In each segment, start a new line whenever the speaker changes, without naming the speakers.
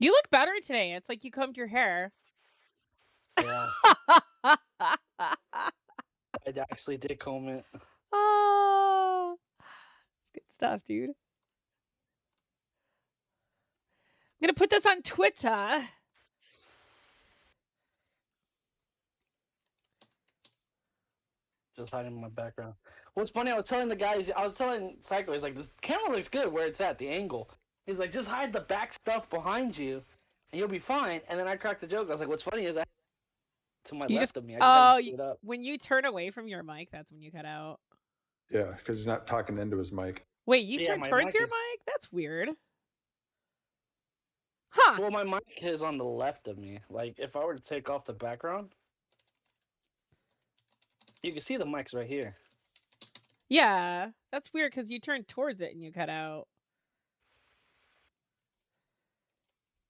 You look better today. It's like you combed your hair.
Yeah, I actually did comb it.
Oh, it's good stuff, dude. I'm gonna put this on Twitter.
Just hiding my background. What's funny, I was telling Psycho, he's like, this camera looks good where it's at, the angle. He's like, just hide the back stuff behind you, and you'll be fine. And then I cracked the joke. I was like, what's funny is I to my
You just
left of me. I just had
you,
it up.
when you turn away from your mic, that's when you cut out.
Yeah, because he's not talking into his mic.
Wait, you
Yeah,
turn
my
towards
mic
your
is.
mic? That's weird. Huh.
Well, my mic is on the left of me. Like, if I were to take off the background, you can see the mic's right here.
Yeah, that's weird because you turned towards it and you cut out.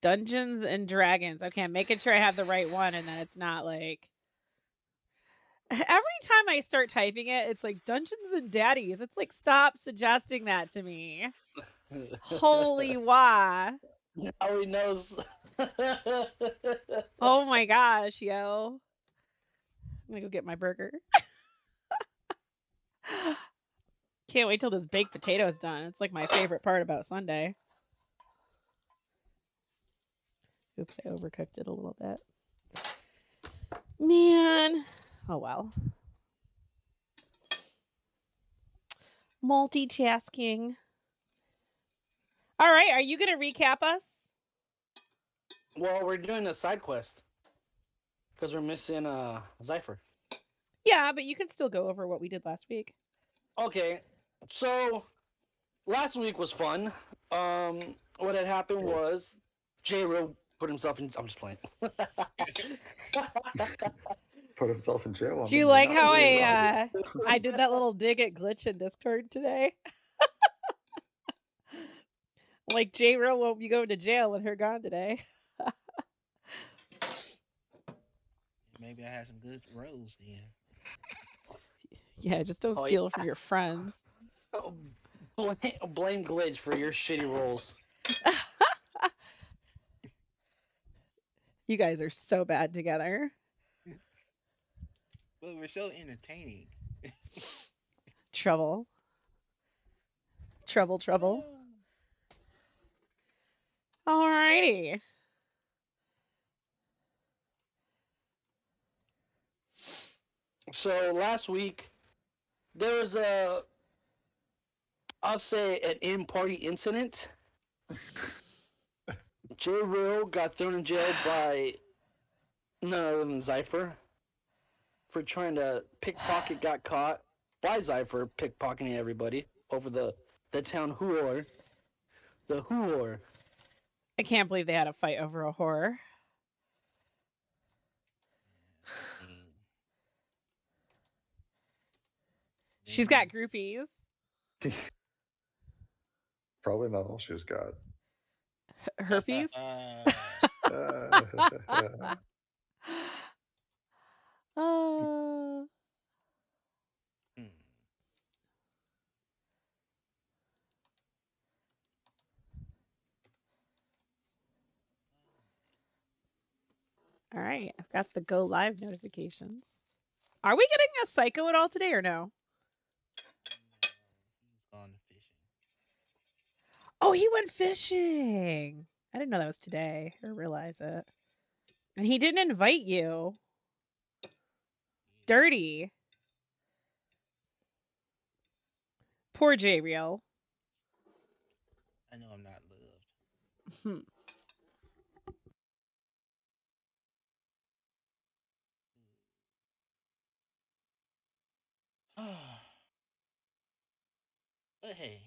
Dungeons and Dragons. Okay, I'm making sure I have the right one and then it's not like. Every time I start typing it, it's like Dungeons and Daddies. It's like, stop suggesting that to me. Holy wah.
Now he knows.
Oh my gosh, yo. I'm gonna go get my burger. Can't wait till this baked potato's done. It's like my favorite part about Sunday. Oops, I overcooked it a little bit. Man. Oh well. Multitasking. All right, are you going to recap us?
Well, we're doing a side quest because we're missing Zypher.
Yeah, but you can still go over what we did last week.
Okay, so last week was fun. What had happened was J-Ro put himself in. I'm just playing.
Put himself in jail.
Do you like how I did that little dig at Glitch in Discord today? Like J-Ro won't be going to jail with her gone today.
Maybe I had some good rolls then.
Yeah, just don't steal from your friends.
Oh, blame Glitch for your shitty rolls.
You guys are so bad together.
But we're so entertaining.
Trouble. Trouble. Alrighty.
So last week there was I'll say an in-party incident. J-Ro got thrown in jail by none other than Zypher for trying to pickpocket. Got caught by Zypher pickpocketing everybody over the town whore. The whore.
I can't believe they had a fight over a whore. She's got groupies.
Probably not all she's got.
Herpes? All right, I've got the go live notifications. Are we getting a Psycho at all today or no?
He's gone fishing.
Oh, he went fishing. I didn't know that was today or realize it. And he didn't invite you. Dirty. Poor J Real.
I know I'm not loved. But hey,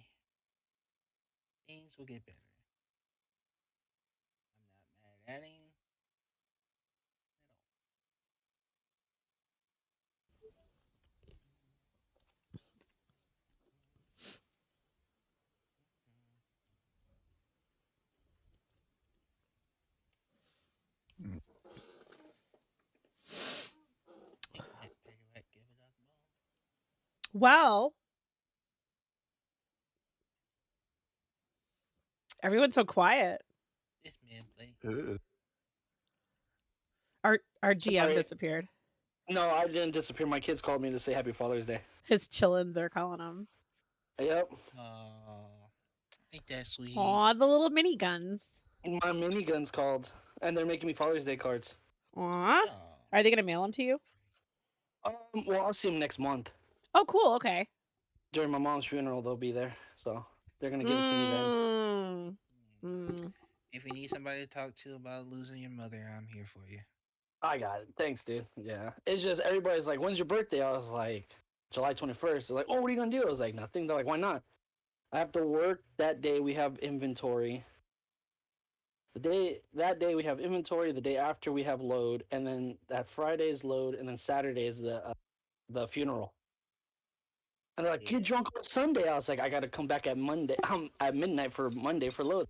things will get better. I'm not mad at him at all.
Well, everyone's so quiet.
It's manplay.
It is.
Our DM
Sorry.
disappeared.
No, I didn't disappear. My kids called me to say Happy Father's Day.
His chillins are calling him.
Yep.
Oh, ain't that sweet?
Aw, the little miniguns.
My minigun's called, and they're making me Father's Day cards.
Aw.
Oh,
Are they gonna mail them to you?
Well, I'll see them next month.
Oh, cool. Okay.
During my mom's funeral, they'll be there. So they're going to give it to me then.
Mm.
mm.
Mm.
If you need somebody to talk to about losing your mother, I'm here for you.
I got it. Thanks, dude. Yeah. It's just everybody's like, when's your birthday? I was like, July 21st. They're like, oh, what are you going to do? I was like, nothing. They're like, why not? I have to work that day. We have inventory. That day we have inventory. The day after we have load, and then that Friday is load, and then Saturday is the funeral. And they're like,
Yeah.
get drunk on Sunday. I was like, I got to come back at Monday, at midnight for Monday for load.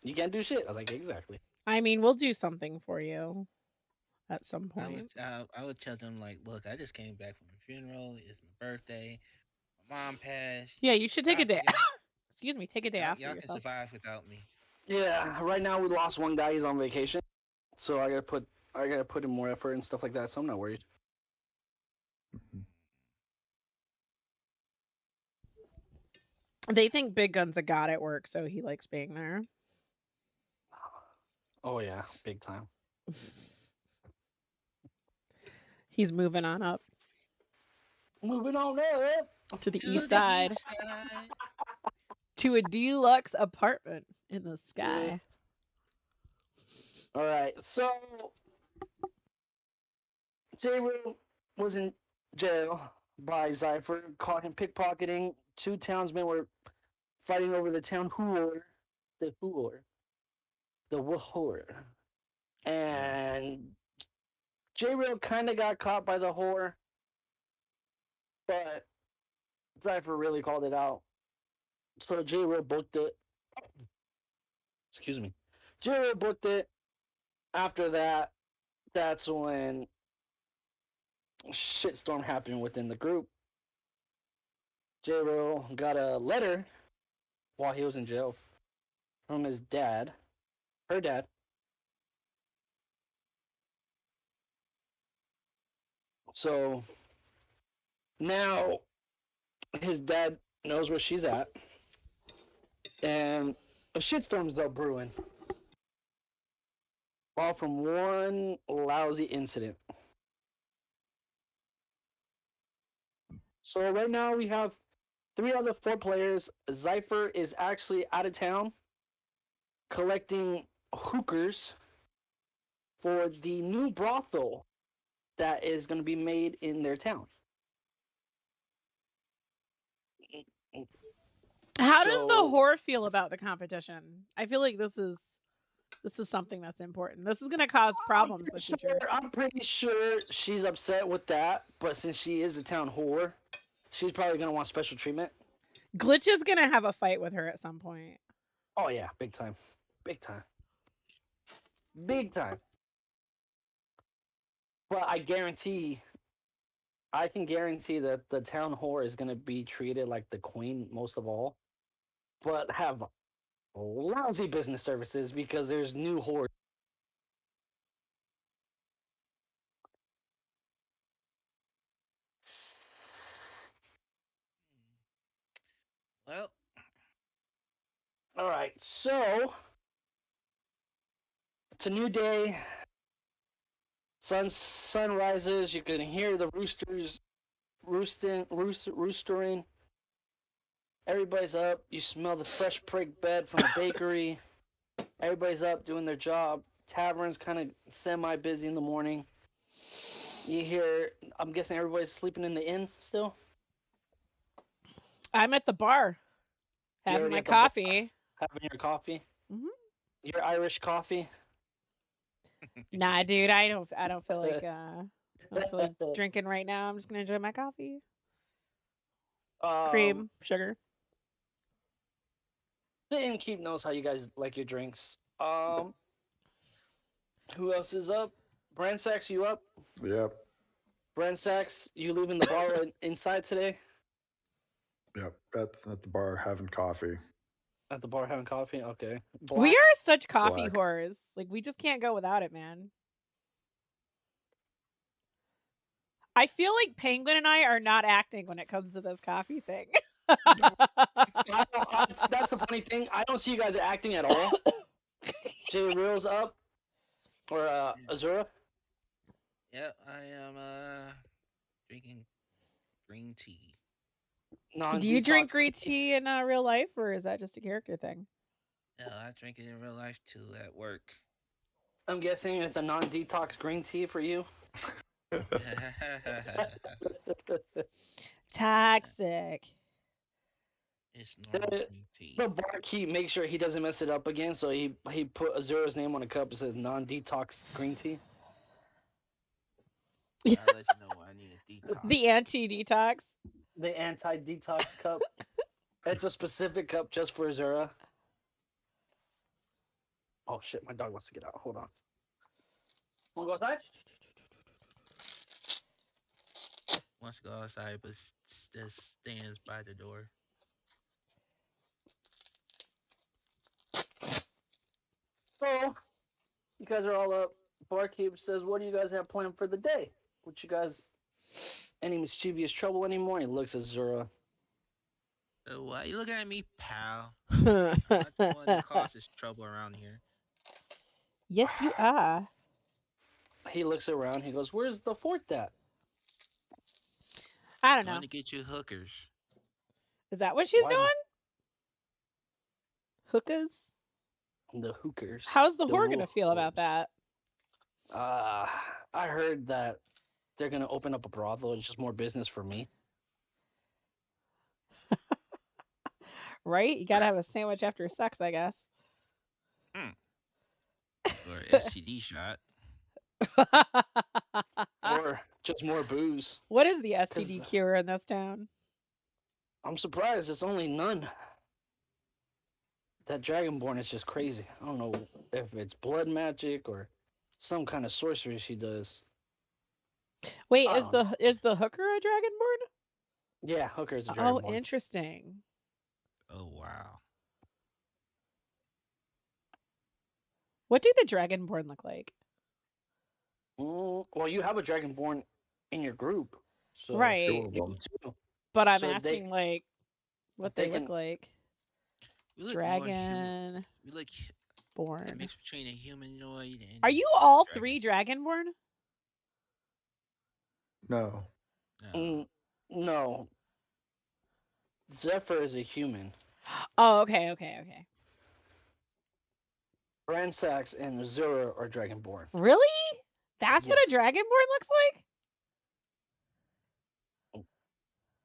You can't do shit. I was like, exactly.
I mean, we'll do something for you at some point.
I would tell them like, look, I just came back from a funeral. It's my birthday. My mom passed.
Yeah, you should take a
Y'all
day.
can
Excuse me, take a day off for
y'all can
yourself.
survive without me.
Yeah, right now we lost one guy. He's on vacation, so I gotta put in more effort and stuff like that. So I'm not worried.
Mhm.
They think Big Gun's a god at work, so he likes being there.
Oh yeah, big time.
He's moving on up
Moving on up.
to the
To
east
the
side
east side.
to a deluxe apartment in the
Yeah.
sky.
All right, so J. Will was in jail by Zypher, caught him pickpocketing. Two townsmen were fighting over the town whore, the whore, the whore, and J. Will kind of got caught by the whore, but Zypher really called it out. So J. Will booked it. Excuse me. J. Will booked it. After that, that's when shitstorm happened within the group. J. Will got a letter while he was in jail from his dad, her dad. So now his dad knows where she's at, and a shitstorm's up brewing, all from one lousy incident. So right now we have three out of four players. Zypher is actually out of town collecting hookers for the new brothel that is going to be made in their town.
How does the
So
whore feel about the competition? I feel like this is something that's important. This is going to cause problems in the future.
I'm pretty sure she's upset with that, but since she is a town whore, she's probably going to want special treatment.
Glitch is going to have a fight with her at some point.
Oh yeah, big time. Big time. Big time. But I can guarantee that the town whore is going to be treated like the queen most of all, but have lousy business services because there's new whores.
Well,
All right, so it's a new day. Sun rises. You can hear the roosters roostering. Everybody's up. You smell the fresh prick bed from the bakery. Everybody's up doing their job. Tavern's kind of semi busy in the morning. You hear, I'm guessing everybody's sleeping in the inn still.
I'm at the bar
You
having
already
my
at the bar
coffee.
having your coffee.
Hmm.
Your Irish coffee.
Nah, dude, I don't feel like I don't feel like drinking right now. I'm just going to enjoy my coffee.
um,
Cream, sugar.
the innkeep knows how you guys like your drinks. Who else is up? Bransax, you up?
Yep.
Bransax, you leaving the bar inside today?
Yep. At the bar having coffee.
At the bar having coffee. Okay.
We
Black.
are such coffee
Black.
whores. Like we just can't go without it, man. I feel like Penguin and I are not acting when it comes to this coffee thing.
That's the funny thing. I don't see you guys acting at all. J Reels up or Azura.
Yep, I am drinking green tea.
Do you drink
Non-detox
green
tea.
tea in real life, or is that just a character thing?
Yeah, I drink it in real life too at work.
I'm guessing it's a non-detox green tea for you.
Toxic.
It's normal
the,
green tea.
the barkeep makes sure he doesn't mess it up again, so he put Azura's name on a cup. It says non-detox green tea.
I'll let you know when I need a
The
detox.
anti-detox.
The anti-detox cup. It's a specific cup just for Azura. Oh shit! My dog wants to get out. Hold on. Wanna go outside?
Wants to go outside, but just stands by the door.
So you guys are all up. Barkeep says, "What do you guys have planned for the day? What you guys? Any mischievous trouble anymore?" He looks at Azura.
So why you looking at me, pal? I'm not the one that causes trouble around here.
Yes, you are.
He looks around. He goes, "Where's the fort at?"
I don't
Going
know.
to get you hookers.
Is that what she's
Why
doing? Hookahs?
the hookers?
How's the
The
whore gonna feel about
hookers.
that?
Uh, I heard that they're gonna open up a brothel. It's just more business for me.
Right? You gotta have a sandwich after sex, I guess.
Hmm. Or STD shot.
Or just more booze.
What is the
Cause
STD cure in this town?
I'm surprised it's only none. That Dragonborn is just crazy. I don't know if it's blood magic or some kind of sorcery she does.
Wait,
I don't know.
is the hooker a dragonborn?
Yeah, Hooker is a
Oh,
Dragonborn.
interesting.
Oh wow.
What do the dragonborn look like?
Well, you have a Dragonborn in your group, so
Right.
Two of
you
them.
too.
But I'm
So
asking like what they
they
look
can.
like.
We look more human.
Dragonborn.
We look a mix between a humanoid and
Are you all
dragon.
three dragonborn?
No.
No.
No, Zephyr is a human.
Oh, okay, okay, okay.
Bransax and Zura are Dragonborn.
Really? That's what a
Yes.
dragonborn looks like?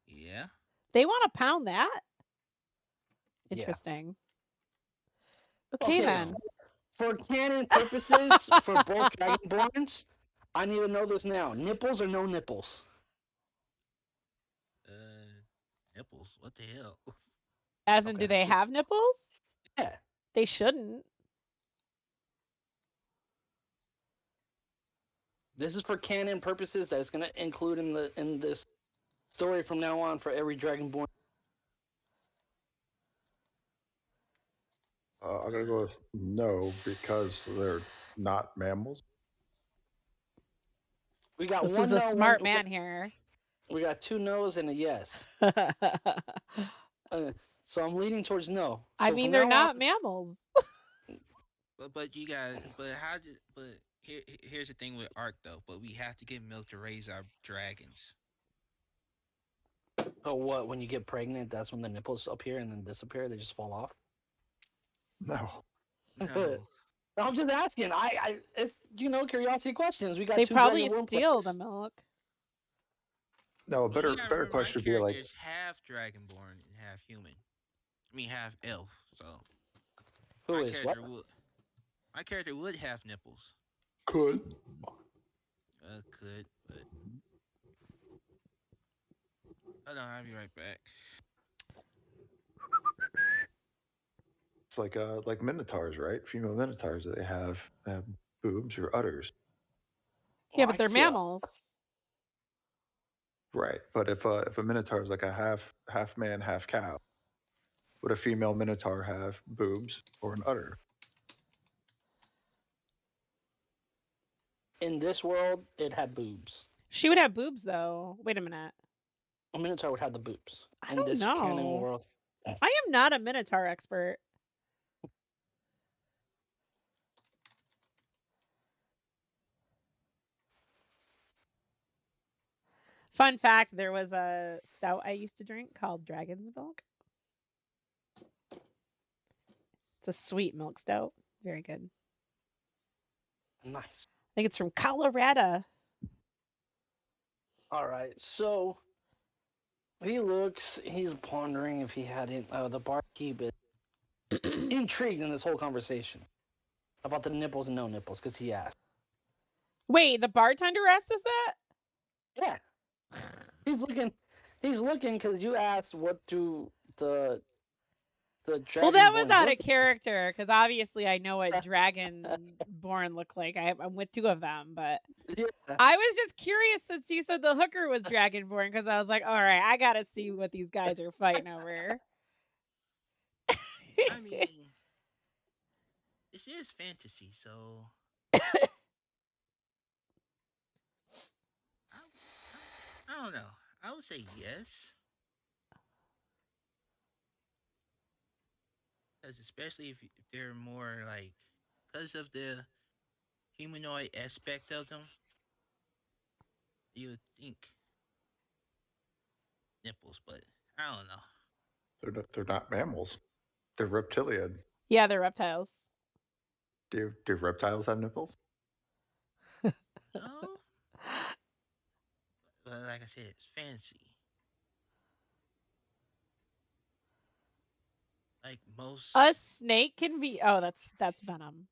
Yeah.
They want to pound that?
Yeah.
Interesting. Okay
Okay.
then.
For canon purposes, for both Dragonborns, I need to know this now. Nipples or no nipples?
Nipples. What the hell?
As in, do
Okay.
they have nipples?
Yeah.
They shouldn't.
This is for canon purposes. That's gonna include in this story from now on for every Dragonborn.
I'm gonna go with no because they're not mammals.
We got
This
one
is a
no,
smart man here.
we got two no's and a yes. So I'm leaning towards no.
I
So
mean,
from
they're
now on,
not mammals.
But you got but here's the thing with Ark though. But we have to get milk to raise our dragons.
so what? When you get pregnant, that's when the nipples appear and then disappear. They just fall off.
No.
No.
I'm just asking. If curiosity questions. We got
They
two
probably
Dragonborn
steal the
players.
milk.
No, a
Well, you
better
gotta
better
remember, my
question would be like,
character is half dragonborn and half human. I mean, half elf. So
Who
my
is what?
character would my character would have nipples.
could.
Could, but hold on, I'll be right back.
It's like minotaurs, right? Female minotaurs, they have boobs or udders.
Yeah,
Oh,
but
I
they're
see a
mammals.
Right. But if a minotaur is like a half man, half cow, Would a female minotaur have boobs or an udder?
In this world, it had boobs.
She would have boobs though. Wait a minute.
A minotaur would have the boobs.
I
In
don't
this canon
know.
world.
I am not a Minotaur expert. Fun fact, there was a stout I used to drink called Dragon's Milk. It's a sweet milk stout. Very good.
Nice.
I think it's from Colorado.
All right, so he's pondering if he had it. The barkeep is intrigued in this whole conversation about the nipples and no nipples because he asked.
Wait, the bartender asked us that?
Yeah, he's looking because you asked what do the
Well, that was
dragonborns
out
look
of character because obviously I know what dragonborn look like. I'm with two of them, but
like? Yeah.
I was just curious since you said the hooker was dragonborn because I was like, all right, I gotta see what these guys are fighting over.
I mean, this is fantasy, so I don't know. I would say yes, because especially if they're more like because of the humanoid aspect of them, you would think nipples, but I don't know.
They're not mammals. They're reptilian.
Yeah, they're reptiles.
Do reptiles have nipples?
No, but like I said, it's fancy. Like
A
most.
snake can be. Oh, that's venom.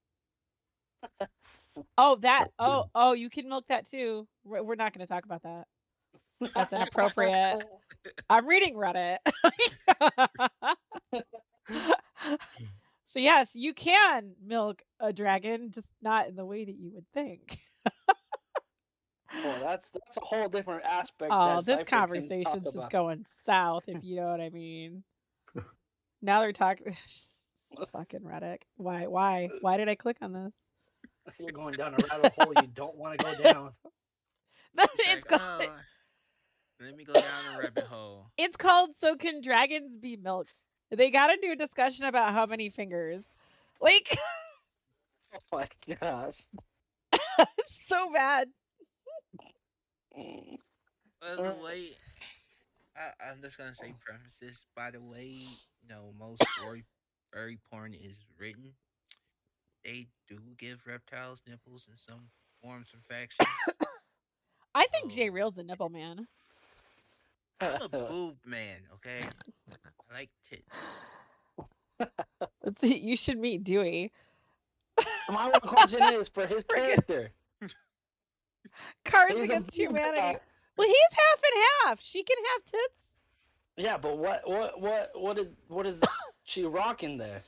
Oh, that. Oh, you can milk that too. We're not going to talk about that. That's inappropriate. I'm reading Reddit. So yes, you can milk a dragon, just not in the way that you would think.
Well, that's a whole different aspect
Oh,
that
this
Cypher can talk
conversation's just
about.
going south, if you know what I mean. Now they're talking. Fucking Reddit. Why did I click on this?
You're going down a rabbit hole you don't want to go down.
It's
It's
like,
called.
oh, let me go down the rabbit hole.
It's called So Can Dragons Be Milked? They got to do a discussion about how many fingers. Like,
Oh my gosh.
it's so bad.
By the way, I'm just gonna say premises. By the way, most furry porn is written. They do give reptiles nipples in some forms and factions.
I think Jay
So
Real's a nipple man.
I'm a boob man, okay? I like tits.
You should meet Dewey.
My one question is for his character.
Cards
He's a
Against
boob
Humanity.
guy.
Well, he's half and half. She can have tits.
Yeah, but what is she rocking there?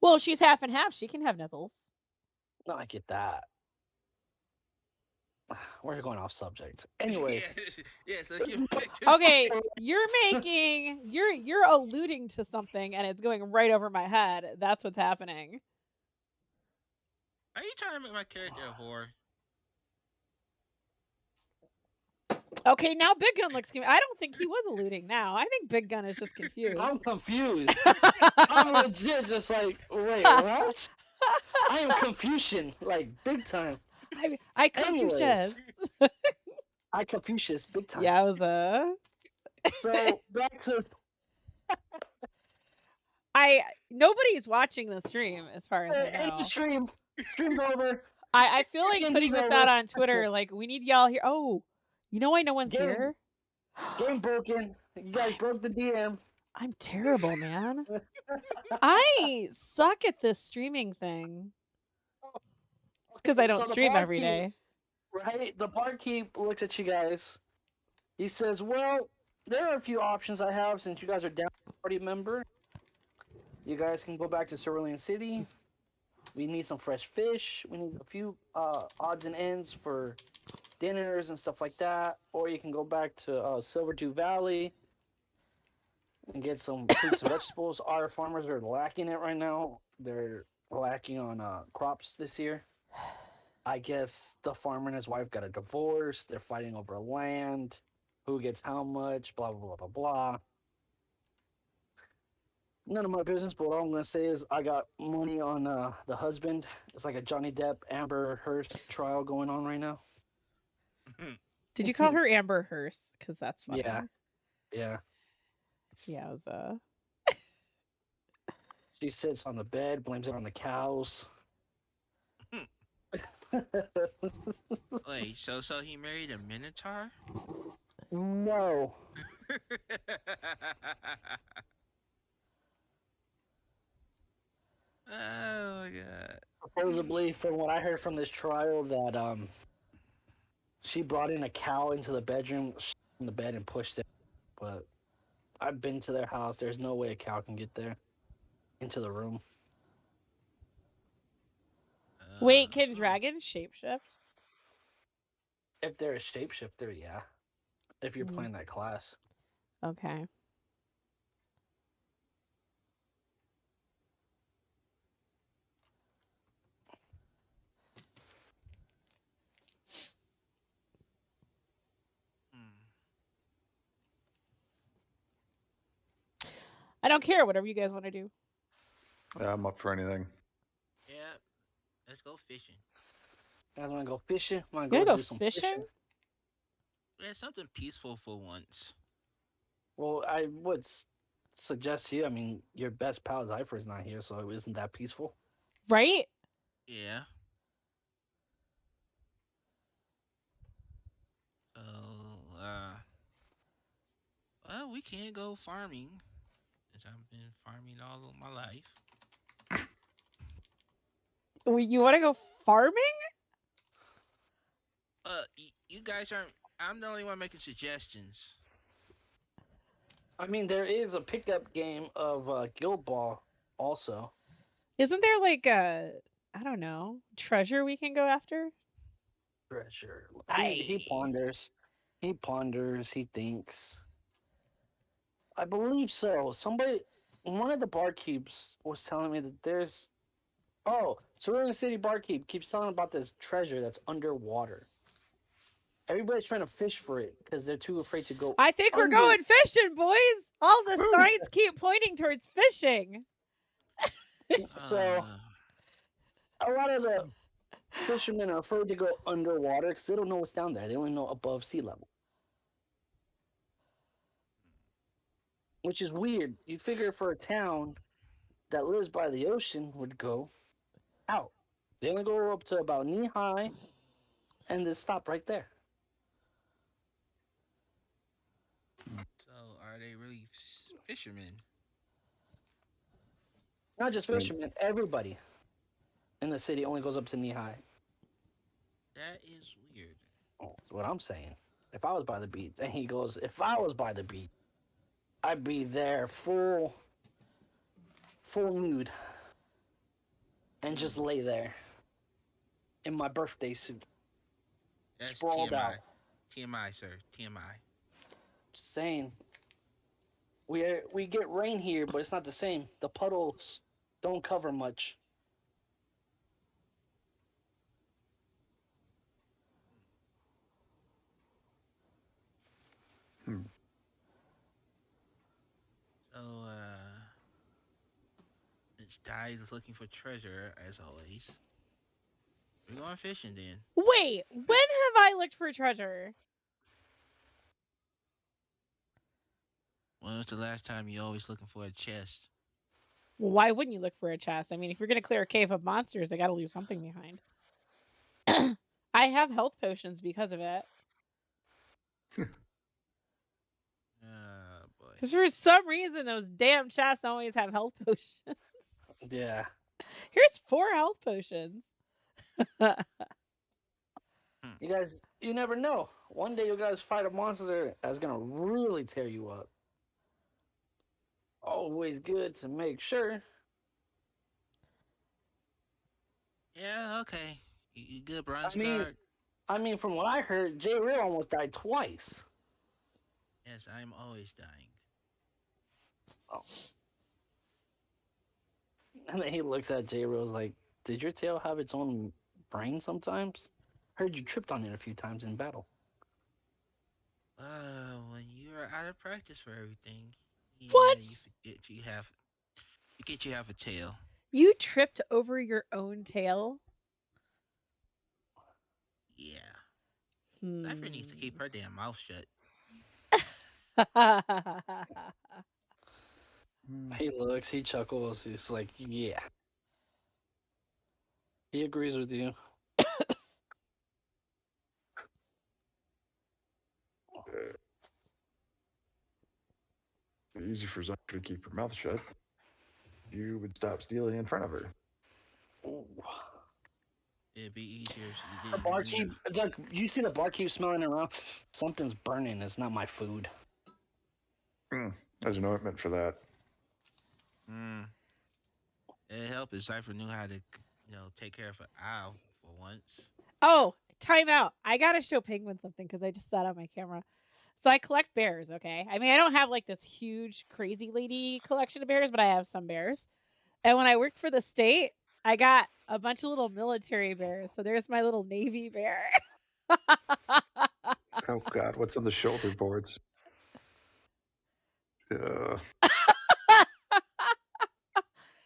Well, she's half and half. She can have nipples.
No, I get that. We're going off subject. Anyways,
yeah. So get back to
Okay, you're alluding to something and it's going right over my head. That's what's happening.
Are you trying to make my character a whore?
Okay, now Big Gun looks confused. I don't think he was alluding now. I think Big Gun is just confused.
I'm confused. I'm legit just like, wait, what? I am Confucian, like big time.
I Confucius.
I Confucius, big time.
Yeah, I was
So back to
nobody's watching the stream as far as I
end
know.
the stream. Stream's over.
I feel like
Game's
putting this
over.
out on Twitter, like we need y'all here. Oh, you know why no one's here?
Game broken. You guys broke the DM.
I'm terrible, man. I suck at this streaming thing. It's because I don't
So the
stream every
barkeep-
day.
Right? The barkeep looks at you guys. He says, well, there are a few options I have since you guys are down party member. You guys can go back to Cerulean City. We need some fresh fish. We need a few odds and ends for dinners and stuff like that. Or you can go back to Silverdew Valley. and get some fruits and vegetables. Our farmers are lacking it right now. They're lacking on crops this year. I guess the farmer and his wife got a divorce. They're fighting over land, who gets how much, blah blah blah blah blah. None of my business, but all I'm gonna say is I got money on the husband. It's like a Johnny Depp Amber Heard trial going on right now.
Did you call her Amber Hearst? Because that's
Yeah,
funny.
yeah.
Yeah, it was
She sits on the bed, blames it on the cows.
Wait, so he married a minotaur?
No.
Oh my god.
Supposedly, from what I heard from this trial, that she brought in a cow into the bedroom, in the bed, and pushed it. But I've been to their house. There's no way a cow can get there into the room.
Wait, can
Hmm.
dragons shapeshift?
If they're a shapeshifter, yeah. If you're
Mm,
playing that class.
okay.
Hmm.
I don't care. Whatever you guys want to do.
Yeah, I'm up for anything.
Yeah, let's go fishing.
You guys want to go fishing? Want to
You
go
gonna go
do some
fishing?
fishing?
Yeah, something peaceful for once.
Well, I would suggest to you. I mean, your best pal Zypher is not here, so isn't that peaceful?
Right?
Yeah. So, uh, well, we can go farming, since I've been farming all of my life.
You want to go farming?
You guys aren't. I'm the only one making suggestions.
I mean, there is a pickup game of Guild Ball also.
Isn't there like a, I don't know, treasure we can go after?
Treasure. He
I.
ponders. He ponders. He thinks. I believe so. Somebody, one of the barkeeps was telling me that there's. Oh, Cerulean City barkeep keeps telling about this treasure that's underwater. Everybody's trying to fish for it because they're too afraid to go
I think we're
under.
going fishing, boys. All the
Woo!
signs keep pointing towards fishing.
So
Uh,
a lot of the fishermen are afraid to go underwater because they don't know what's down there. They only know above sea level, which is weird. You figure for a town that lives by the ocean would go out. They only go up to about knee high and then stop right there.
so are they really fishermen?
Not just
I mean,
fishermen, everybody in the city only goes up to knee high.
That is weird.
Oh, that's what I'm saying. If I was by the beach, and he goes, if I was by the beach, I'd be there full nude, and just
Hmm.
lay there in my birthday suit,
That's
sprawled
TMI.
out.
TMI, sir. TMI.
Just saying, we get rain here, but it's not the same. The puddles don't cover much.
hmm.
So, since Dai is looking for treasure as always, we're going fishing then.
Wait, when have I looked for treasure?
When was the last time you always looking for a chest?
Well, why wouldn't you look for a chest? I mean, if you're going to clear a cave of monsters, they got to leave something behind. I have health potions because of it.
Boy.
Because for some reason, those damn chests always have health potions.
Yeah.
Here's 4 health potions.
Hmm.
You guys, you never know. One day you guys fight a monster that's gonna really tear you up. Always good to make sure.
Yeah, okay. You good,
I
bronze
mean,
guard?
from what I heard, Jay Real almost died twice.
Yes, I'm always dying.
Oh. And then he looks at J Rose like, "Did your tail have its own brain sometimes? Heard you tripped on it a few times in battle."
When you're out of practice for everything, yeah,
What?
you forget you have a tail.
You tripped over your own tail?
Yeah, Cypher needs to keep
Hmm.
her damn mouth shut.
Hmm.
He looks, he chuckles. He's like, "Yeah." He agrees with you.
Easy for Zypher to keep her mouth shut. You would stop stealing in front of her.
Ooh.
It'd be easier if you
The
didn't run the.
barkeep, look, you see the barkeep smelling around? Something's burning. It's not my food.
There's an ointment for that.
Mm, it'd help if Cypher knew how to, take care of an owl for once.
Oh, time out. I gotta show Penguin something because I just saw it on my camera. So I collect bears, okay? I mean, I don't have like this huge crazy lady collection of bears, but I have some bears. And when I worked for the state, I got a bunch of little military bears. So there's my little Navy bear.
Oh God, what's on the shoulder boards? Uh,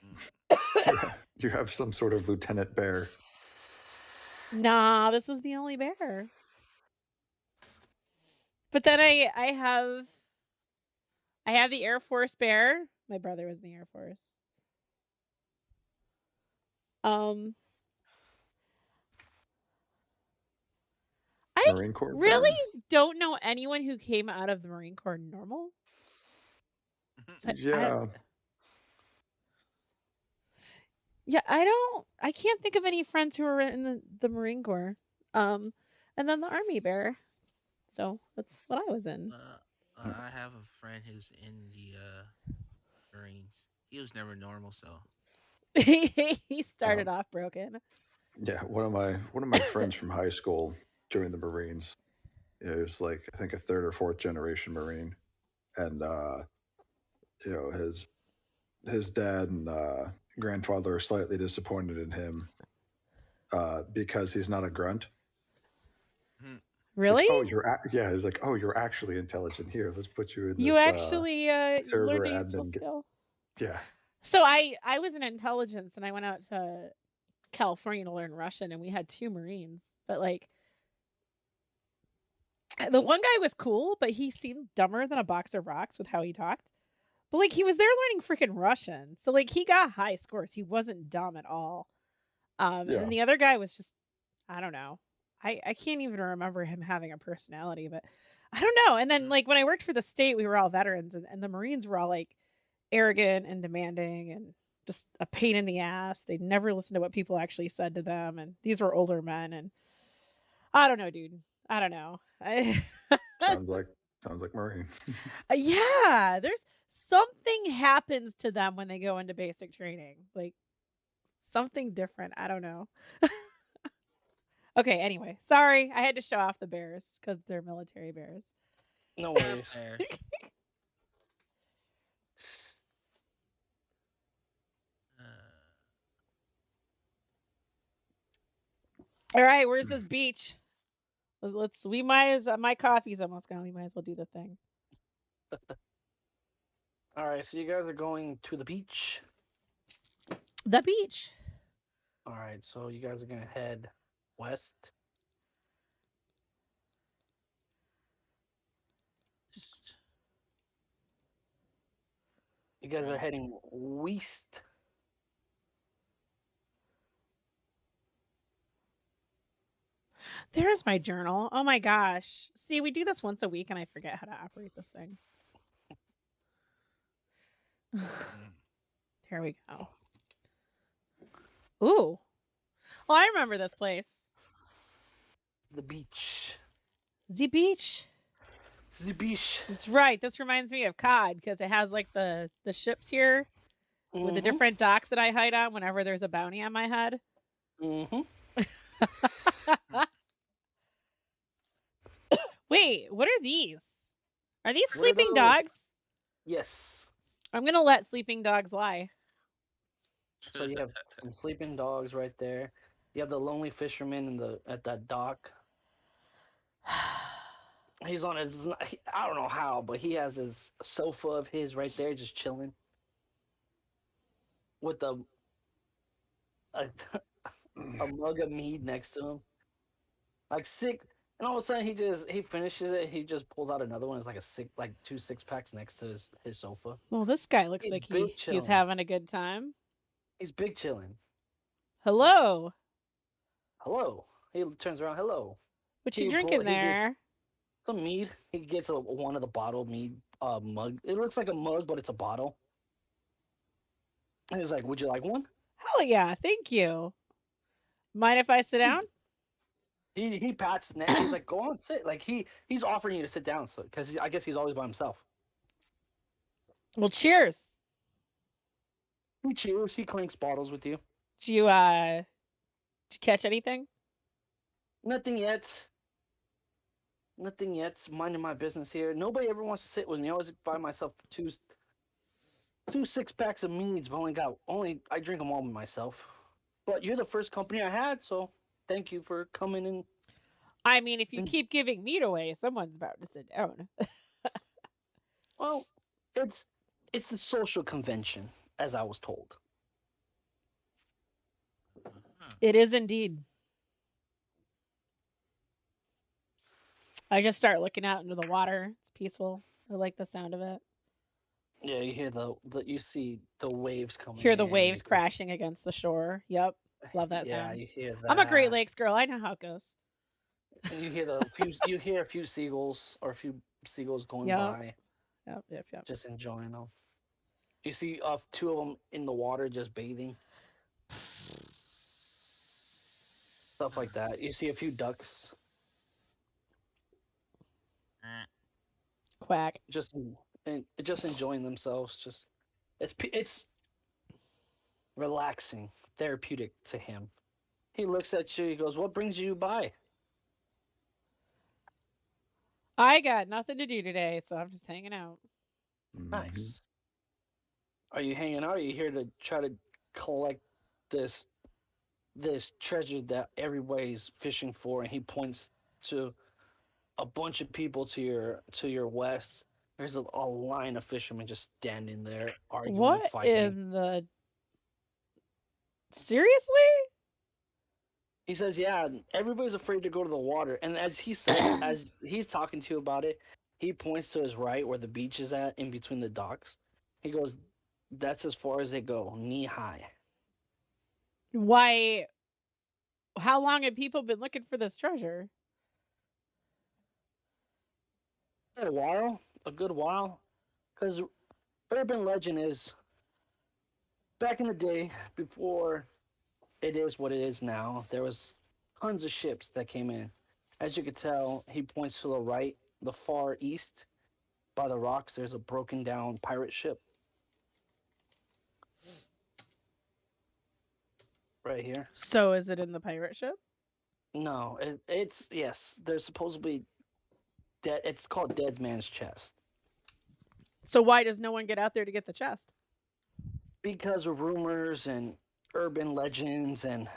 Mm.
you have some sort of Lieutenant Bear.
Nah, this was the only bear. But then I have the Air Force bear. My brother was in the Air Force. Um, I
Marine Corps Bear.
really don't know anyone who came out of the Marine Corps normal. So
Yeah,
I can't think of any friends who were in the Marine Corps. Um, and then the Army bear. So that's what I was in.
I have a friend who's in the Marines. He was never normal, so.
He
uh,
started off broken.
yeah. One of my friends from high school joined the Marines. He was like I think a third or fourth generation Marine, and his dad and grandfather are slightly disappointed in him because he's not a grunt.
Hmm.
It's like,
Really?
oh, yeah. He's like, oh, you're actually intelligent. Here, let's put you in
You
this
actually
server
learned a useful
admin.
skill.
Yeah,
So I was in intelligence and I went out to California to learn Russian and we had 2 Marines. But like the one guy was cool, but he seemed dumber than a box of rocks with how he talked. But like he was there learning freaking Russian. So like he got high scores. He wasn't dumb at all. And
yeah.
then the other guy was just I don't know. I can't even remember him having a personality, but I don't know. And then like when I worked for the state, we were all veterans and the Marines were all like arrogant and demanding and just a pain in the ass. They never listened to what people actually said to them. And these were older men. And I don't know, dude. I don't know.
Sounds like Marines.
Yeah, there's something happens to them when they go into basic training. Like something different. I don't know. Okay, anyway, sorry. I had to show off the bears because they're military bears.
No worries.
Fair. Uh,
All right, where's this beach? Let's. We might as. My coffee's almost gone. We might as well do the thing.
All right, so you guys are going to the beach.
The beach.
All right, so you guys are gonna head west.
just
You guys are
right.
heading west.
There's my journal. Oh my gosh. See, we do this once a week and I forget how to operate this thing.
Mm.
Here we go. Ooh. Oh, I remember this place.
The beach.
The beach.
The beach.
That's right. This reminds me of COD because it has like the ships here with the
Mm-hmm.
different docks that I hide on whenever there's a bounty on my head.
Mm-hmm.
Wait, what are these? Are these
What are
sleeping
those?
dogs?
Yes.
I'm gonna let sleeping dogs lie.
So you have some sleeping dogs right there. You have the lonely fisherman in the at that dock. He's on his. I don't know how, but he has his sofa of his right there, just chilling with a, a mug of mead next to him, like sick. And all of a sudden, he finishes it. He just pulls out another one. It's like a six, like two 6-packs next to his sofa.
Well, this guy looks
He's
like
big
he's
chilling.
having a good time.
He's big chilling.
Hello.
Hello. He turns around. Hello.
What you
He pull.
drinking
He get
there?
some mead. He gets one of the bottled mead mug. It looks like a mug, but it's a bottle. And he's like, "Would you like one?"
Hell yeah, thank you. Mind if I sit down?
He pats Ned. He's like, "Go on, sit." Like he's offering you to sit down, so because I guess he's always by himself.
Well, cheers.
He cheers. He clinks bottles with you.
Did you catch anything?
Nothing yet. Nothing yet. Minding my business here. Nobody ever wants to sit with me. I always buy myself two 6-packs of meads, but only I drink them all by myself. But you're the first company I had, so thank you for coming in.
I mean, if you
And
keep giving meat away, someone's about to sit down.
well, it's the social convention, as I was told.
It is indeed. I just start looking out into the water. It's peaceful. I like the sound of it.
Yeah, you hear the you see the waves coming
Hear the
in.
waves crashing against the shore. Yep. Love that
Yeah,
sound.
you hear
I'm a Great
that.
Lakes girl. I know how it goes.
And you hear a few seagulls or a few seagulls going
Yep.
by,
Yep.
just enjoying them. You see two of them in the water just bathing, stuff like that. You see a few ducks
Quack.
just enjoying themselves. Just it's relaxing, therapeutic to him. He looks at you. He goes, "What brings you by?"
I got nothing to do today, so I'm just hanging out.
Mhm.
Nice. Are you hanging out? Or are you here to try to collect this this treasure that everybody's fishing for? And he points to a bunch of people to your west. There's a line of fishermen just standing there, arguing,
What
fighting.
in the seriously?
He says, "Yeah, everybody's afraid to go to the water." And as he's talking to you about it, he points to his right where the beach is at, in between the docks. He goes, "That's as far as they go, knee high."
Why? How long have people been looking for this treasure?
A good while, because urban legend is back in the day before it is what it is now. There was tons of ships that came in. As you could tell, he points to the right, the far east, by the rocks. There's a broken down pirate ship right here.
So is it in the pirate ship?
No, it's yes. There's supposedly dead. It's called Dead Man's Chest
So why does no one get out there to get the chest?
because of rumors and urban legends and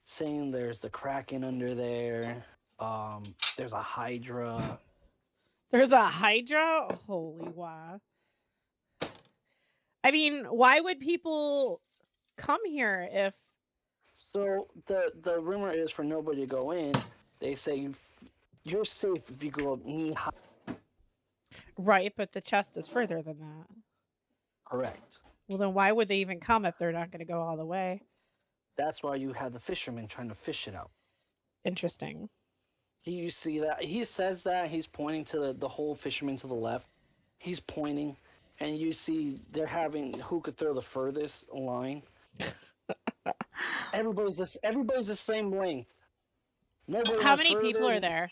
saying there's the Kraken under there. There's a Hydra.
There's a Hydra? Holy wow. I mean, why would people come here if
So the rumor is for nobody to go in. They say you're safe if you go knee high.
right, but the chest is further than that.
Correct.
Well, then why would they even come if they're not going to go all the way?
That's why you have the fishermen trying to fish it out.
Interesting.
You see that he says that he's pointing to the whole fisherman to the left. He's pointing, and you see they're having who could throw the furthest line. Everybody's the same length. Nobody
How
went
many people
further.
are there?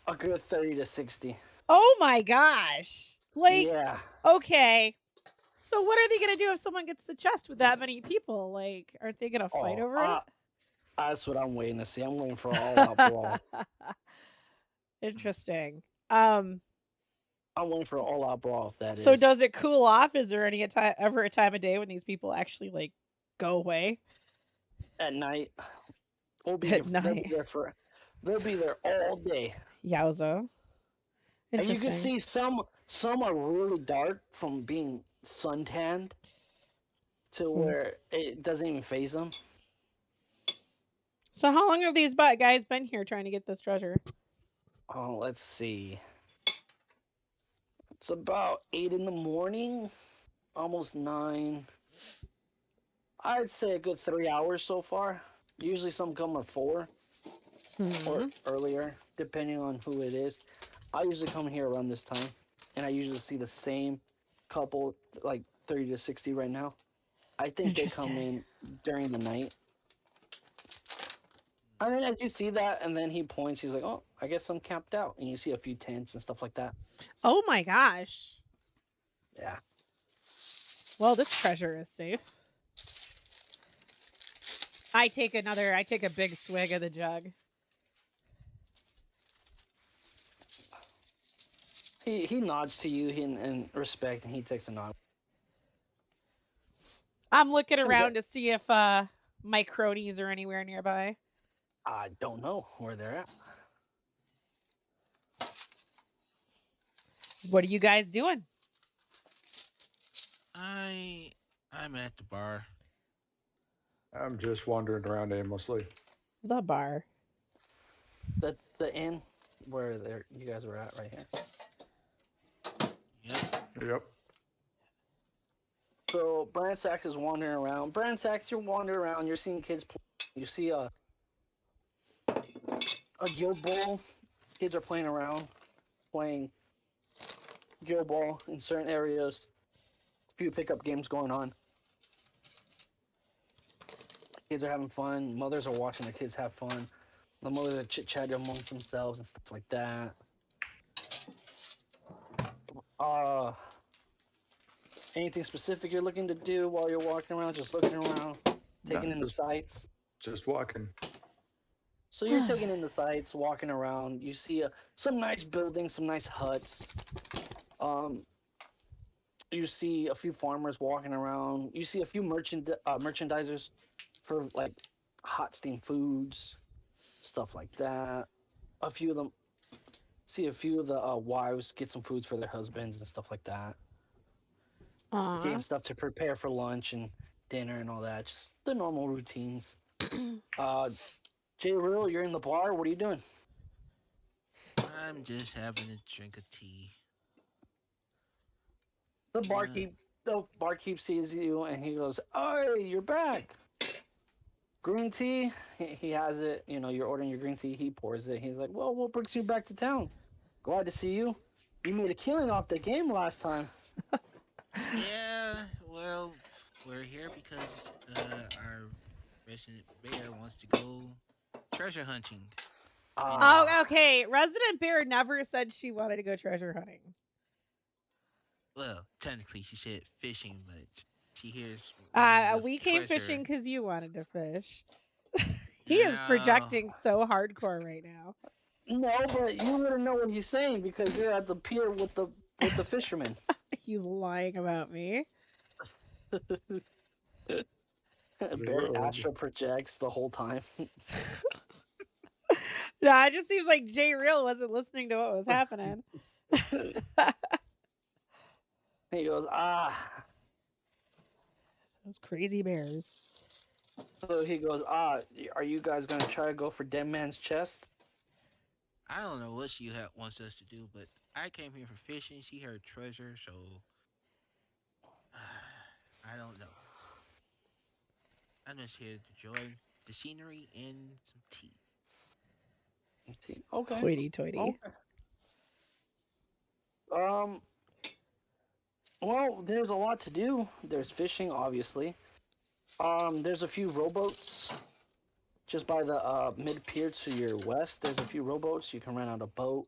A good 30 to 60.
Oh my gosh. Like,
Yeah.
okay. So what are they going to do if someone gets the chest with that many people? Like, aren't they going to fight
Oh,
over it?
that's what I'm waiting to see. I'm waiting for an all-out brawl.
Interesting. Um
I'm waiting for an all-out brawl if that
So
is
does it cool off? Is there any ever a time of day when these people actually like go away
at night.
at
They'll be
night?
there for they'll be there all day.
Yowza.
And you can
Interesting.
see some are really dark from being suntanned to
Hmm.
where it doesn't even phase them.
So how long have these guys been here trying to get this treasure?
Oh, let's see. It's about 8 in the morning, almost 9. I'd say a good 3 hours so far. Usually some come at 4 or
Hmm.
earlier, depending on who it is. I usually come here around this time, and I usually see the same couple, like 30 to 60 right now. I think they come
Interesting.
in during the night. And then as you see that, and then he points, he's like, "Oh, I guess I'm camped out," and you see a few tents and stuff like that.
Oh my gosh.
Yeah,
Well, this treasure is safe. I take a big swig of the jug.
he nods to you in respect, and he takes a nod.
I'm looking
And
around to see if my cronies are anywhere nearby.
I don't know where they're at.
What are you guys doing?
I I'm at the bar.
I'm just wandering around aimlessly.
The bar.
The inn where you guys were at right here.
Yep.
Yep.
So Bransax is wandering around. Bransax, you're wandering around. You're seeing kids play. You see a guild ball. Kids are playing around, playing guild ball in certain areas. A few pickup games going on. Kids are having fun. Mothers are watching the kids have fun. The mothers are chit chatting amongst themselves and stuff like that. Uh, Anything specific you're looking to do while you're walking around? Just looking around,
No,
taking in the sights.
just walking.
So you're taking in the sights, walking around. You see some nice buildings, some nice huts. Um, you see a few farmers walking around. You see a few merchandisers for like hot steam foods, stuff like that. A few of them see a few of the wives get some foods for their husbands and stuff like that. Getting
Aw.
stuff to prepare for lunch and dinner and all that. Just the normal routines. Uh, Jay Real, you're in the bar. What are you doing?
I'm just having a drink of tea.
The
Wanna
barkeep sees you and he goes, "Oh, you're back. Green tea." He has it. You know, you're ordering your green tea. He pours it. He's like, "Well, what brings you back to town? Glad to see you. You made a killing off the game last time."
Yeah, well, we're here because our resident bear wants to go treasure hunting. And
Oh,
Ah,
okay. Resident Bear never said she wanted to go treasure hunting.
well, technically she said fishing, but she hears rhyme with
We came fishing
treasure.
because you wanted to fish. He is
No,
projecting so hardcore right now.
no, but you wouldn't know what he's saying because you're at the pier with the fishermen.
He's lying about me.
Barry astral projects the whole time.
Nah, it just seems like Jay Real wasn't listening to what was happening.
He goes, "Ah."
Those crazy bears.
So he goes, "Ah, are you guys gonna try to go for Dead Man's Chest?"
I don't know what she wants us to do, but I came here for fishing. She heard treasure, so I don't know. I'm just here to enjoy the scenery and some tea.
Okay.
Hoity toity.
Okay. Um. Well, there's a lot to do. There's fishing, obviously. There's a few rowboats just by the mid pier to your west. There's a few rowboats. You can rent out a boat.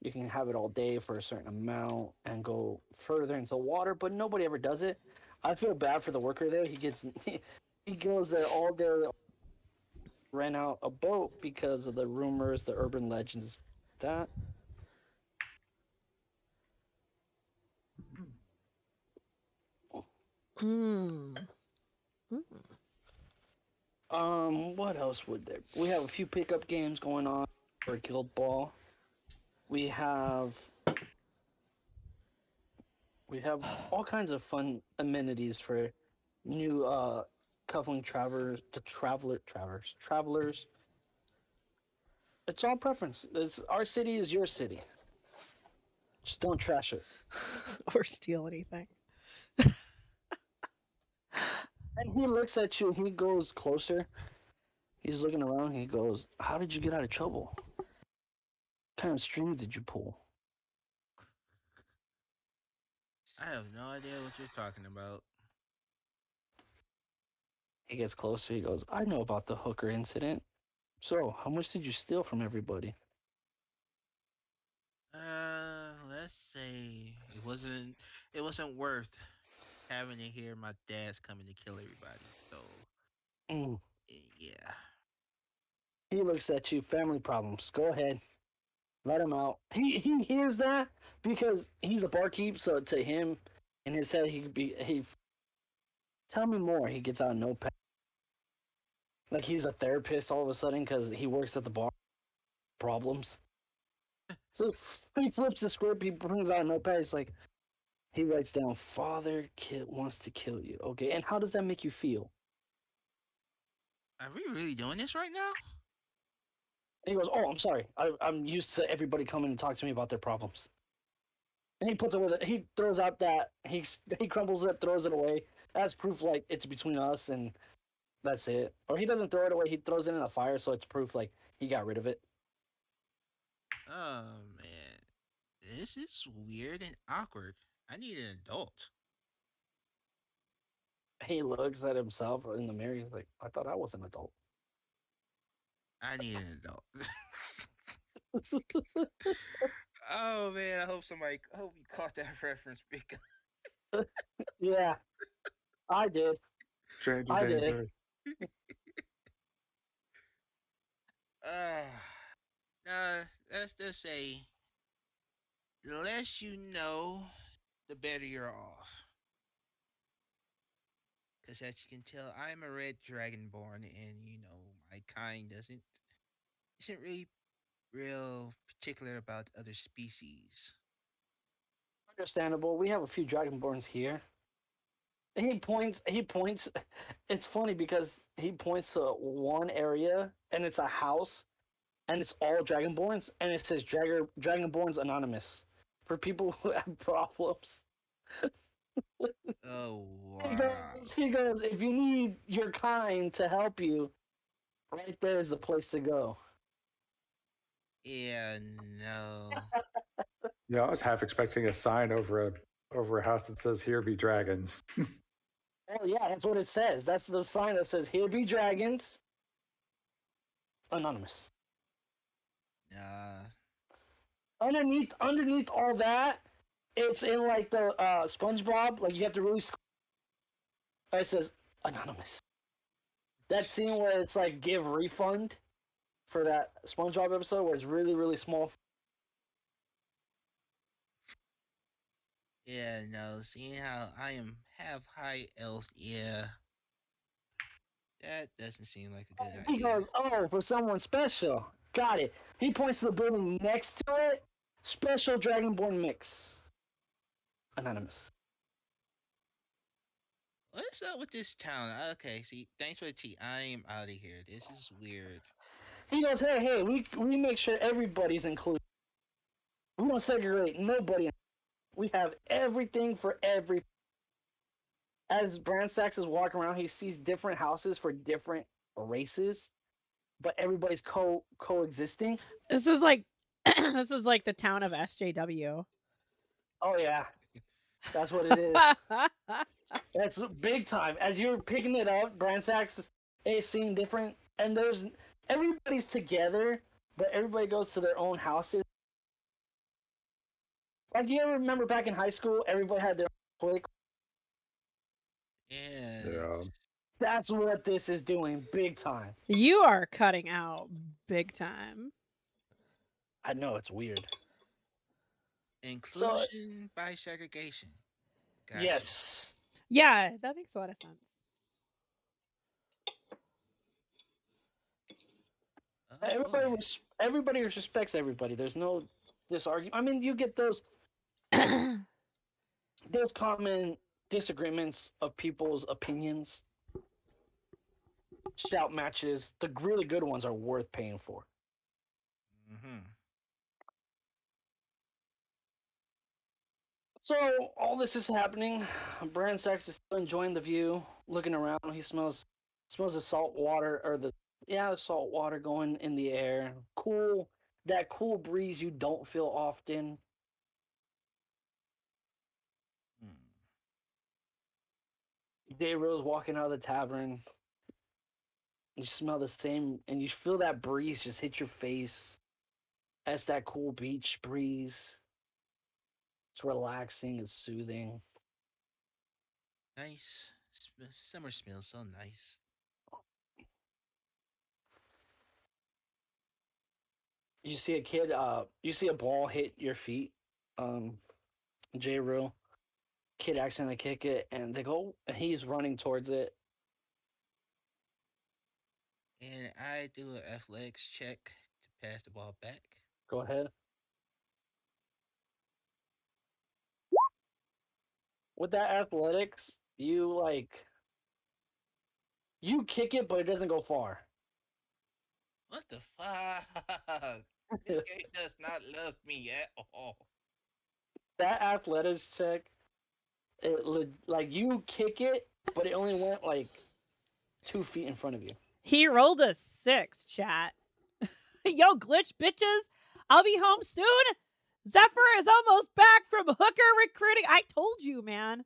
You can have it all day for a certain amount and go further into the water, but nobody ever does it. I feel bad for the worker there. He gets he goes there all day, rent out a boat because of the rumors, the urban legends, that.
Mm. Mm.
What else would there? We have a few pickup games going on for Guild Ball. We have we have all kinds of fun amenities for new cuffling travelers. It's all preference. Our city is your city. Just don't trash it.
Or steal anything.
And he looks at you. He goes closer. He's looking around. He goes, "How did you get out of trouble? What kind of strings did you pull?"
I have no idea what you're talking about.
He gets closer. He goes, "I know about the hooker incident. So, how much did you steal from everybody?"
Let's say it wasn't worth having to hear my dad's coming to kill everybody. So
Mm.
yeah.
He looks at you. Family problems. Go ahead. Let him out. He hears that because he's a barkeep. So to him, in his head, he could be. He tell me more. He gets out a notepad. Like he's a therapist all of a sudden because he works at the bar. Problems. So he flips the script. He brings out a notepad. He's like, he writes down, "Father kid wants to kill you." Okay, and how does that make you feel?
Are we really doing this right now?
And he goes, "Oh, I'm sorry. I'm used to everybody coming and talk to me about their problems." And he puts it with it. He throws out that he crumbles it, throws it away. That's proof like it's between us and that's it. Or he doesn't throw it away. He throws it in the fire, so it's proof like he got rid of it.
Oh man. This is weird and awkward. I need an adult.
He looks at himself in the mirror. He's like, "I thought I was an adult."
I need an adult. Oh man, I hope you caught that reference because
Yeah, I did.
Stranger
I did.
danger.
uh nah, let's just say the less you know, the better you're off. Because as you can tell, I'm a red dragonborn, and my kind doesn't isn't really real particular about other species.
Understandable. We have a few dragonborns here. He points. He points. It's funny because he points to one area and it's a house and it's all dragonborns and it says Dragonborns Anonymous for people who have problems.
Oh
He
wow.
goes. He goes. If you need your kind to help you, right there is the place to go.
Yeah, no.
Yeah, I was half expecting a sign over a house that says "Here be dragons."
Oh yeah, that's what it says. That's the sign that says "Here be dragons Anonymous."
Nah.
Underneath all that, it's in like the SpongeBob. Like you have to really. It says anonymous. That scene where it's like give refund for that SpongeBob episode where it's really really small.
Yeah, no. Seeing how I am half high elf, yeah, that doesn't seem like a good
He
idea.
goes, "Oh, for someone special." Got it. He points to the building next to it. Special Dragonborn mix. Anonymous.
What's up with this town? Okay, see, thanks for the tea. I am out of here. This is weird.
He goes, "Hey, we make sure everybody's included. We don't segregate nobody. We have everything for every." As Brand Sachs is walking around, he sees different houses for different races, but everybody's coexisting.
This is like this is like the town of SJW.
Oh yeah, that's what it is. That's big time. As you're picking it up, Brand Sachs is seeing different, and there's everybody's together, but everybody goes to their own houses. Like, do you ever remember back in high school, everybody had their own clique?
Yeah.
Yes.
That's what this is doing, big time.
You are cutting out big time.
I know it's weird. So
Inclusion by segregation. Gotcha.
yes,
Yeah, that makes a lot of sense.
Oh boy.
Everybody respects everybody. There's no disargument. I mean, you get those common disagreements of people's opinions. Shout matches. The really good ones are worth paying for.
Mm-hmm.
So all this is happening. Brand Sachs is still enjoying the view, looking around. He smells the salt water or the salt water going in the air. Cool, that cool breeze you don't feel often.
Hmm.
Day Rose walking out of the tavern. You smell the same, and you feel that breeze just hit your face. As that cool beach breeze. It's relaxing. It's soothing.
Nice. Summer smells so nice.
You see a kid. You see a ball hit your feet. Um, J. Rule. Kid accidentally kick it, and they go. And he's running towards it.
And I do an athletics check to pass the ball back.
Go ahead. With that athletics, you kick it, but it doesn't go far.
What the fuck? This game does not love me at all.
That athletics check, like you kick it, but it only went like 2 feet in front of you.
He rolled a 6, chat. Yo, glitch bitches. I'll be home soon. Zephyr is almost back from hooker recruiting. I told you, man.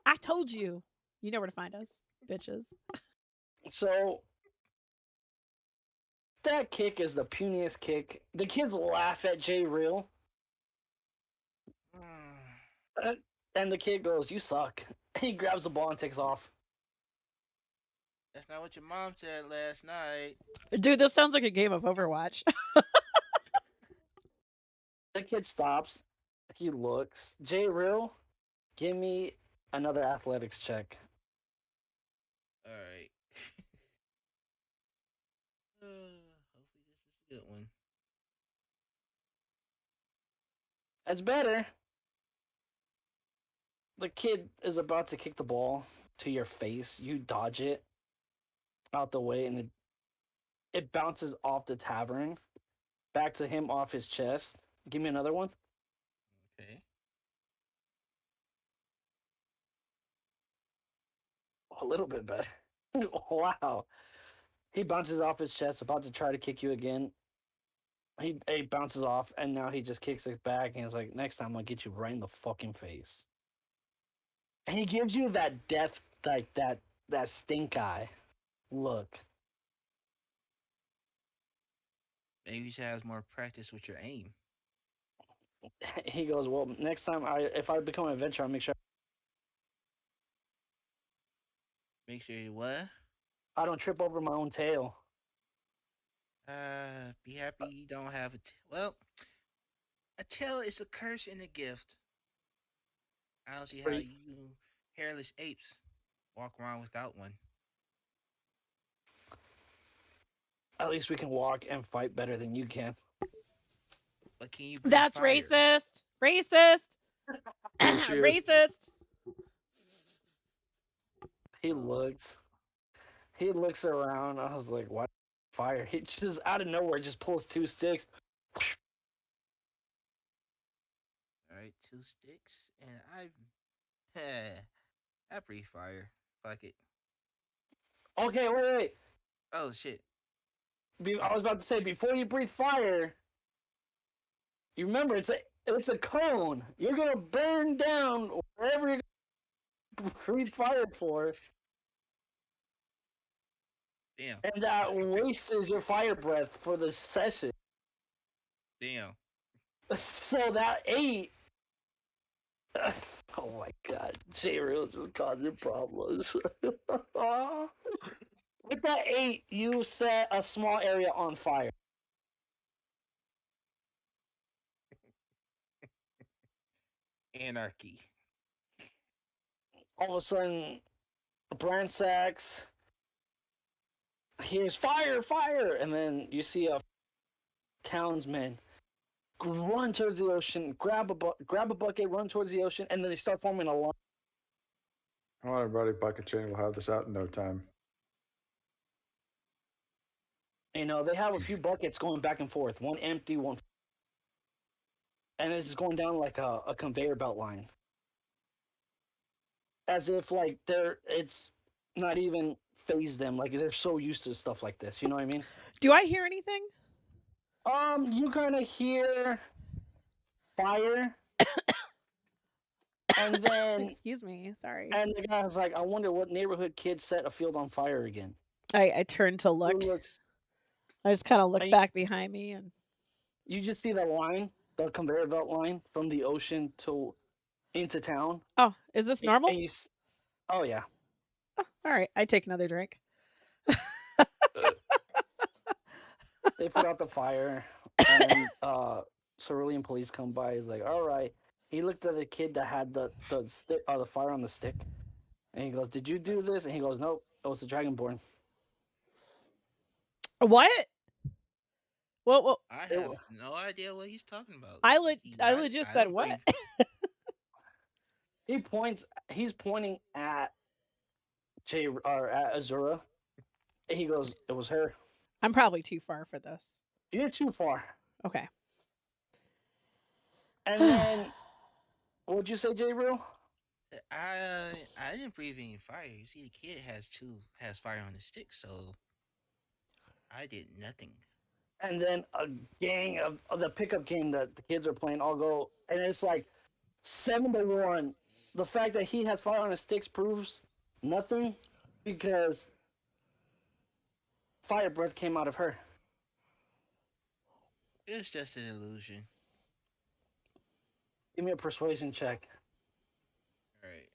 I told you. You know where to find us, bitches.
So that kick is the puniest kick. The kids laugh at J. Real, uh, and the kid goes, "You suck." He grabs the ball and takes off.
That's not what your mom said last night.
Dude, this sounds like a game of Overwatch.
The kid stops. He looks. J. Real, give me another athletics check.
All right. Hopefully this is a good one.
That's better. The kid is about to kick the ball to your face. You dodge it out the way, and it bounces off the tavern back to him off his chest. Give me another one.
Okay.
A little bit better. Wow. He bounces off his chest, about to try to kick you again. He bounces off, and now he just kicks it back, and he's like, "Next time, I'll get you right in the fucking face." And he gives you that death, like that stink eye look.
Maybe you should have more practice with your aim.
He goes, "Well, next time, if I become an adventurer, I'll make sure
Make sure you what?
I don't trip over my own tail."
Be happy you don't have well, a tail is a curse and a gift. I don't see how
Pretty.
you hairless apes walk around without one.
At least we can walk and fight better than you can.
But can you breathe
That's
fire?
racist. Racist.
Racist.
Racist.
He
Oh,
looks. He looks around. I was like, "What? Fire?" He just out of nowhere just pulls two sticks.
all right, two sticks, and I breathe fire. Fuck it.
Okay, wait.
Oh shit.
I was about to say before you breathe fire, you remember it's a cone. You're gonna burn down wherever you breathe fire for,
Damn.
and that wastes your fire breath for the session.
Damn.
So that 8. Oh my god, J Real just causing problems. With that 8, you set a small area on fire.
Anarchy.
All of a sudden, Brand Sachs hears fire, fire, and then you see a townsman run towards the ocean, grab a bucket, run towards the ocean, and then they start forming a line.
Come on, everybody. Bucket chain will have this out in no time.
You know, they have a few buckets going back and forth, one empty, one, and this is going down like a conveyor belt line, as if like it's not even phase them, like they're so used to stuff like this. You know what I mean?
Do I hear anything?
You kind of hear fire, and then
Excuse me. Sorry.
and the guy was like, "I wonder what neighborhood kid set a field on fire again."
I turned to
Who
look.
looks?
I just kind of look
And
back behind me and
you just see the line, the conveyor belt line from the ocean to into town,
oh, is this normal?
and oh yeah,
Oh, all right, I take another drink.
they put out the fire, and cerulean police come by. He's like, "All right." He looked at the kid that had the stick, the fire on the stick, and he goes, "Did you do this?" And he goes, "Nope, it was the Dragonborn."
What? Well,
I
It,
have no idea what he's talking about. See,
I legit
I
said
don't
what?
breathe.
he points. He's pointing at Jay or at Azura, and he goes, "It was her."
I'm probably too far for this.
You're too far.
Okay.
And then, what'd you say, J. Real?
I didn't breathe any fire. You see, the kid has fire on his stick, so I did nothing.
And then a gang of the pickup game that the kids are playing all go, and it's like 7-1. The fact that he has fire on his sticks proves nothing because fire breath came out of her.
It was just an illusion.
Give me a persuasion check.
All right.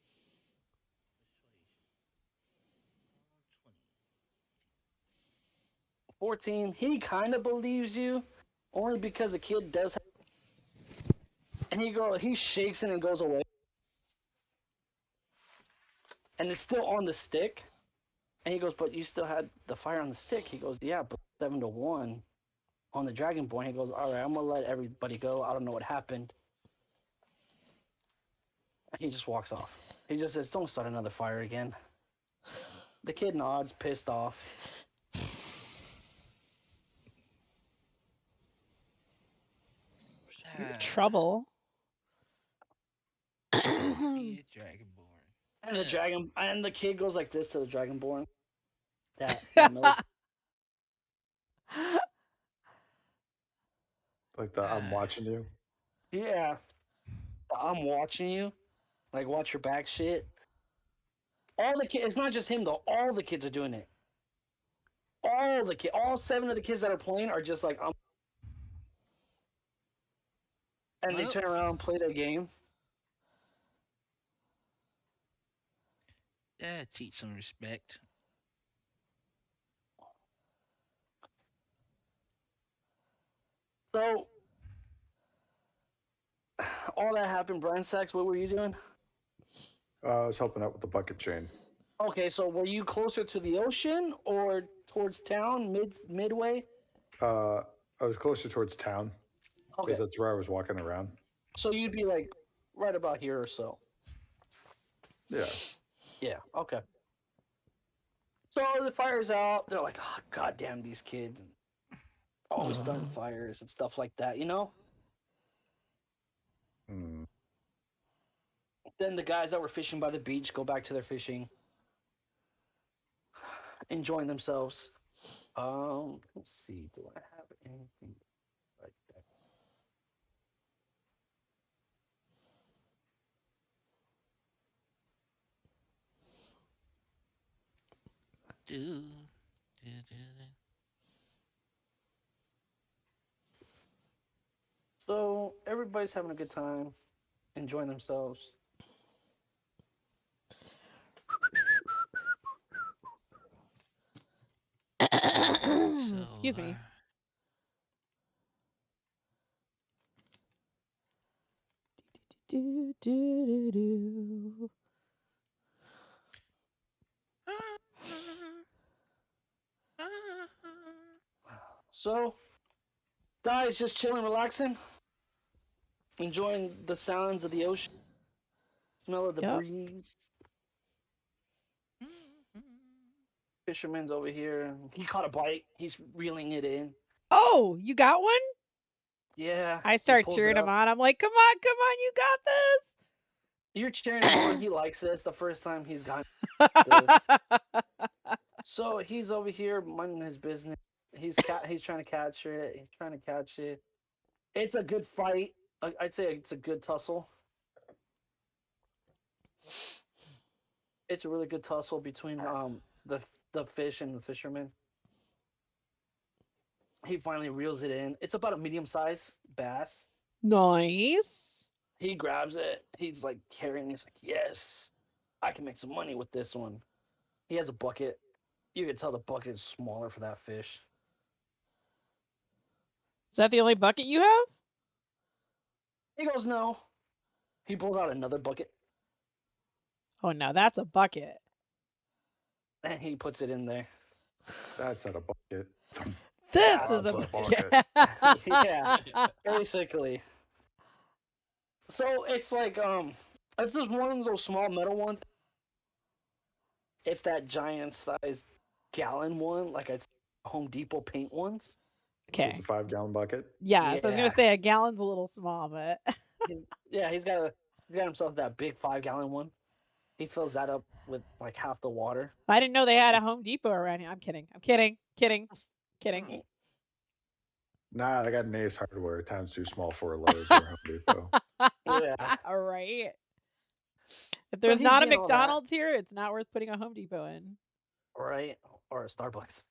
14. He kind of believes you, only because the kid does. And he shakes it and goes away, and it's still on the stick. And he goes, "But you still had the fire on the stick." He goes, "Yeah, but 7-1 on the Dragonborn." He goes, "All right, I'm gonna let everybody go. I don't know what happened." He just walks off. He just says, "Don't start another fire again." The kid nods, pissed off.
Trouble.
Be a dragonborn.
And the kid goes like this to the Dragonborn. That knows.
Like the I'm watching you.
Yeah, I'm watching you. Like, watch your back shit. All the kids, it's not just him though. All the kids are doing it. All 7 of the kids that are playing are just like, and they
Well,
turn around and play their game.
yeah, teach some respect.
So, all that happened. Brian Sachs, what were you doing?
I was helping out with the bucket chain.
Okay, so were you closer to the ocean or towards town, midway?
I was closer towards town
Okay,
because that's where I was walking around.
so you'd be like right about here or so.
Yeah.
Yeah, okay. So the fire's out. They're like, "Oh, goddamn these kids, and always starting fires and stuff like that," you know?
Hmm.
Then the guys that were fishing by the beach go back to their fishing, enjoying themselves. Let's see. Do I have anything like that?
Do, do, do, do.
So everybody's having a good time, enjoying themselves.
Excuse me. Do, do, do, do.
So, Dai's just chilling, relaxing, enjoying the sounds of the ocean, smell of the
Yep.
breeze. Fisherman's over here. He caught a bite. He's reeling it in.
Oh, you got one?
Yeah.
I
he
start
pulls
cheering
it
him
up.
on. I'm like, come on, you got
You're cheering him on. He likes this. The first time he's gotten this.
this.
So he's over here minding his business. He's trying to catch it. He's trying to catch it. It's a good fight. I'd say it's a good tussle. It's a really good tussle between the fish and the fisherman. He finally reels it in. It's about a medium sized bass.
Nice.
He grabs it. He's like carrying. He's like, yes, I can make some money with this one. He has a bucket. You can tell the bucket is smaller for that fish.
Is that the only bucket you have?
He goes, no. He pulls out another bucket
Oh, no, that's a bucket.
and he puts it in there.
That's not a bucket.
This
That's
is
a
a
bucket.
bucket.
Yeah, basically. So it's like it's just one of those small metal ones. It's that giant sized gallon one, like it's Home Depot paint ones.
It's
Okay.
a 5-gallon bucket.
Yeah, so I was
Yeah.
gonna say a gallon's a little small, but
He's got himself that big 5-gallon one. He fills that up with like half the water.
I didn't know they had a Home Depot around here. I'm kidding.
Nah, I got an Ace Hardware. Time's too small for a Lowe's or a Home Depot.
Yeah.
All right. If there's
he's
not a
being all that.
McDonald's here, it's not worth putting a Home Depot in.
Right? Or a Starbucks.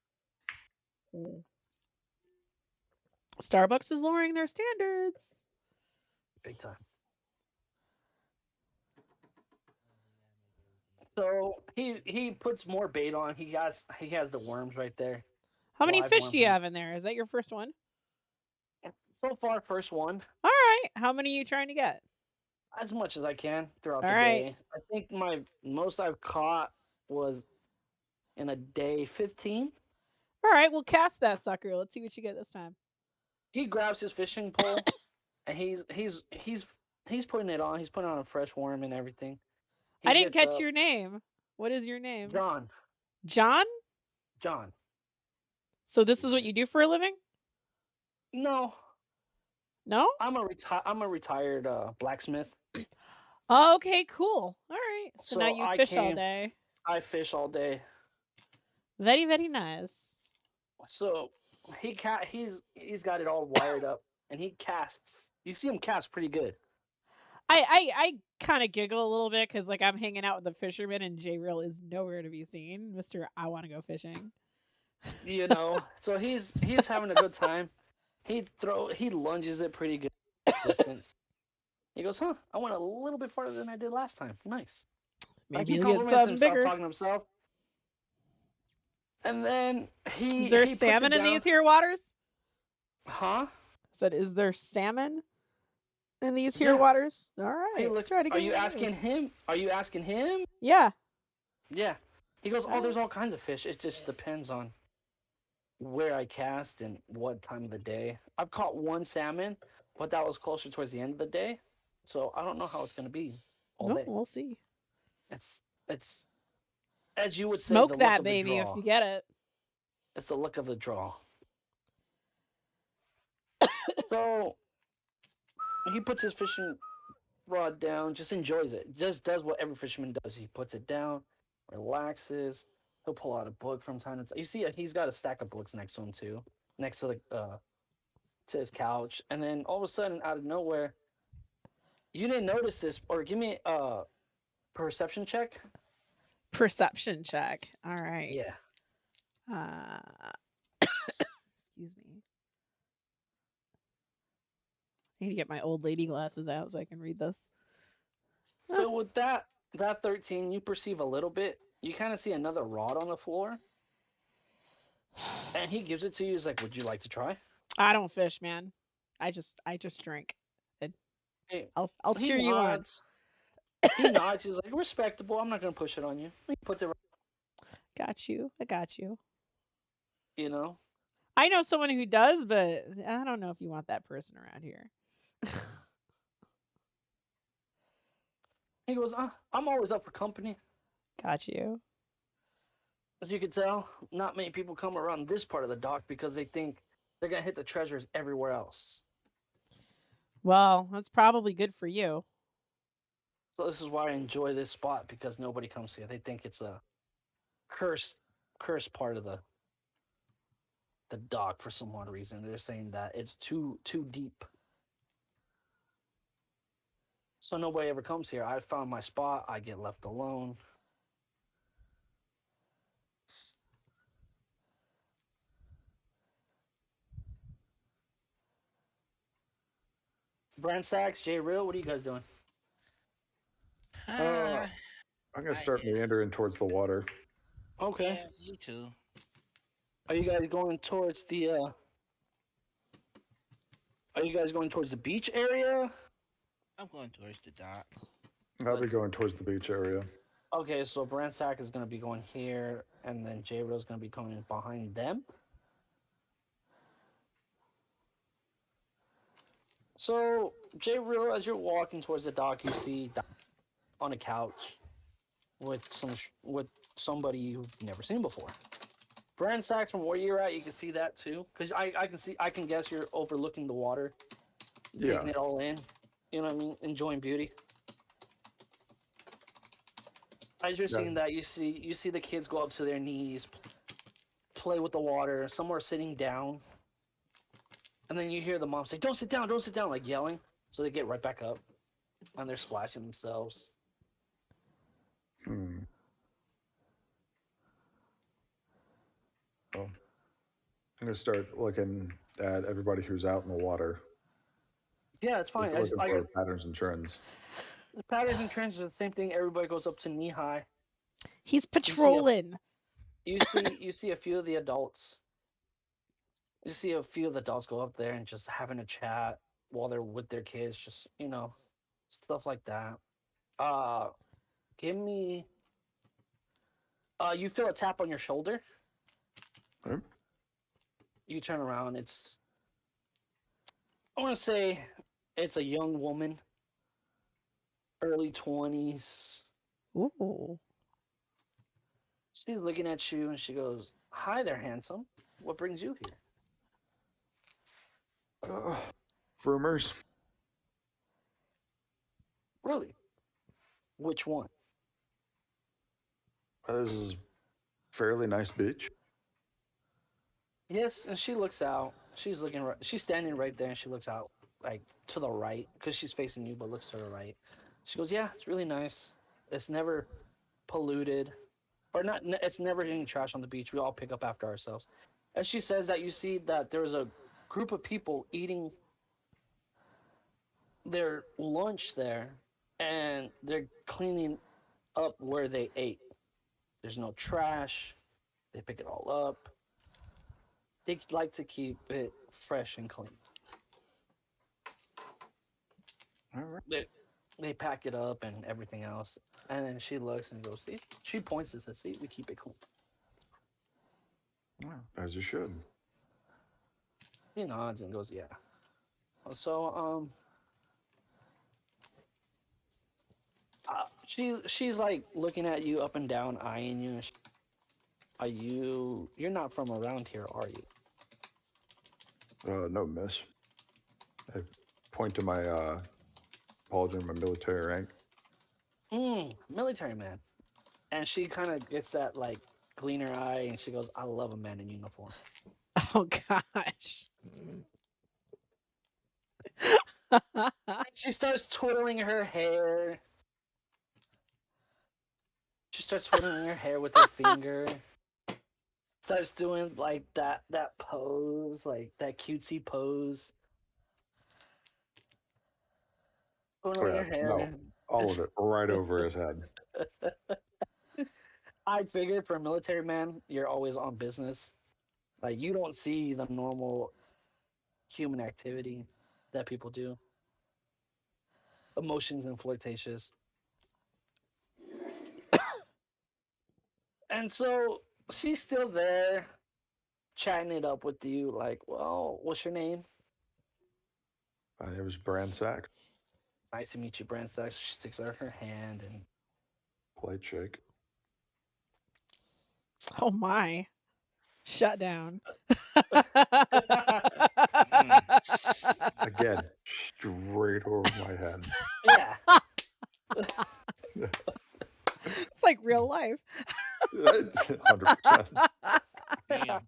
Starbucks is lowering their standards.
Big time. So he puts more bait on. He has the worms right there.
How many
Live
fish
worm
do you
from-
have in there? Is that your first one?
So far, first one.
All right. How many are you trying to get?
As much as I can throughout
All
the
right.
day. I think my most I've caught was in a day 15.
All right, we'll cast that sucker. Let's see what you get this time.
He grabs his fishing pole and he's putting it on. He's putting on a fresh worm and everything.
I didn't catch your name. What is your name?
John.
John?
John.
So this is what you do for a living?
No,
No?
I'm a retired blacksmith.
Oh, okay, cool. All right. So now
So
you
I
fish all
came-
day.
I fish all day.
Very, very nice.
So he's got it all wired up and he casts. You see him cast pretty good.
I kind of giggle a little bit because like I'm hanging out with the fisherman and J-Real is nowhere to be seen. Mr. I want to go fishing.
You know. So he's having a good time. He lunges it pretty good distance. He goes, huh? I went a little bit farther than I did last time. Nice. Like,
Maybe
he
you'll get
compliments
something
himself,
bigger.
talking to himself. And then
Is there
he puts it
salmon in
down.
these here waters?
Huh?
Said, is there salmon in these here
Yeah.
waters? All right.
Hey,
let's
look,
try to
are
get
you
one of
asking
those.
him? Are you asking him?
Yeah.
Yeah. He goes, oh, there's all kinds of fish. It just depends on where I cast and what time of the day. I've caught one salmon, but that was closer towards the end of the day. So I don't know how it's going to be all
No,
day.
we'll see.
It's as you would
Smoke
say, the luck
that
of the
baby if
draw.
you get it.
It's the luck of the draw. So he puts his fishing rod down, just enjoys it. Just does what every fisherman does. He puts it down, relaxes. He'll pull out a book from time to time. You see, he's got a stack of books next to him too, next to to his couch. And then all of a sudden, out of nowhere, you didn't notice this, or give me a perception check.
Perception check. All right.
Yeah.
Excuse me. I need to get my old lady glasses out so I can read this.
So with that 13, you perceive a little bit. You kind of see another rod on the floor, and he gives it to you. He's like, "Would you like to try?"
I don't fish, man. I just drink.
Hey,
I'll
he
cheer you on.
nods. He nods. He's like, "Respectable. I'm not gonna push it on you." He puts it,
Got you. I got you.
you know.
I know someone who does, but I don't know if you want that person around here.
He goes, I'm always up for company.
Got you.
As you can tell, not many people come around this part of the dock because they think they're gonna hit the treasures everywhere else.
Well, that's probably good for you.
So this is why I enjoy this spot because nobody comes here. They think it's a cursed, cursed part of the dock for some odd reason. They're saying that it's too deep. So nobody ever comes here. I found my spot. I get left alone. Brand Sachs, Jay Real, what are you guys doing?
Uh,
Ah,
I'm gonna
I
start meandering towards the water.
Okay.
yeah, me too.
Are you guys going towards the are you guys going towards the beach area?
I'm going towards the dock.
I'll be going towards the beach area.
Okay, so Bransack is gonna be going here, and then J Real is gonna be coming behind them. So J Real, as you're walking towards the dock, you see Doc on a couch with with somebody you've never seen before. Brand Sachs, from where you're at, you can see that too, because I can guess you're overlooking the water,
Yeah.
taking it all in. You know what I mean? Enjoying beauty. As you're
Yeah.
seeing that, you see the kids go up to their knees, play with the water. Some are sitting down, and then you hear the mom say, don't sit down," like yelling. So they get right back up, and they're splashing themselves.
Hmm. Well, I'm gonna start looking at everybody who's out in the water,
Yeah, it's fine.
looking for patterns and trends.
The patterns and trends are the same thing. Everybody goes up to knee high.
He's
You see a
patrolling.
you see a few of the adults. You see a few of the adults go up there and just having a chat while they're with their kids, just stuff like that. Uh, give me. You feel a tap on your shoulder.
Okay.
You turn around. I want to say, it's a young woman, early 20s.
Ooh.
She's looking at you and she goes, "Hi there, handsome. What brings you here?"
Uh, rumors.
Really? Which one?
This is fairly nice beach.
Yes, and she looks out. She's looking right. She's standing right there, and she looks out like to the right because she's facing you, but looks to the right. She goes, "Yeah, it's really nice. It's never polluted, or not. It's never any trash on the beach. We all pick up after ourselves." As she says that, you see that there's a group of people eating their lunch there, and they're cleaning up where they ate. There's no trash. They pick it all up. They like to keep it fresh and clean.
All right.
They pack it up and everything else. And then she looks and goes, "See?" She points and says, "See, we keep it clean."
Yeah, as you should.
He nods and goes, "Yeah." So she's like looking at you up and down, eyeing you. And are you're not from around here, are you?
No, miss. I point to my pauldron, my military rank.
Military man. And she kind of gets that like gleaner eye, and she goes, "I love a man in uniform."
Oh gosh.
She starts twirling her hair. She starts twiddling her hair with her finger. Starts doing like that pose, like that cutesy pose.
Oh
Twiddling
yeah,
her
no,
hair.
all of it right over his head.
I figured for a military man, you're always on business. Like you don't see the normal human activity that people do. Emotions and flirtatious. And so she's still there. chatting it up with you, like, well, what's your name?
It was Brand Sack,
Nice to meet you, Brand Stacks. She sticks out her hand and
polite shake.
Oh my. Shut down.
Hmm.
Again, straight over my head.
yeah.
It's like real life.
100%.
Damn.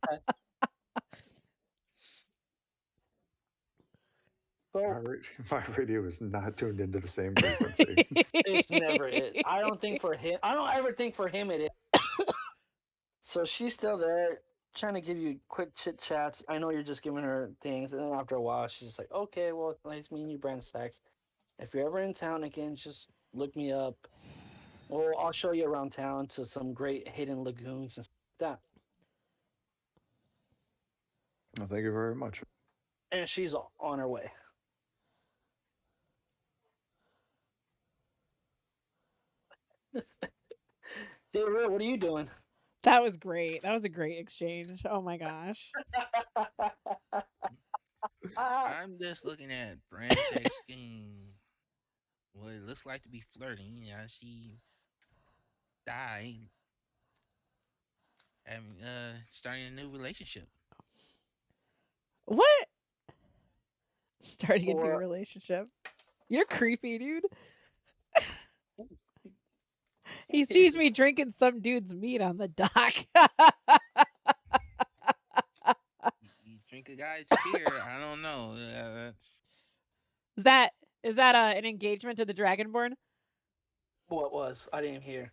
So
My radio is not tuned into the same frequency.
it's never it. I don't think for him. I don't ever think for him it is. So she's still there, trying to give you quick chit chats. I know you're just giving her things, and then after a while, she's just like, "Okay, well, it's nice meeting you, Brand Stacks. If you're ever in town again, just look me up, or I'll show you around town to some great hidden lagoons and stuff like that."
Well, thank you very much.
And she's on her way. Real, what are you doing?
That was great. That was a great exchange. Oh my gosh.
I'm just looking at brand sex scheme. What it looks like to be flirting. I see die having starting a new relationship.
What? Starting a new
or
relationship. You're creepy, dude. He sees
he's
me drinking some dude's meat on the dock.
You drink a guy's beer. I don't know. That's
Is that is that an engagement to the Dragonborn?
what was? I didn't hear.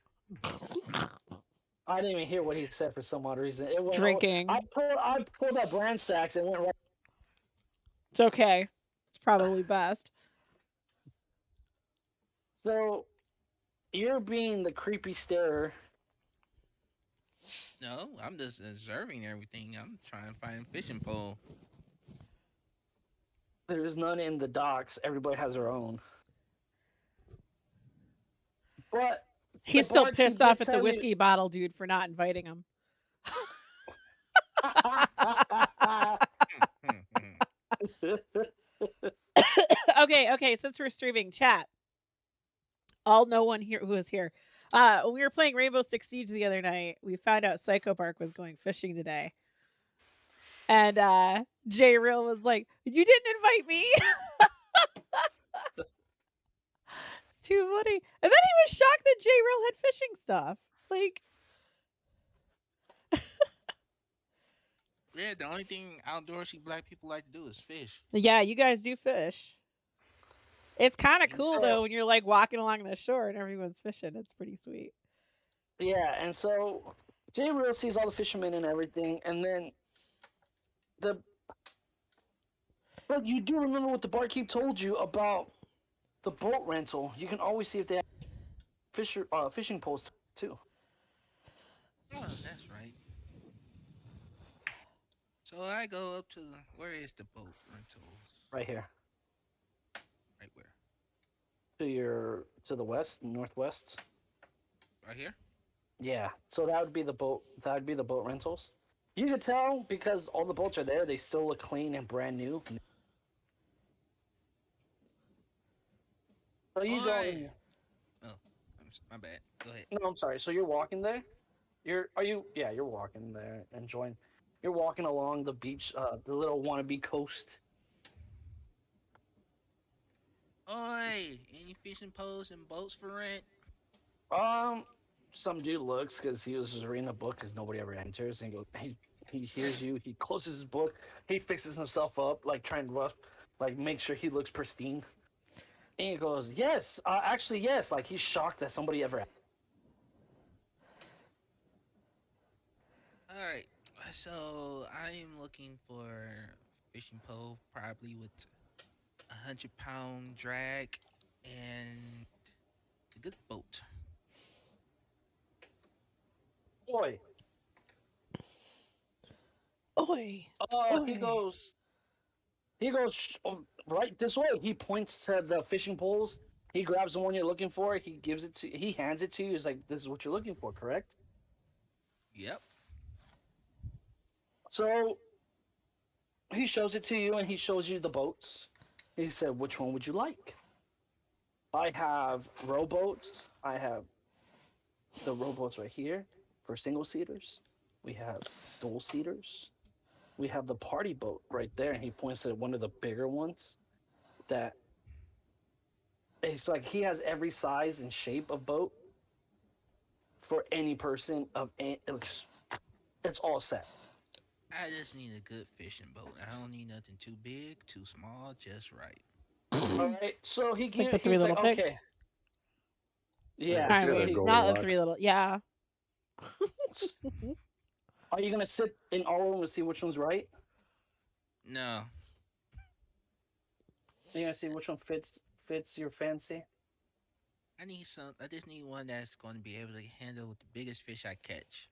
I didn't even hear what he said for some odd reason. It went.
Drinking.
I pulled up Brand Stacks and went right.
It's okay. It's probably best.
So you're being the creepy starer.
no. I'm just observing everything. I'm trying to find a fishing pole.
There's none in the docks. Everybody has their own. But the
He's still
barkeep
pissed
did
off at the
tell you.
whiskey bottle dude for not inviting him. Okay, since we're streaming chat, all no one here who is here. When we were playing Rainbow Six Siege the other night, we found out Psycho Bark was going fishing today. And J Real was like, "You didn't invite me." It's too funny. And then he was shocked that J Real had fishing stuff. Like,
Yeah, the only thing outdoorsy black people like to do is fish.
yeah, you guys do fish. It's kind of
And
cool though when you're like walking along the shore and everyone's fishing. It's pretty sweet.
Yeah, and so Jay Real sees all the fishermen and everything, and then the. But you do remember what the barkeep told you about the boat rental. You can always see if they have fishing poles too.
oh, that's right. So I go up to where is the boat rentals?
Right here.
Right where?
To the west, northwest.
Right here.
Yeah. So that would be the boat. That would be the boat rentals. You could tell because all the boats are there. They still look clean and brand new. So you go
Oi!
in.
Oh, my bad. Go ahead.
No, I'm sorry. So you're walking there. Are you? Yeah, you're walking there, enjoying. You're walking along the beach, the little wannabe coast.
Oi! Any fishing poles and boats for rent?
Um, some dude looks because he was just reading a book because nobody ever enters, and he hears you. He closes his book. He fixes himself up, like trying to rough, like make sure he looks pristine. And he goes, "Yes, actually, yes." Like he's shocked that somebody ever.
All right. So I am looking for a fishing pole, probably with 100-pound drag and a good boat.
Boy,
Oi,
he
oi.
goes. Right this way. He points to the fishing poles. He grabs the one you're looking for. He gives it to. He hands it to you. He's like, "This is what you're looking for, correct?"
Yep.
So he shows it to you, and he shows you the boats. He said, "Which one would you like?" I have rowboats. I have the rowboats right here for single seaters. We have dual seaters. We have the party boat right there, and he points at one of the bigger ones. That it's like he has every size and shape of boat for any person of any, it's all set.
I just need a good fishing boat. I don't need nothing too big, too small, just right.
All right. So
It's like the three
he's like,
little
okay,
pigs.
yeah.
I
If you had
So
a
he
not the three
Goldilocks,
little. Yeah.
are you gonna sit in all of them and see which one's right?
No,
Are you gonna see which one fits your fancy?
I need some. I just need one that's going to be able to handle the biggest fish I catch.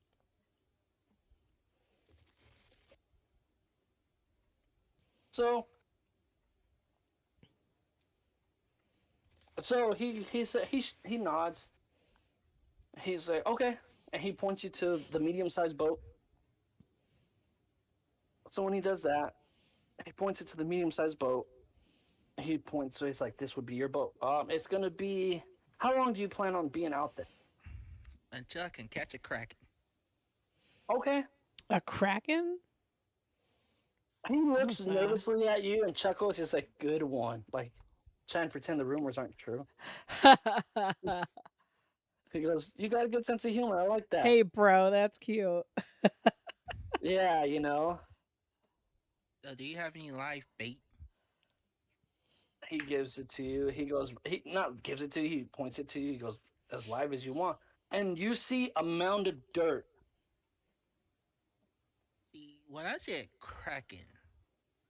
So he nods. He's like, okay, and he points you to the medium-sized boat. So when he does that, he points it to the medium-sized boat. He points, so he's like, this would be your boat. It's gonna be. How long do you plan on being out there?
Until I can catch a kraken.
Okay.
A kraken?
He
Oh,
looks
sad.
nervously at you and chuckles. He's like, good one. Like, trying to pretend the rumors aren't true. He goes, you got a good sense of humor. I like that.
Hey, bro, that's cute.
Yeah, you know.
Do you have any live bait?
He gives it to you. He goes, he not gives it to you. He points it to you. He goes, as live as you want. And you see a mound of dirt.
See, when I said kraken,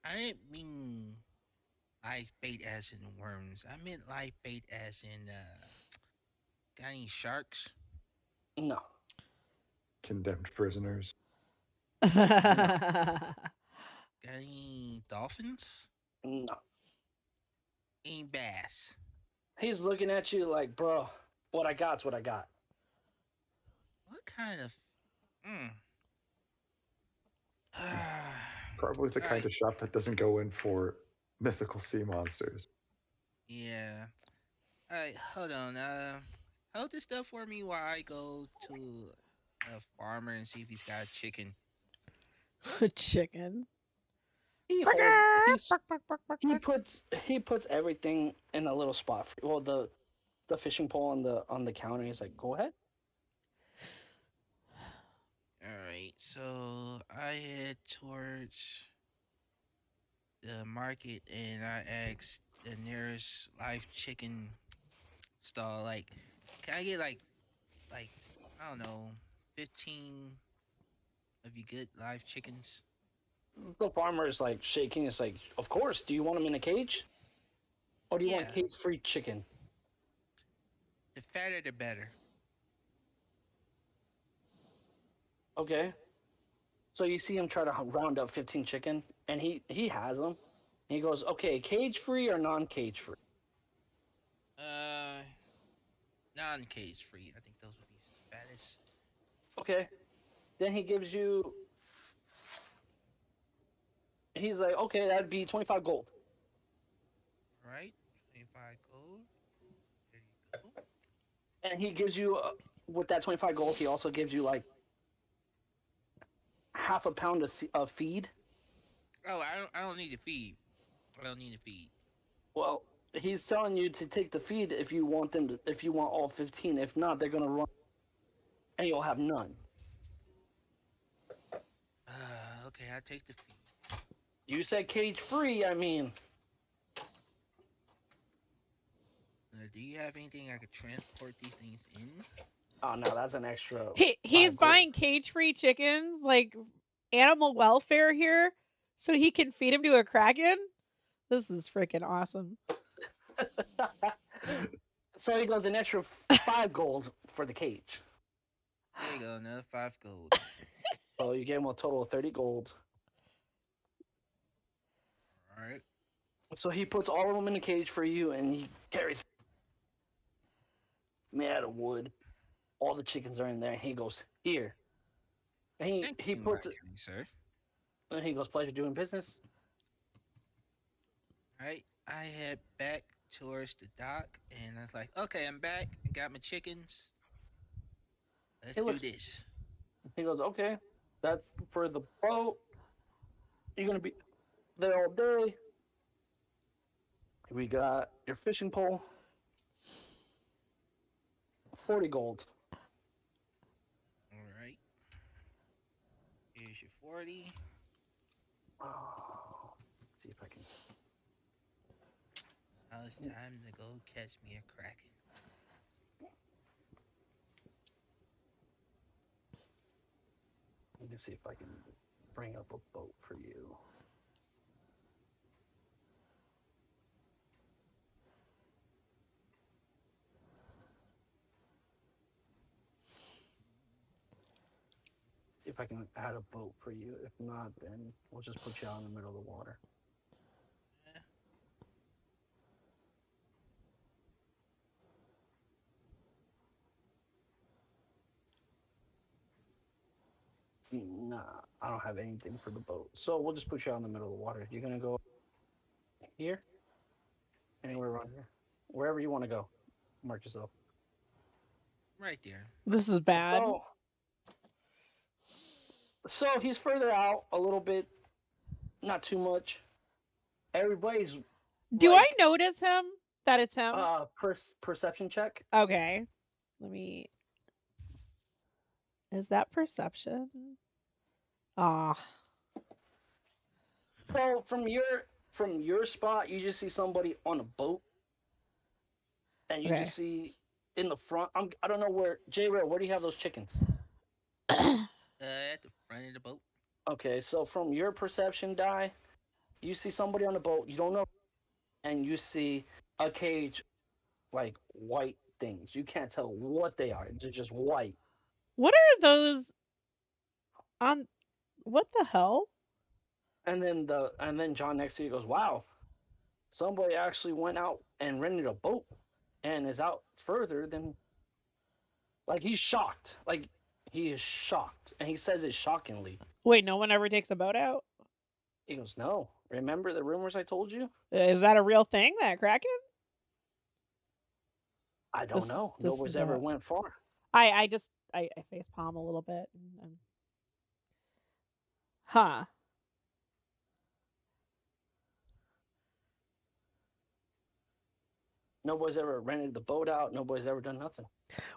I didn't mean live bait as in worms. I meant live bait as in got any sharks?
No,
condemned prisoners.
no,
Got any dolphins?
no.
Any bass?
He's looking at you like, bro, what I got's what I got.
What kind of? Mm. All
Probably the kind
right.
of shop that doesn't go in for mythical sea monsters.
Yeah. All right. Hold on. Hold this stuff for me while I go to a farmer and see if he's got a chicken.
Chicken.
He holds,
Burger!
he's he puts everything in a little spot. Well, the fishing pole on the counter. He's like, go ahead.
All right. So I head towards the market and I asked the nearest live chicken stall, like, can I get like I don't know, 15 of you good live chickens?
The farmer is like shaking. It's like, of course. Do you want them in a cage, or do you want
Yeah,
cage-free chicken?
the fatter the better.
Okay. So you see him try to round up 15 chicken, and he has them. He goes, okay, cage-free or non-cage-free?
Uh, non-cage free. I think those would be fattest.
Okay. Then he gives you. He's like, okay, that'd be 25 gold.
All right, 25 gold. There you go.
And he gives you with that 25 gold. He also gives you like half a pound of feed.
Oh, I don't need to feed. I don't need to feed.
Well, he's telling you to take the feed if you want them to, if you want all 15. If not, they're gonna run and you'll have none.
Okay, I take the feed.
You said cage free. I mean,
Do you have anything I could transport these things in?
oh no, that's an extra
He's
5 gold.
buying cage-free chickens, like animal welfare here, so he can feed him to a kraken. This is freaking awesome.
So he goes an extra 5 gold for the cage.
There you go, another 5 gold.
So you gave him a total of 30 gold.
All right.
So he puts all of them in a cage for you, and he carries made out of wood. All the chickens are in there. And he goes here, and
Thank
he
you, my
puts it.
kind sir.
And he goes, pleasure doing business.
Right? I head back towards the dock, and I was like, okay, I'm back. I got my chickens. Let's
He
do
looks.
this.
He goes, okay, that's for the boat. You're gonna be there all day. We got your fishing pole, 40 gold.
All right. Here's your 40.
Oh, see if I can.
Now it's time to go catch me a kraken.
Let me see if I can bring up a boat for you. See if I can add a boat for you. If not, then we'll just put you out in the middle of the water.
Yeah.
Nah, I don't have anything for the boat. So we'll just put you out in the middle of the water. You're gonna go here,
Right.
anywhere around here, wherever you want to go. Mark yourself.
Right there.
This is bad.
So, so he's further out a little bit, not too much. Everybody's
Do I
like
notice him? That it's him?
perception check.
Okay. Let me. Is that perception? Ah.
So from your spot, you just see somebody on a boat, and you
Okay.
just see in the front. I don't know where J Rail. Where do you have those chickens?
At the front of the boat.
Okay, so from your perception die, you see somebody on the boat. You don't know, and you see a cage, like white things. You can't tell what they are. They're just white.
What are those on? What the hell?
And then John next to you goes, "Wow, somebody actually went out and rented a boat, and is out further than." Like he's shocked. Like he is shocked, and he says it shockingly.
Wait, no one ever takes a boat out?
He goes, "No, remember the rumors I told you?
Is that a real thing, that Kraken?
I don't know.
This
Nobody's
is
ever went far."
I face palm a little bit. Huh.
Nobody's ever rented the boat out. Nobody's ever done nothing.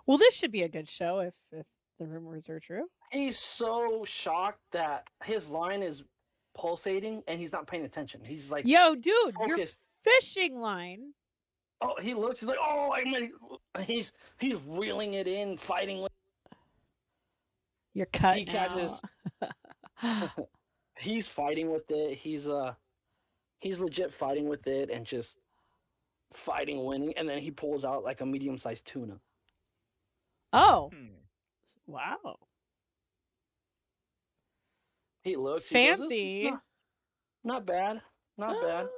Well, this should be a good show if the rumors are true.
He's so shocked that his line is pulsating and he's not paying attention. He's like,
Yo, dude, your
focused.
fishing line.
Oh, he looks. He's like, oh, he's reeling it in, fighting with.
You're cut
He
now.
catches. He's fighting with it. He's legit fighting with it and just fighting, winning, and then he pulls out like a medium-sized tuna.
Oh,
Hmm.
wow.
He looks. He goes,
Fancy.
not bad, not bad.
Uh,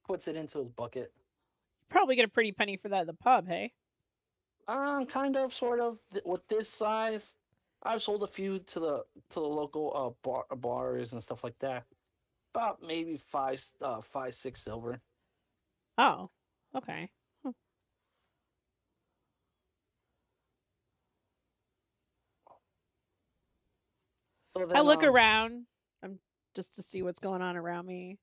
Puts it into his bucket.
Probably get a pretty penny for that at the pub, hey?
Kind of, sort of. With this size, I've sold a few to the local bars and stuff like that. About maybe 5, 6 silver.
Oh, okay.
So
I
then,
look around. I'm just to see what's going on around me.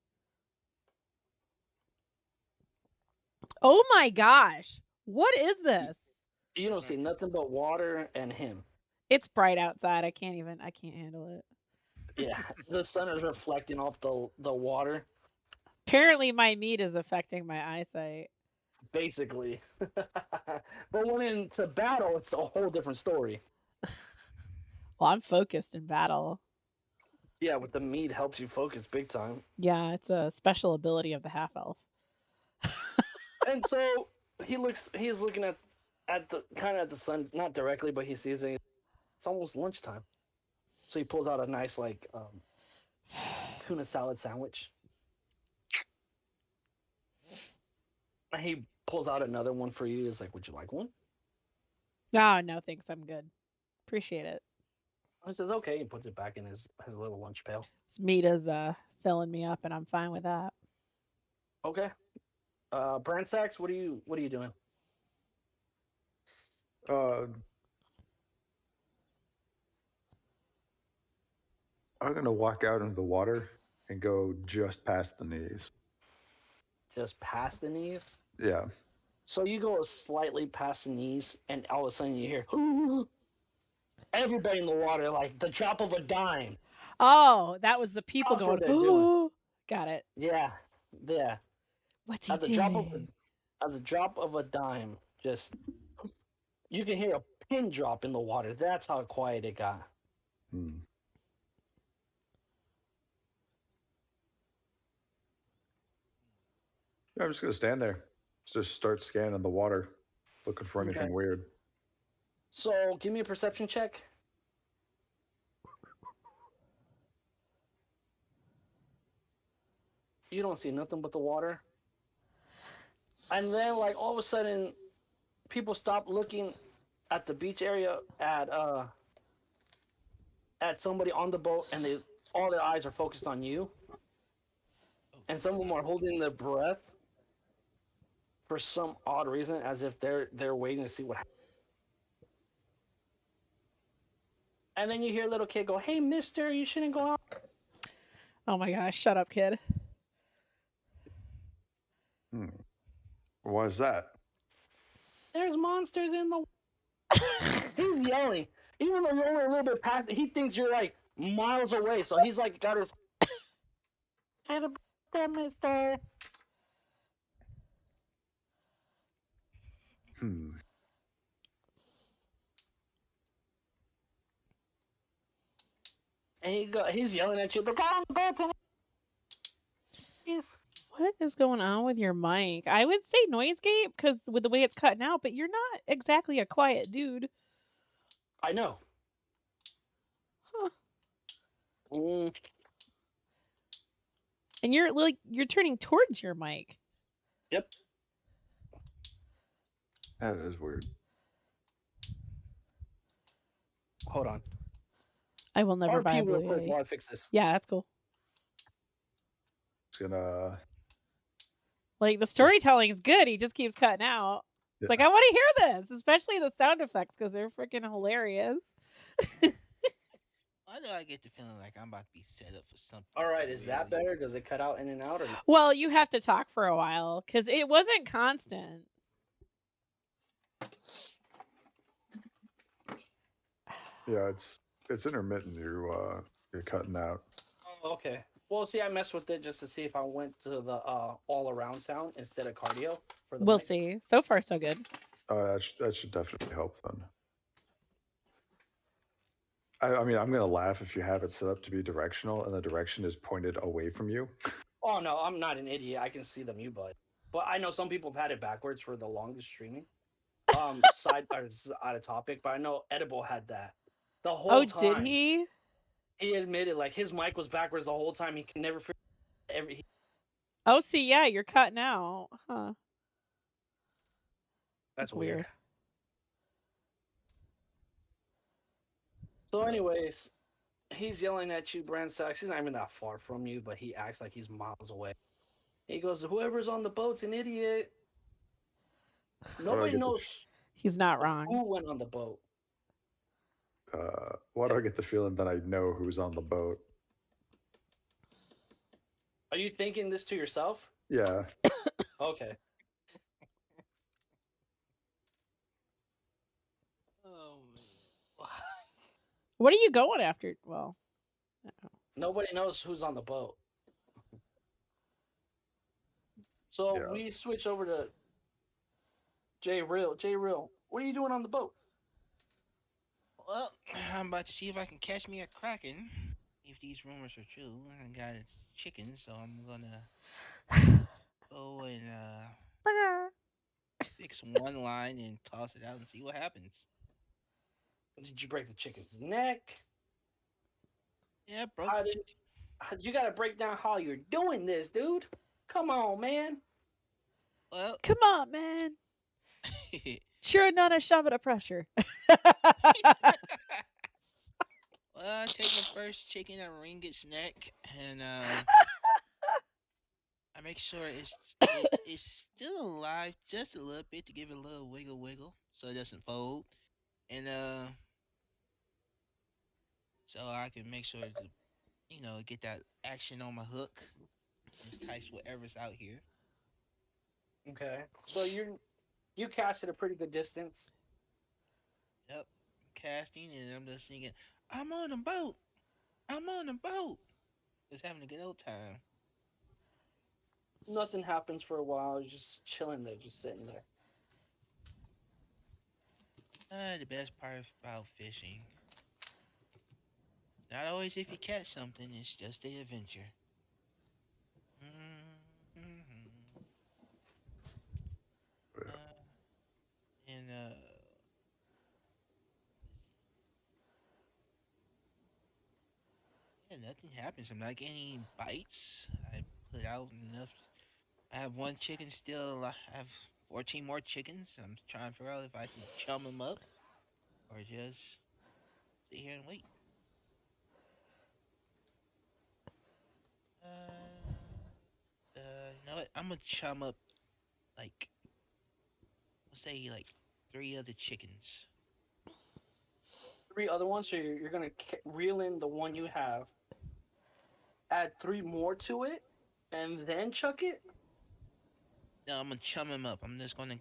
Oh my gosh. What is this?
you don't see nothing but water and him.
It's bright outside. I can't handle it.
Yeah, the sun is reflecting off the water,
Apparently my meat is affecting my eyesight.
basically. But when into battle, it's a whole different story.
Well, I'm focused in battle.
Yeah, with the meat helps you focus big time.
Yeah, it's a special ability of the half elf.
And so he's looking at the kind of at the sun, not directly, but he sees it. It's almost lunchtime. So he pulls out a nice like tuna salad sandwich. And he pulls out another one for you. He's like, "Would you like one?"
Oh, no, thanks. I'm good. Appreciate it.
He says, okay. He puts it back in his little lunch pail.
Mita's filling me up, and I'm fine with that.
Okay. Brand Sacks, what are you doing?
Uh, I'm gonna walk out into the water and go just past the knees.
Just past the knees.
Yeah,
So you go slightly past the knees, and all of a sudden you hear everybody in the water, like the drop of a dime.
Oh, that was the people
That's what
going,
they're doing.
oh, got it.
Yeah, yeah.
What's he
At the drop of
doing?
at the drop of a dime, just you can hear a pin drop in the water. That's how quiet it got.
hmm. Yeah, I'm just gonna stand there, just start scanning the water, looking for
Okay.
anything weird.
So give me a perception check. You don't see nothing but the water. And then like all of a sudden people stop looking at the beach area at somebody on the boat, and they all their eyes are focused on you,
Oh,
and some of them are holding their breath for some odd reason, as if they're waiting to see what happens. And then you hear a little kid go, "Hey mister, you shouldn't go out.
Oh my gosh, shut up, kid.
Hmm. Why is that?
There's monsters in the." He's yelling. Even though you're only a little bit past it, he thinks you're like miles away, so he's like got his "Hey there, mister."
Hmm.
And he's yelling at you, "The guy on the boat's in it."
What is going on with your mic? I would say noise gate because with the way it's cutting out, but you're not exactly a quiet dude.
I know.
Huh.
Mm,
And you're like you're turning towards your mic.
yep.
That is weird.
Hold on.
I will never buy
RP
a
real
Blue
quick
Yeti.
while I fix this.
Yeah, that's cool.
Just gonna.
Like the storytelling is good. He just keeps cutting out. It's like
Yeah.
I want to hear this, especially the sound effects because they're freaking hilarious.
why do I get the feeling like I'm about to be set up for something
All right, is that
really?
better? Does it cut out in and out or no?
Well, you have to talk for a while because it wasn't constant.
Yeah, it's intermittent. You're cutting out.
Oh, okay. Well, see, I messed with it just to see if I went to the all around sound instead of cardio for the
We'll
mic.
see. So far, so good.
That should definitely help then. I mean, I'm gonna laugh if you have it set up to be directional and the direction is pointed away from you.
Oh no, I'm not an idiot. I can see the mute button, but I know some people have had it backwards for the longest streaming. Side or this is out of topic, but I know Edible had that the whole
Oh, did
time.
he?
He admitted like his mic was backwards the whole time. He can never figure every.
Oh, see, yeah, you're cutting out. Huh.
That's
That's weird.
weird. So, anyways, he's yelling at you, Brand Sachs. He's not even that far from you, but he acts like he's miles away. He goes, "Whoever's on the boat's an idiot."
Why do I
Nobody
get the
knows
He's not wrong.
who went on the boat.
Why do I get the feeling that I know who's on the boat?
Are you thinking this to yourself?
Yeah.
Okay.
Oh man.
What are you going after? Well,
Nobody knows who's on the boat. So
Yeah.
we switch over to J Real. J Real, what are you doing on the boat?
Well, I'm about to see if I can catch me a kraken. If these rumors are true, I got a chicken, so I'm gonna go and fix one line and toss it out and see what happens.
Did you break the chicken's neck?
Yeah, broke
How
the
did you got to break down how you're doing this, dude? Come on, man.
well,
come on, man. Sure, not a shove it of pressure.
well, I take the first chicken, I wring its neck, and I make sure it's still alive just a little bit to give it a little wiggle so it doesn't fold, and so I can make sure to get that action on my hook and entice whatever's out here.
Okay. So you cast at a pretty good distance.
Yep, casting, and I'm just singing. I'm on a boat. I'm on a boat. Just having a good old time.
Nothing happens for a while. You're just chilling there, just sitting there.
The best part about fishing, not always if you catch something. It's just the adventure. Mm-hmm.
Yeah.
Uh, and yeah, nothing happens. I'm not getting any bites. I put out enough. I have one chicken still alive. I have 14 more chickens. I'm trying to figure out if I should chum them up or just sit here and wait. You know what? I'm gonna chum up like let's say like three other chickens.
Three other ones, so you're gonna reel in the one you have, add three more to it, and then chuck it.
No, I'm gonna chum them up. I'm just gonna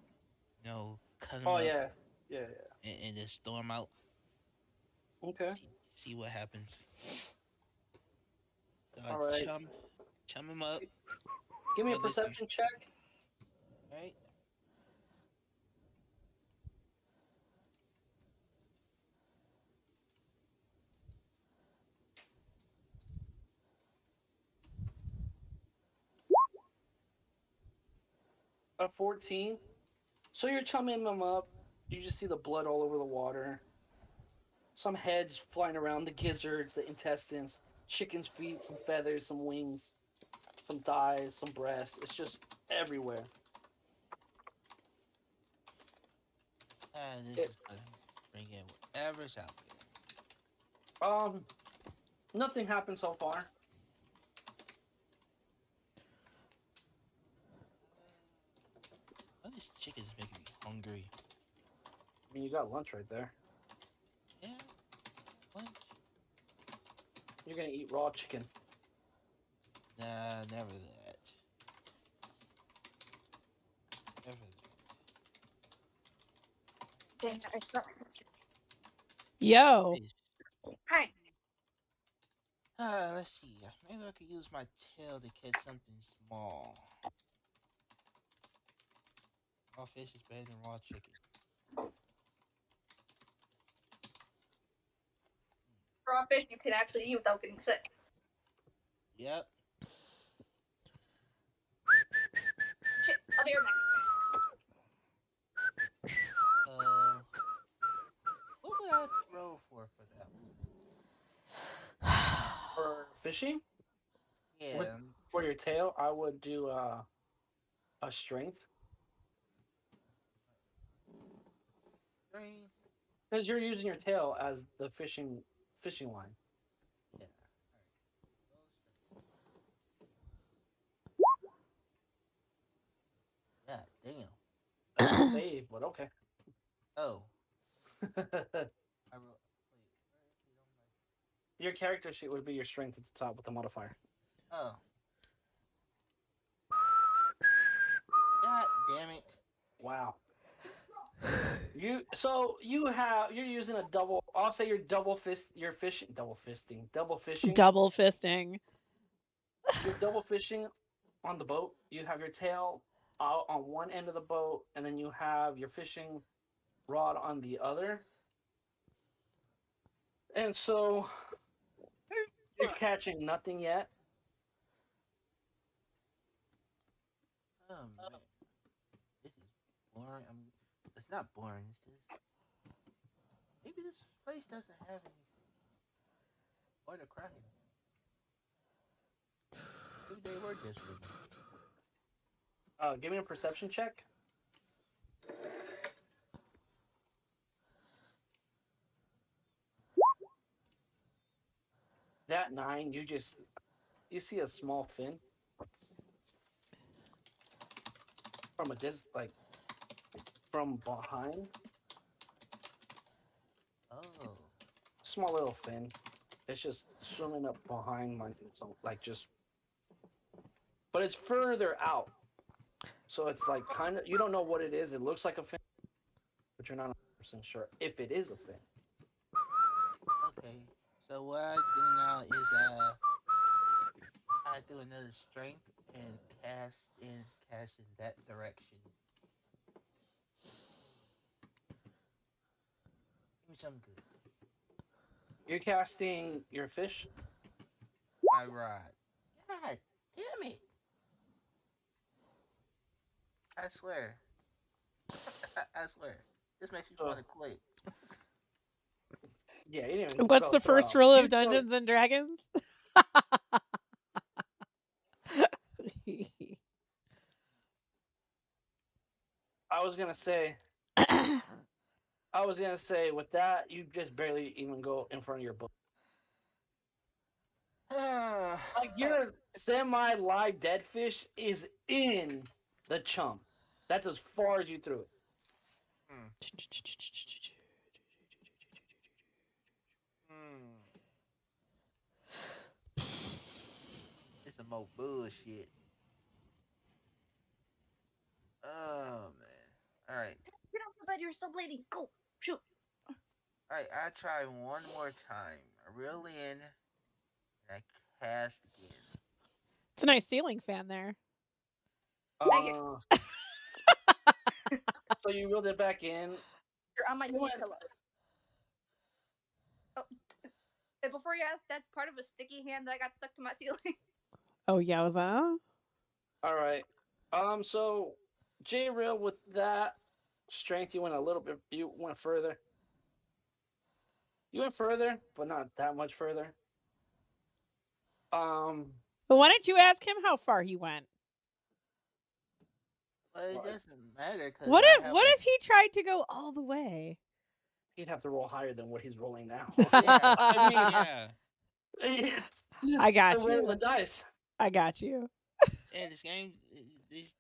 cut them
Oh
up
yeah, yeah, yeah.
and just throw them out.
Okay.
See what happens. So I
All right.
chum them up.
Give me a
Throw this one.
perception check.
Right.
14. So you're chumming them up. You just see the blood all over the water. Some heads flying around, the gizzards, the intestines, chicken's feet, some feathers, some wings, some thighs, some breasts. It's just everywhere.
And this
It
is gonna bring in whatever's out there.
um nothing happened so far.
Oh, this chicken's making me hungry.
I mean, you got lunch right there.
Yeah, lunch.
You're gonna eat raw chicken.
Nah, never that. Never that.
Yo.
Fish. Let's see. Maybe I could use my tail to catch something small. Raw fish is better than raw chicken.
Raw fish you can actually eat without getting sick.
Yep.
Shit, I'll be right back.
Uh, what would I roll for that
For fishing,
one?
with
Yeah.
for your tail, I would do a strength
Green.
because you're using your tail as the fishing line.
Yeah. All right. Yeah. Damn.
That's a save, but okay.
Oh. I roll. Wait. Where is it on
Your character sheet would be your strength at the top with the modifier.
my? Oh. God damn it.
Wow. You're using a double. I'll say you're double fishing.
Double fisting.
You're double fishing on the boat. You have your tail out on one end of the boat, and then you have your fishing rod on the other. And so you're catching nothing yet.
Oh man. This is boring. It's not boring. It's just maybe this place doesn't have any or the Kraken. Maybe they were just written.
Give me a perception check. that 9, you see a small fin from a like from behind,
Oh.
small little fin. It's just swimming up behind my fin, so like just, but it's further out. So it's like kind of, you don't know what it is. It looks like a fin, but you're not 100% sure if it is a fin.
Okay. So what I do now is I do another strength and cast in that direction. Give me something good.
You're casting your fish.
My rod. God damn it! I swear. I swear. This makes me
So
want to quit.
yeah, you didn't even
What's
throw
the
throw
first
out.
rule
You
of
throw.
Dungeons and Dragons?
I was gonna say. I was gonna say with that, you just barely even go in front of your book. Like your semi-live dead fish is in the chump. That's as far as you threw it.
Hmm. Hmm. It's some more bullshit. Oh man. All right.
Get off the bed. You're still bleeding. Go. Shoot.
All right. I try one more time. I reel in and I cast again.
It's a nice ceiling fan there.
Thank you.
Uh, so you reeled it back in.
You're on my
You
knee
went-
pillow. Oh, before you ask, that's part of a sticky hand that I got stuck to my ceiling.
Oh, yowza.
All right. So J reel with that strength, you went a little bit. You went further. You went further, but not that much further. Um,
But why don't you ask him how far he went?
But it
well,
doesn't matter because
What
I
if
have
what
a
if he tried to go all the way?
he'd have to roll higher than what he's rolling now.
yeah
I mean,
yeah
it's
I
just the
got
roll of the
you.
dice.
I got you.
yeah. This game,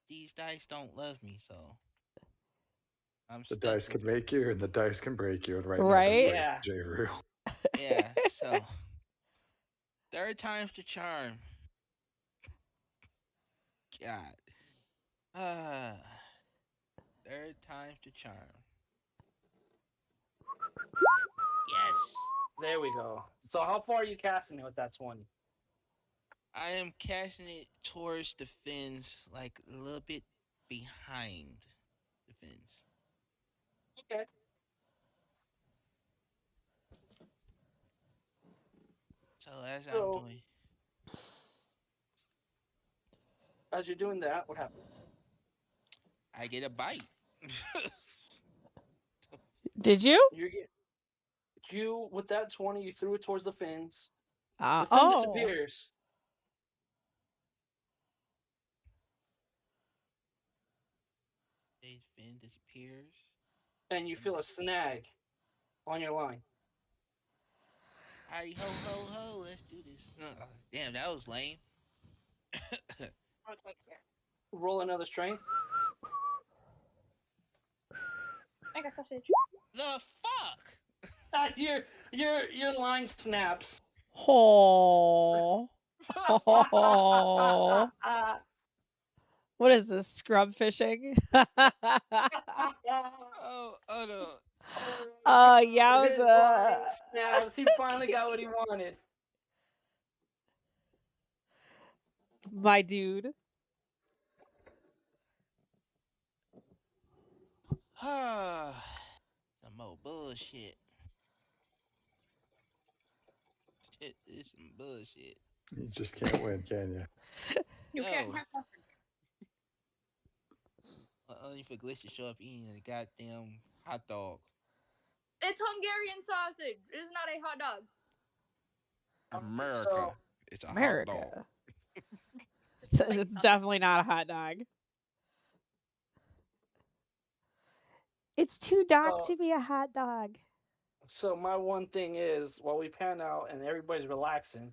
these dice don't love me, so I'm
The
stuck
dice
with
can make you, and the dice can break you, and right now they're
Right?
breaking
Yeah.
J. Rue.
yeah. So third time's the charm. God. Ah, third time's the charm. Yes.
There we go. So how far are you casting it with that 20?
I am casting it towards the fins, like a little bit behind the fins.
Okay.
So as I'm
So
doing,
as you're doing that, what happens?
I get a bite.
Did you?
You with that 20, you threw it towards the fins. The fin
Oh.
disappears,
The fin disappears.
and you
And
feel a snag on your line.
howdy ho ho ho, let's do this. Damn, that was lame.
Okay, here.
Roll another strength.
I got sausage.
The fuck?
Your line snaps.
Oh. Oh. What is this? Scrub fishing?
Oh, oh no.
His line
Yowza.
snaps. He finally got what he wanted.
My dude.
Some more bullshit. It is some bullshit.
You just can't win, can you?
You can't
No.
have that.
Only for Glitch to show up eating a goddamn hot dog.
It's Hungarian sausage. It's not a hot dog.
America.
So
It's a hot dog.
America. It's definitely not a hot dog. It's too dark
So-
to be a hot dog.
So my one thing is, while we pan out and everybody's relaxing,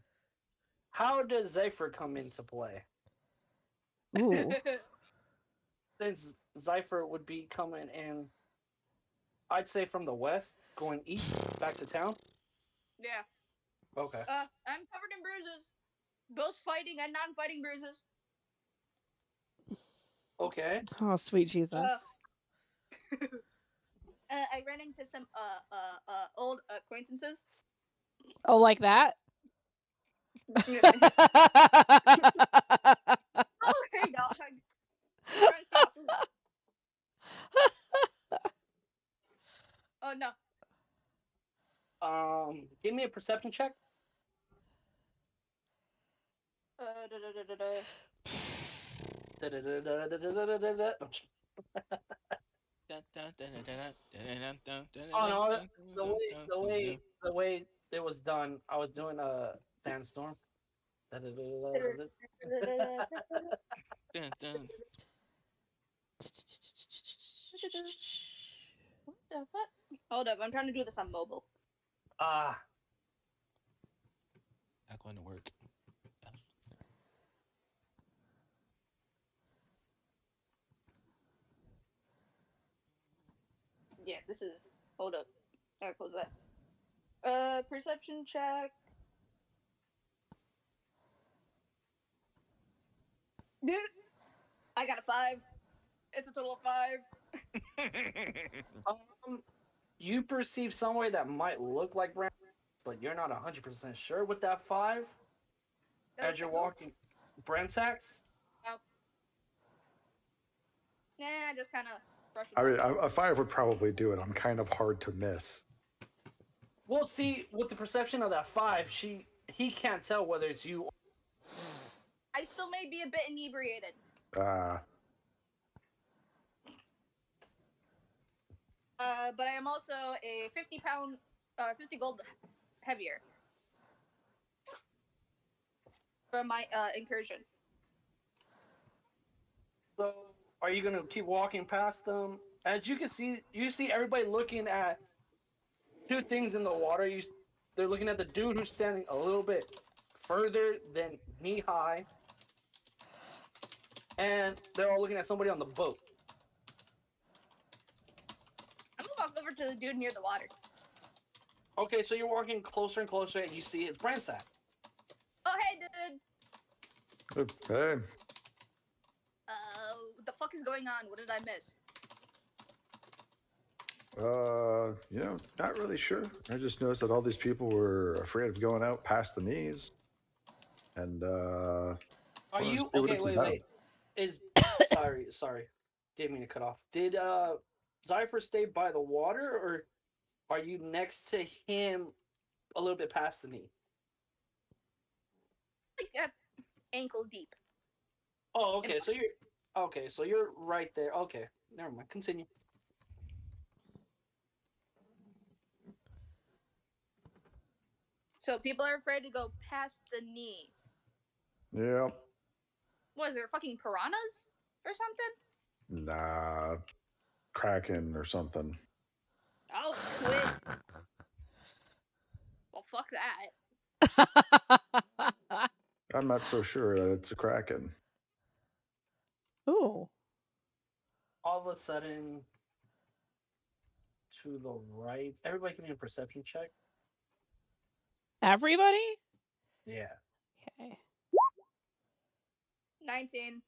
How does Zephyr come into play?
Ooh.
Since Zephyr would be coming in, I'd say from the west, going east back to town.
Yeah.
Okay.
I'm covered in bruises. Both fighting and non-fighting bruises.
Okay.
Oh, sweet Jesus.
I ran into some old acquaintances.
Oh, like that?
Oh, hey dog. I'm trying to steal my food. Oh no.
Give me a perception check. Oh no, the way it was done, I was doing a sandstorm.
What the fuck? Hold up, I'm trying to do this on mobile.
Ah,
Not going to work.
Yeah, this is. Hold up. Alright, close that. Perception check. Dude, I got a 5. It's a total of 5.
you perceive some way that might look like brand, but you're not 100% sure with that 5 as you're walking. Brand sacks?
Oh. Nah, I just kind of brushed it
I
off.
mean, a 5 would probably do it. I'm kind of hard to miss.
Well, see, with the perception of that 5, he can't tell whether it's you.
I still may be a bit inebriated. But I am also a 50 gold heavier from my incursion.
So, are you gonna keep walking past them? As you can see, you see everybody looking at two things in the water. They're looking at the dude who's standing a little bit further than knee high, and they're all looking at somebody on the boat.
I'm gonna walk over to the dude near the water.
Okay, so you're walking closer and closer, and you see it's Bransack.
Oh, hey, dude.
Hey.
What the fuck is going on? What did I miss?
Not really sure. I just noticed that all these people were afraid of going out past the knees. And,
Are
wanted to
you
see what
okay?
it's
Wait,
about.
wait. Is sorry, didn't mean to cut off. Did Zypher stay by the water, or are you next to him, a little bit past the knee?
Like ankle deep.
Oh, okay. So you're right there. Okay, never mind. Continue.
So people are afraid to go past the knee.
Yeah.
What is there, fucking piranhas or something?
Nah. Kraken or something.
Oh, squid. Well, fuck that.
I'm not so sure that it's a Kraken.
Ooh.
All of a sudden, to the right, everybody give me a perception check.
Everybody?
Yeah.
Okay.
19.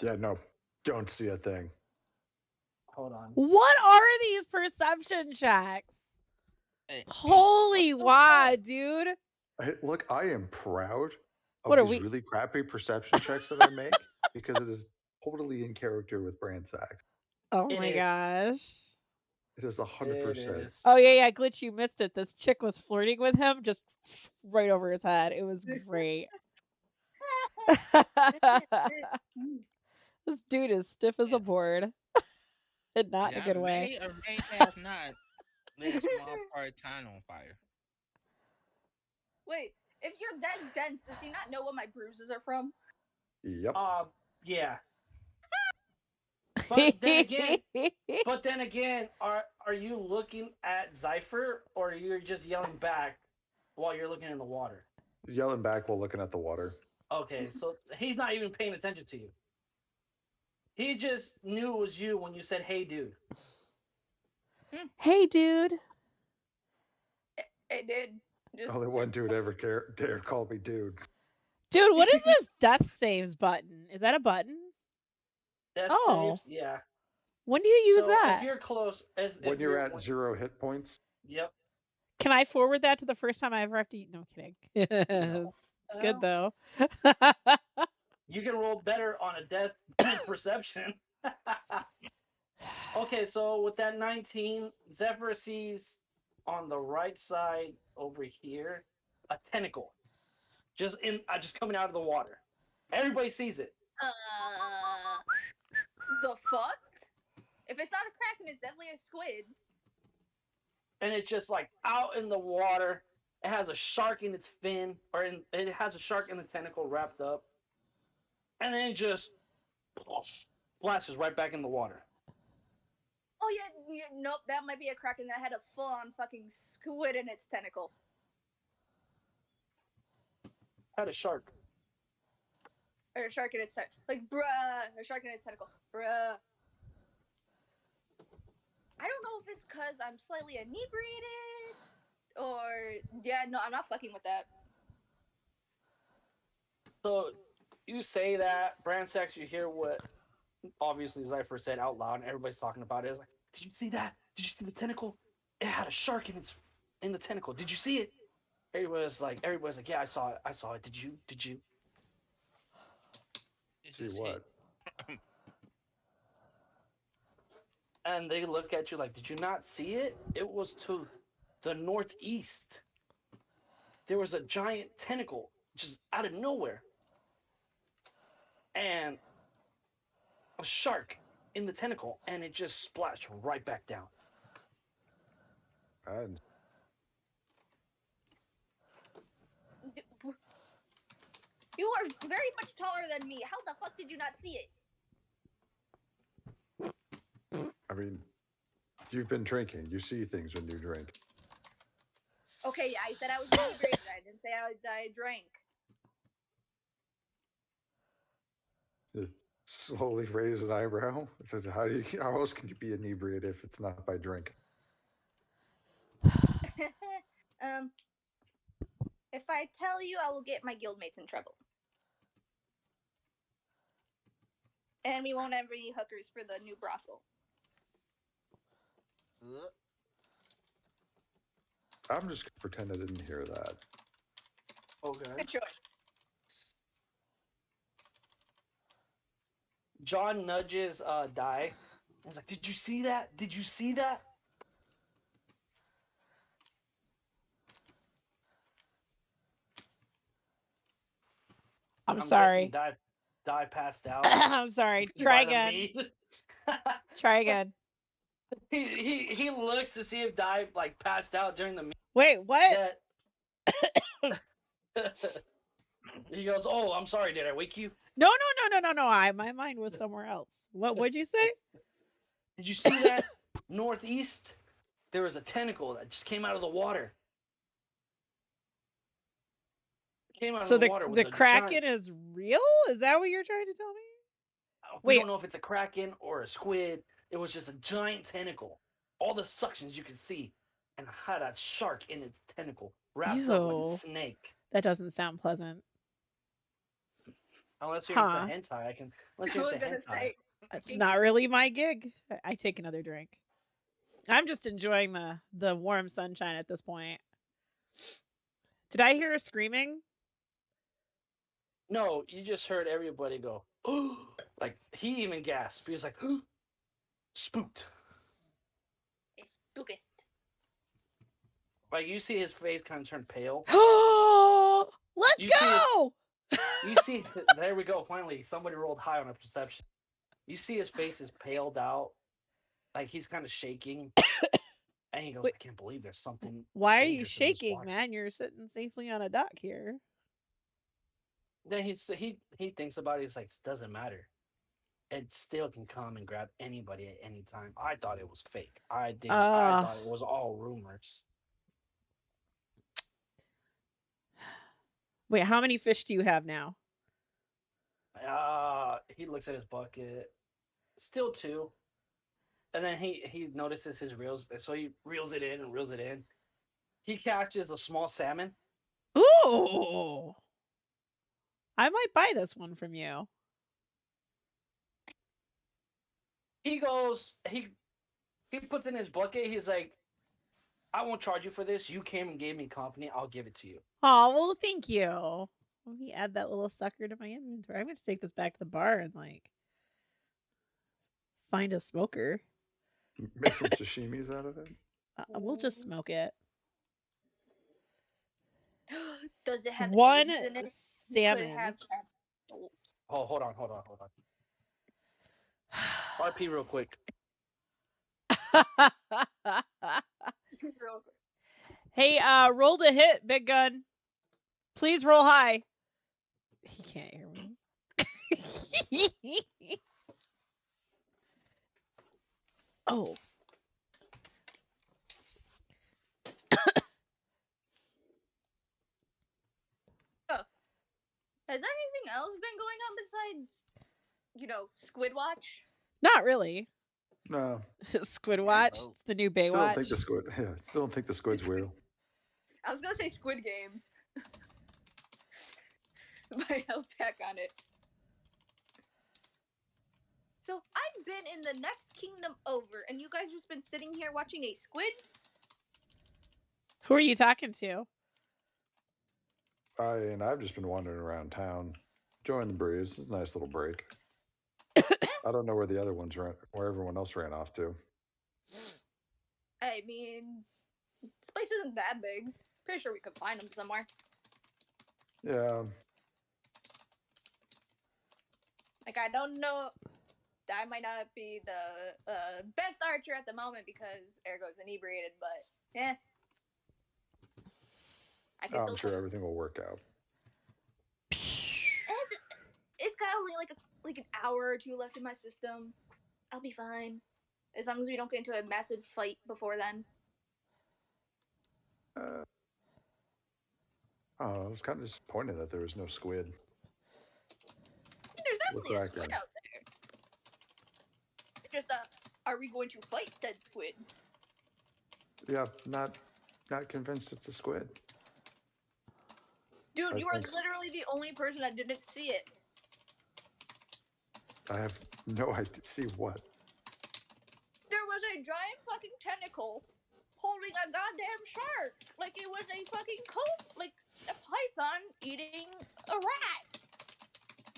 Yeah, no. Don't see a thing.
Hold on.
What are these perception checks?
Hey,
Holy wow, dude.
Look, I am proud of
What are
these
we?
really crappy perception checks that I make because it is totally in character with Bransack.
Oh
It
my
is.
gosh.
It is
It
100%.
is.
Oh yeah, Glitch, you missed it. This chick was flirting with him just right over his head. It was great. This dude is stiff as a board. And not in a
yeah,
good way.
may or may have not lit a small part of town on fire.
Wait, if you're that dense, does he not know what my bruises are from?
Yep.
Yeah. But then again, are you looking at Zypher, or you're just yelling back while you're looking in the water?
Yelling back while looking at the water.
Okay, so he's not even paying attention to you. He just knew it was you when you said, "Hey, dude."
Hey, dude.
It did. Just
Only one dude ever dared call me dude.
Dude, what is this death saves button? Is that a button?
Death
Oh.
saves, yeah.
When do you use
So if
that?
you're close, as
When
if
you're
you're,
at 0 hit points,
yep,
Can I forward that to the first time I ever have to eat? No kidding.
no,
It's good though.
you can roll better on a death perception. Okay, so with that 19, Zephyr sees on the right side over here a tentacle, just coming out of the water. Everybody sees it.
the fuck? If it's not a kraken, it's definitely a squid.
And it's just like out in the water. It has a shark in its fin, it has a shark in the tentacle wrapped up, and then it just splashes right back in the water.
Oh yeah, nope, that might be a kraken that had a full-on fucking squid in its tentacle.
Had a shark.
Or a shark in its tentacle. Like, bruh, a shark in its tentacle. Bruh. I don't know if it's because I'm slightly inebriated, or... Yeah, no, I'm not fucking with that.
So you say that, Bransax, you hear what obviously Zypher said out loud, and everybody's talking about it. It's like, did you see that? Did you see the tentacle? It had a shark in the tentacle. Did you see it? Everybody's like, yeah, I saw it. Did you?
It's
see
just
what?
And they look at you like, did you not see it? It was to the northeast. There was a giant tentacle just out of nowhere. And a shark in the tentacle, and it just splashed right back down.
And
You are very much taller than me. How the fuck did you not see it?
I mean, you've been drinking. You see things when you drink.
Okay, yeah, I said I was inebriated. I didn't say I drank.
Slowly raise an eyebrow. How else can you be inebriated if it's not by drink?
If I tell you, I will get my guildmates in trouble. And we won't have any hookers for the new brothel.
I'm just gonna pretend I didn't hear that.
Okay.
Good choice.
John nudges Die. He's like, did you see that? Did you see that?
I'm
guessing
sorry.
Die passed out.
I'm sorry. Try
by the
again.
meat.
Try again.
He looks to see if Die like passed out during the meet.
Wait, what?
He goes, "Oh, I'm sorry. Did I wake you?"
No. My mind was somewhere else. What'd you say?
Did you see that northeast? There was a tentacle that just came out of the water. Came out
So
of the water with
the kraken is real? Is that what you're trying to tell me?
We don't know if it's a kraken or a squid. It was just a giant tentacle. All the suctions you could see, and had a shark in its tentacle, wrapped up like a snake.
That doesn't sound pleasant.
Unless you're into hentai, I can. Unless you're into hentai.
It's not really my gig. I take another drink. I'm just enjoying the warm sunshine at this point. Did I hear a screaming?
No, you just heard everybody go, like, he even gasped. He was like, spooked.
Spookest.
Like, you see his face kind of turn pale.
Let's go!
You see, there we go, finally. Somebody rolled high on a perception. You see his face is paled out. Like, he's kind of shaking. And he goes, wait, I can't believe there's something.
Why are you shaking, man? You're sitting safely on a dock here.
Then he thinks about it. He's like, it doesn't matter. It still can come and grab anybody at any time. I thought it was fake. I thought it was all rumors.
Wait, how many fish do you have now?
He looks at his bucket. Still two. And then he notices his reels, so he reels it in and reels it in. He catches a small salmon.
Ooh. I might buy this one from you.
He goes, he puts in his bucket. He's like, I won't charge you for this. You came and gave me company. I'll give it to you.
Oh, well, thank you. Let me add that little sucker to my inventory. I'm going to take this back to the bar and find a smoker.
Make some sashimis out of it.
We'll just smoke it.
Does it have
One
eggs in it?
salmon.
Could have.
Oh, hold on. RP real quick.
Hey, roll to hit, big gun. Please roll high. He can't hear me. Oh.
Has anything else been going on besides, Squid Watch?
Not really.
No.
Squid Watch.
Oh.
It's the new
Still don't
Baywatch.
think the squid. Yeah, still don't think the squid's real.
I was gonna say Squid Game. But I held back on it. So I've been in the next kingdom over, and you guys just been sitting here watching a squid?
Who are you talking to?
I've just been wandering around town, enjoying the breeze. It's a nice little break. I don't know where the other ones ran, where everyone else ran off to.
I mean, this place isn't that big. Pretty sure we could find them somewhere.
Yeah,
Like, I don't know. I might not be the best archer at the moment because Ergo's inebriated, but yeah. I can
I'm
still
sure
play.
everything will work out.
It's got only like an hour or two left in my system. I'll be fine. As long as we don't get into a massive fight before then.
I was kind of disappointed that there was no squid.
There's definitely a
Looks
squid
like
out there. It's just, are we going to fight said squid?
Yeah, not convinced it's a squid.
Dude, you are
think so.
literally the only person that didn't see it.
I have no idea. See what?
There was a giant fucking tentacle holding a goddamn shark. Like it was a fucking like a python eating a rat.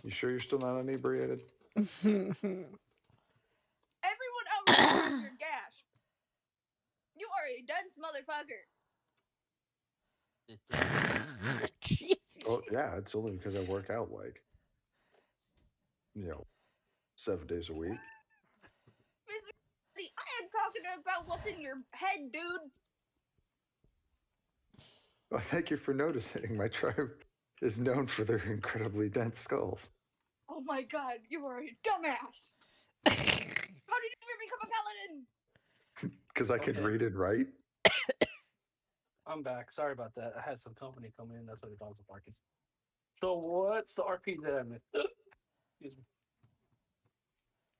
You sure you're still not inebriated?
Everyone else heard your gasp. You are a dense motherfucker.
Oh yeah, it's only because I work out 7 days a week.
I am talking about what's in your head, dude.
Well, thank you for noticing. My tribe is known for their incredibly dense skulls.
Oh my god, you are a dumbass. How did you ever become a paladin?
Because I can
Okay.
read and write.
I'm back. Sorry about that. I had some company come in. That's why the dogs are barking. So what's the RP that I missed? Excuse me.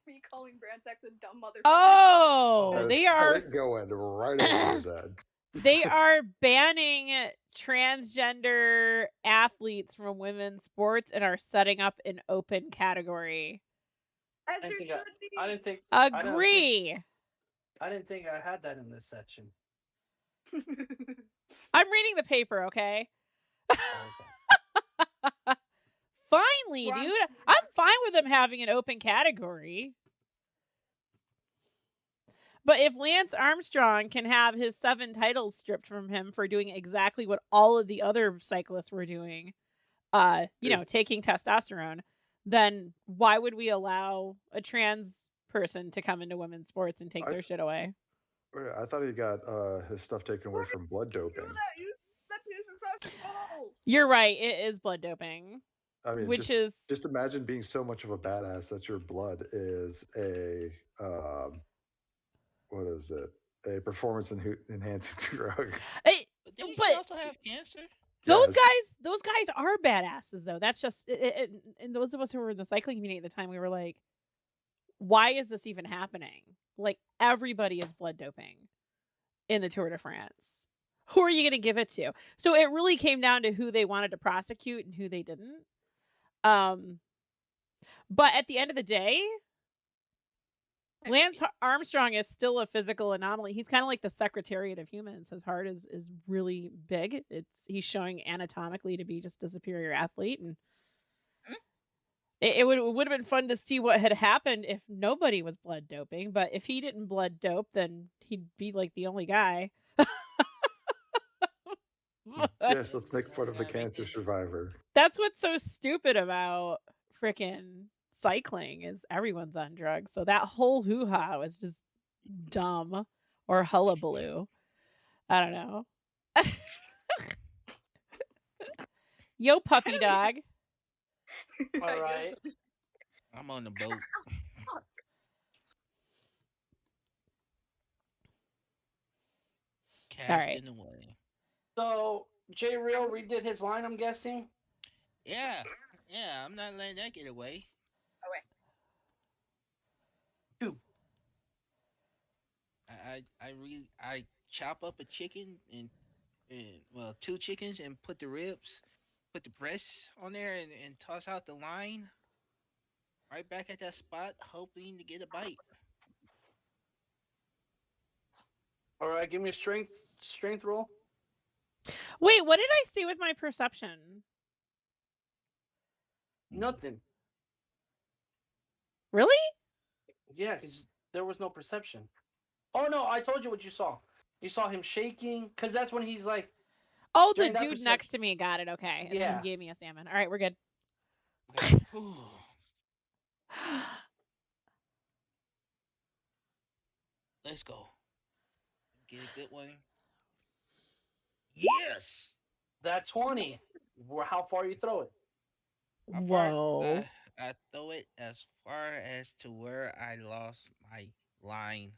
Me calling Bransax a dumb motherfucker.
Oh,
Okay.
they
Let
are
it go in right over his head.
they are banning transgender athletes from women's sports and are setting up an open category.
As there should be.
I didn't think.
Agree.
I didn't think I had that in this section.
I'm reading the paper, okay? Finally,
Ron-
dude. I'm fine with them having an open category. But if Lance Armstrong can have his 7 titles stripped from him for doing exactly what all of the other cyclists were doing, taking testosterone, then why would we allow a trans person to come into women's sports and take their shit away?
I thought he got his stuff taken away from blood doping.
You're right. It is blood doping.
I mean,
which
just imagine being so much of a badass that your blood is a what is it? A performance enhancing drug.
Did he
But
also have cancer?
Yes.
Those guys are badasses though. That's just and those of us who were in the cycling community at the time, we were like, why is this even happening? Like everybody is blood doping in the Tour de France. Who are you going to give it to? So it really came down to who they wanted to prosecute and who they didn't. Um, but at the end of the day, Lance Armstrong is still a physical anomaly. He's kind of like the Secretariat of Humans. His heart is really big. He's showing anatomically to be just a superior athlete, and it would have been fun to see what had happened if nobody was blood doping. But if he didn't blood dope, then he'd be like the only guy. But
Yes, let's make fun of the
Gotta make
cancer
this.
survivor.
that's what's so stupid about frickin' cycling is everyone's on drugs. So that whole hoo-ha was just dumb or hullabaloo. I don't know. Yo, puppy dog.
All right.
I'm on the boat.
All right.
Casting away.
So J Real redid his line, I'm guessing.
Yeah, yeah. I'm not letting that get away.
Two.
I chop up a chicken and well, two chickens and put the ribs, put the breasts on there and toss out the line right back at that spot, hoping to get a bite.
All right, give me a strength roll.
Wait, what did I see with my perception?
Nothing.
Really?
Yeah, because there was no perception. Oh no, I told you what you saw. You saw him shaking, because that's when he's like,
Oh, the
during that
dude next to me got it. Okay. And then he
Yeah.
gave me a salmon. All right, we're good.
Okay. Whew. Let's go. Get a good one. Yes.
that 20. How far you throw it?
How far?
Whoa.
I throw it as far as to where I lost my line.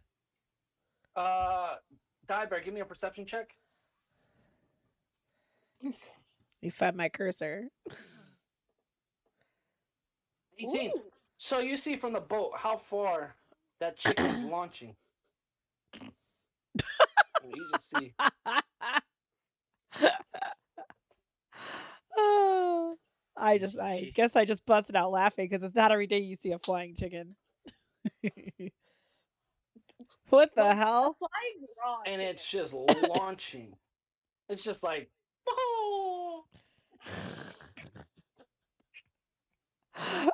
Uh, Diebear, give me a perception check.
You fed my cursor.
18.
Ooh.
So you see from the boat how far that chicken is launching. You just see.
Oh,
You see
I
chick.
guess I just busted out laughing because it's not every day you see a flying chicken. What the
Well, a
hell?
flying raw
And
chicken.
it's just launching. It's just like, oh,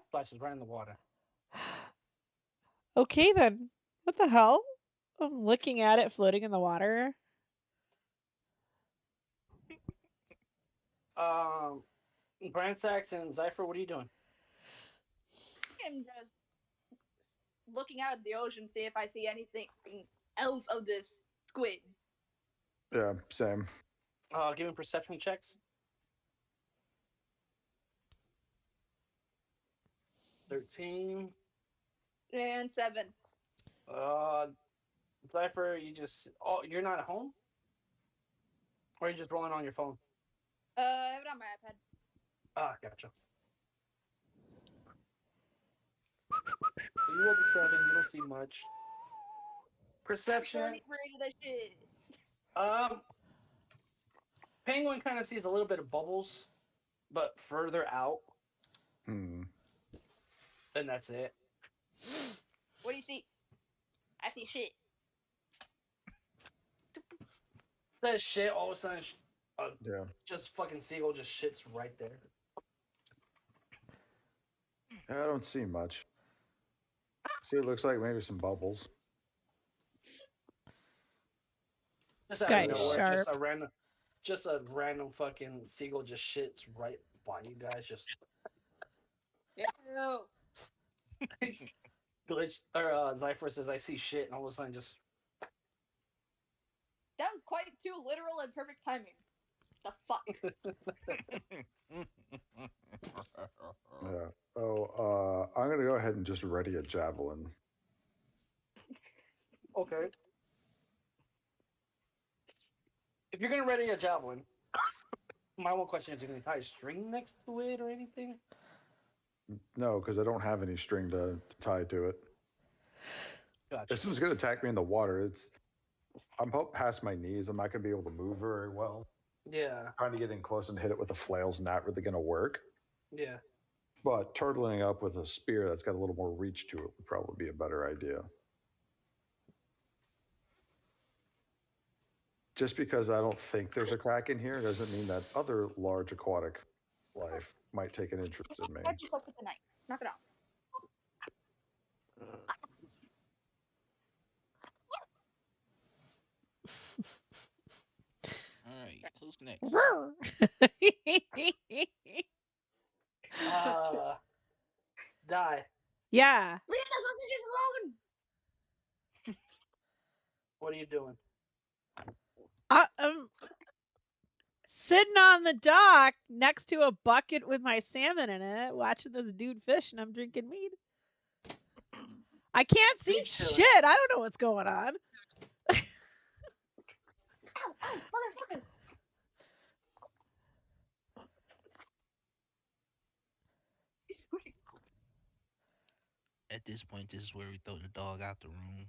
splashes right in the water.
Okay then. What the hell? I'm looking at it floating in the water.
Um, Brand Sachs and Zypher, what are you doing?
I'm just looking out at the ocean, see if I see anything else of this squid.
Yeah, same.
Give me perception checks. 13.
And 7.
Uh, Zypher, you're not at home? Or are you just rolling on your phone?
I have it on my iPad.
Ah, gotcha. So you rolled a 7, you don't see much. Perception.
Don't even read that shit.
Um, Penguin kind of sees a little bit of bubbles, but further out,
Hmm.
and that's it.
What do you see? I see shit.
That shit, all of a sudden,
Yeah.
just fucking seagull just shits right there.
I don't see much. See, it looks like maybe some bubbles.
Just
This
out of
guy is
nowhere,
sharp.
just a random fucking seagull just shits right by you guys. Just
Ew.
glitch or Zypher says, "I see shit," and all of a sudden, just
That was quite too literal and perfect timing. The fuck?
Yeah. Oh, I'm gonna go ahead and just ready a javelin.
okay. If you're gonna ready a javelin, My one question is: you gonna tie a string next to it or anything?
No, because I don't have any string to tie to it.
Gotcha.
If someone's gonna attack me in the water, I'm up past my knees. I'm not gonna be able to move very well.
Yeah.
Trying to get in close and hit it with the flail's not really gonna work.
Yeah.
But turtling up with a spear that's got a little more reach to it would probably be a better idea. Just because I don't think there's a crack in here doesn't mean that other large aquatic life might take an interest in me.
Cut yourself with the knife. Knock it off.
All right, who's next?
Die.
Yeah.
Leave the sausages alone.
What are you doing?
I'm sitting on the dock next to a bucket with my salmon in it, watching this dude fish, and I'm drinking mead. I can't see shit. I don't know what's going on.
Ow, motherfucker.
At this point, this is where we throw the dog out the room.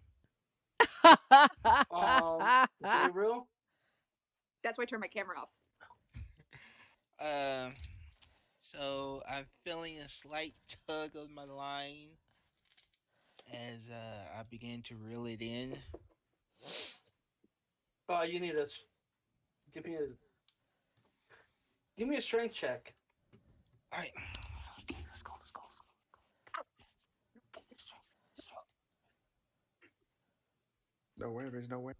J-Real?
That's why I turned my camera off.
So I'm feeling a slight tug of my line as I begin to reel it in.
You need a give me a strength check.
All right. Okay, let's go.
No way, there's no way.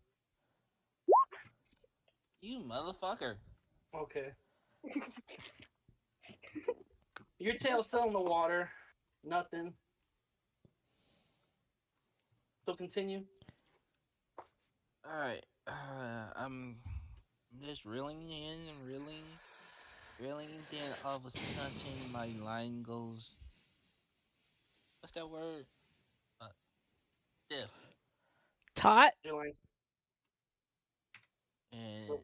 You motherfucker.
Okay. Your tail's still in the water. Nothing. So continue.
All right. I'm just reeling in and reeling. Then all of a sudden my line goes. What's that word? Stiff.
Taut.
Your line's
And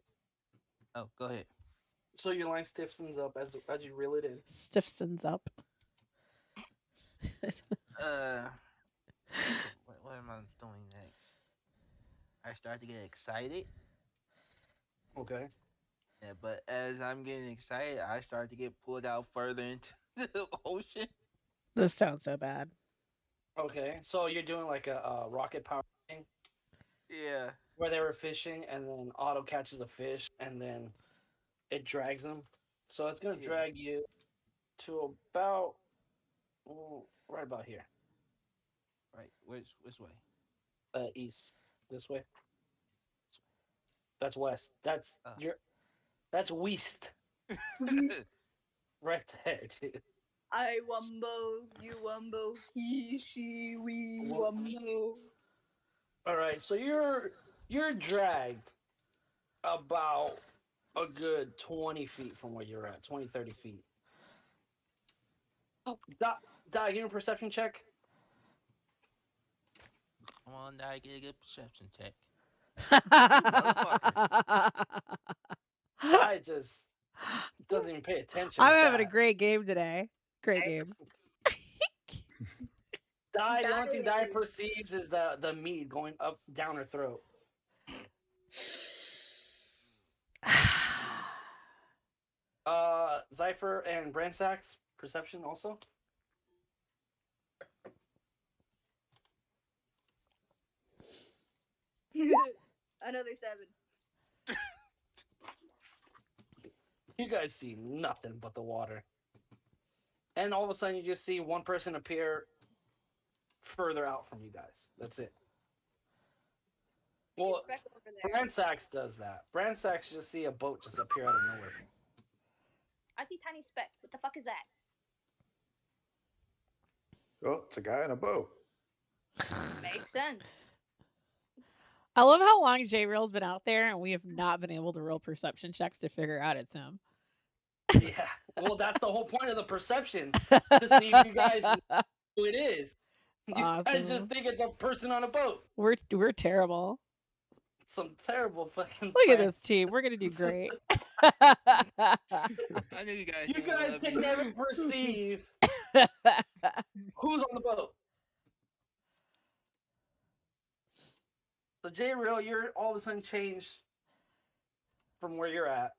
go ahead.
so your line stiffens up as you reel it in.
Stiffens up.
What am I doing next? I start to get excited.
Okay.
Yeah, but as I'm getting excited, I start to get pulled out further into the ocean.
This sounds so bad.
Okay. So you're doing like a rocket power thing
Yeah.
where they were fishing and then Otto catches a fish and then it drags them. So it's gonna drag you to about right about here.
Right. Which way?
East. This way. That's west. That's west. Right there, dude.
I wumbo, you wumbo, he, she, we wumbo.
All right, so you're dragged about a good 20 feet from where you're at, 20, 30 feet.
Oh.
Give me a perception check.
Come on, I get a good perception check.
I just doesn't even pay attention.
I'm having a great game today. Great game.
The only thing Di perceives is the mead going up down her throat. Zypher and Bransax, perception also.
Another 7.
You guys see nothing but the water. And all of a sudden you just see one person appear further out from you guys. That's it. Well, Bransax does that. Bransax just see a boat just appear out of nowhere.
I see tiny speck. What the fuck is that?
Oh, it's a guy in a boat.
Makes sense.
I love how long J-Reel's been out there and we have not been able to roll perception checks to figure out it's him.
Yeah. Well, that's the whole point of the perception. To see if you guys know who it is. You guys just think it's a person on a boat.
We're terrible.
Some terrible fucking
Look at this team. We're gonna do great.
I knew you guys
You
didn't
guys
love
can
me.
never perceive who's on the boat. So J Real, you're all of a sudden changed from where you're at.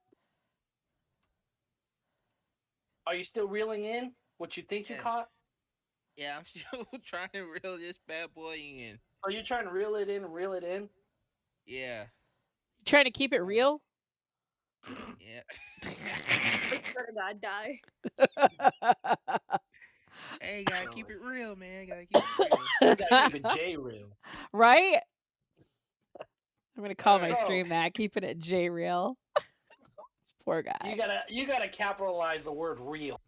Are you still reeling in what you think you
Yes.
caught?
Yeah, I'm still trying to reel this bad boy in.
Are you trying to reel it in and reel it in?
Yeah.
Trying to keep it
Oh,
real.
yeah.
I swear to God, die.
Hey, gotta keep it real, man. Gotta keep it real.
You gotta keep it J real.
Right? I'm gonna call
All
my
right.
So
stream that. Keeping it J real. This poor guy.
you gotta capitalize the word real.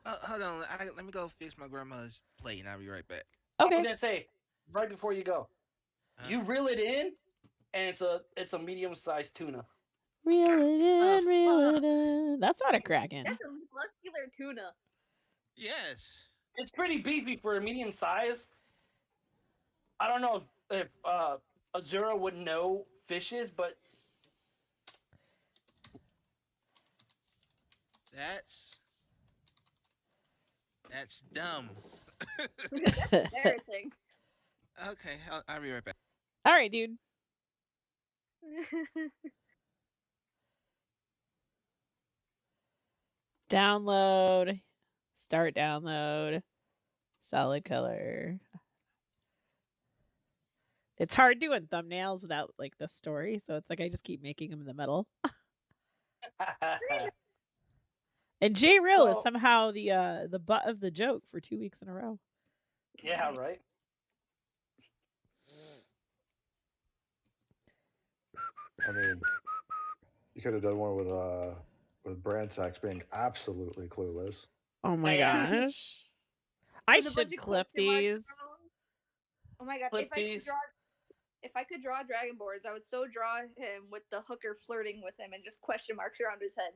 Hold on. Let me go fix my grandma's plate, and I'll be right back.
I was
Okay.
gonna say right before you go,
Huh?
you reel it in, and it's a medium sized tuna.
Reel it
Oh,
in, reel
fuck.
it in. That's not a kraken.
That's a muscular tuna.
Yes.
It's pretty beefy for a medium size. I don't know if Azura would know fishes, but
That's dumb.
Embarrassing.
Okay, I'll be right back.
All right, dude. Download. Start download. Solid color. It's hard doing thumbnails without like the story, so it's like I just keep making them in the middle. And J Real is
So-
somehow the butt of the joke for 2 weeks in a row.
yeah, right.
I mean, you could have done one with Bransax being absolutely clueless.
Oh my
Yeah.
gosh. I
With a bunch
should
of
clip
question marks
these.
around. Oh my god!
Clip these.
If I could draw dragon boards, I would so draw him with the hooker flirting with him and just question marks around his head.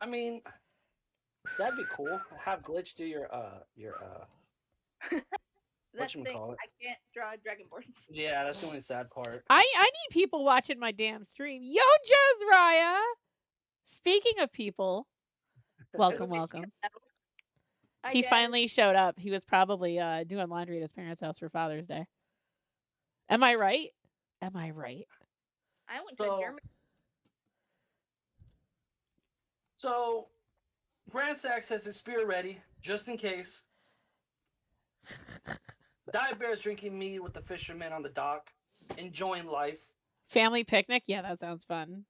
I mean, that'd be cool. Have Glitch do your
That's the thing.
whatchamacallit?
I can't draw dragon boards.
Yeah, that's the only sad part.
I need people watching my damn stream. Yo, Jezraya! Speaking of people, welcome, welcome. He finally showed up. He was probably doing laundry at his parents' house for Father's Day. Am I right? Am I right?
I went to
So-
Germany.
So, Bransax has his spear ready, just in case. Dive Bear's drinking mead with the fishermen on the dock, enjoying life.
Family picnic? Yeah, that sounds fun.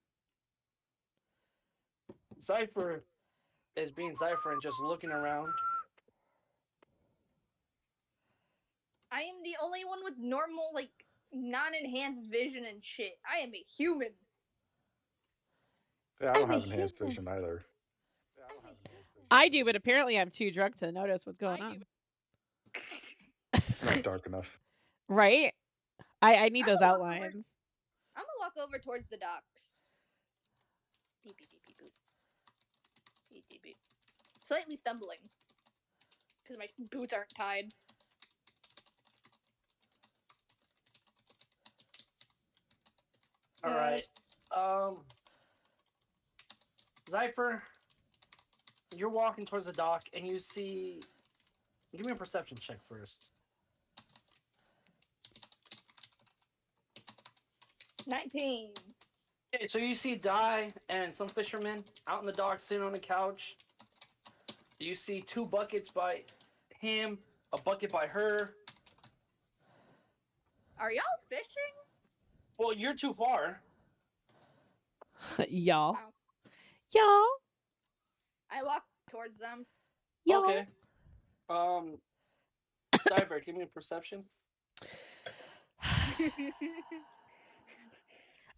Cypher is being Cypher and just looking around.
I am the only one with normal, like, non-enhanced vision and shit. I am a human.
Yeah, I don't
I'm a
have enhanced
human.
vision either.
I do, but apparently I'm too drunk to notice what's going on.
It's not dark enough.
Right? I need those
I'm gonna walk
outlines.
I'm gonna walk over towards the docks. Beep, beep, beep, beep, boop. Beep, beep, beep. Slightly stumbling. Because my boots aren't tied.
All right. Cypher, you're walking towards the dock and you see. Give me a perception check first.
19.
Okay, so you see Dai and some fishermen out in the dock sitting on the couch. You see 2 buckets by him, a bucket by her.
Are y'all fishing?
Well, you're too far.
Y'all.
Wow.
Y'all.
I walk towards them.
Y'all.
Okay. Diver, give me a perception.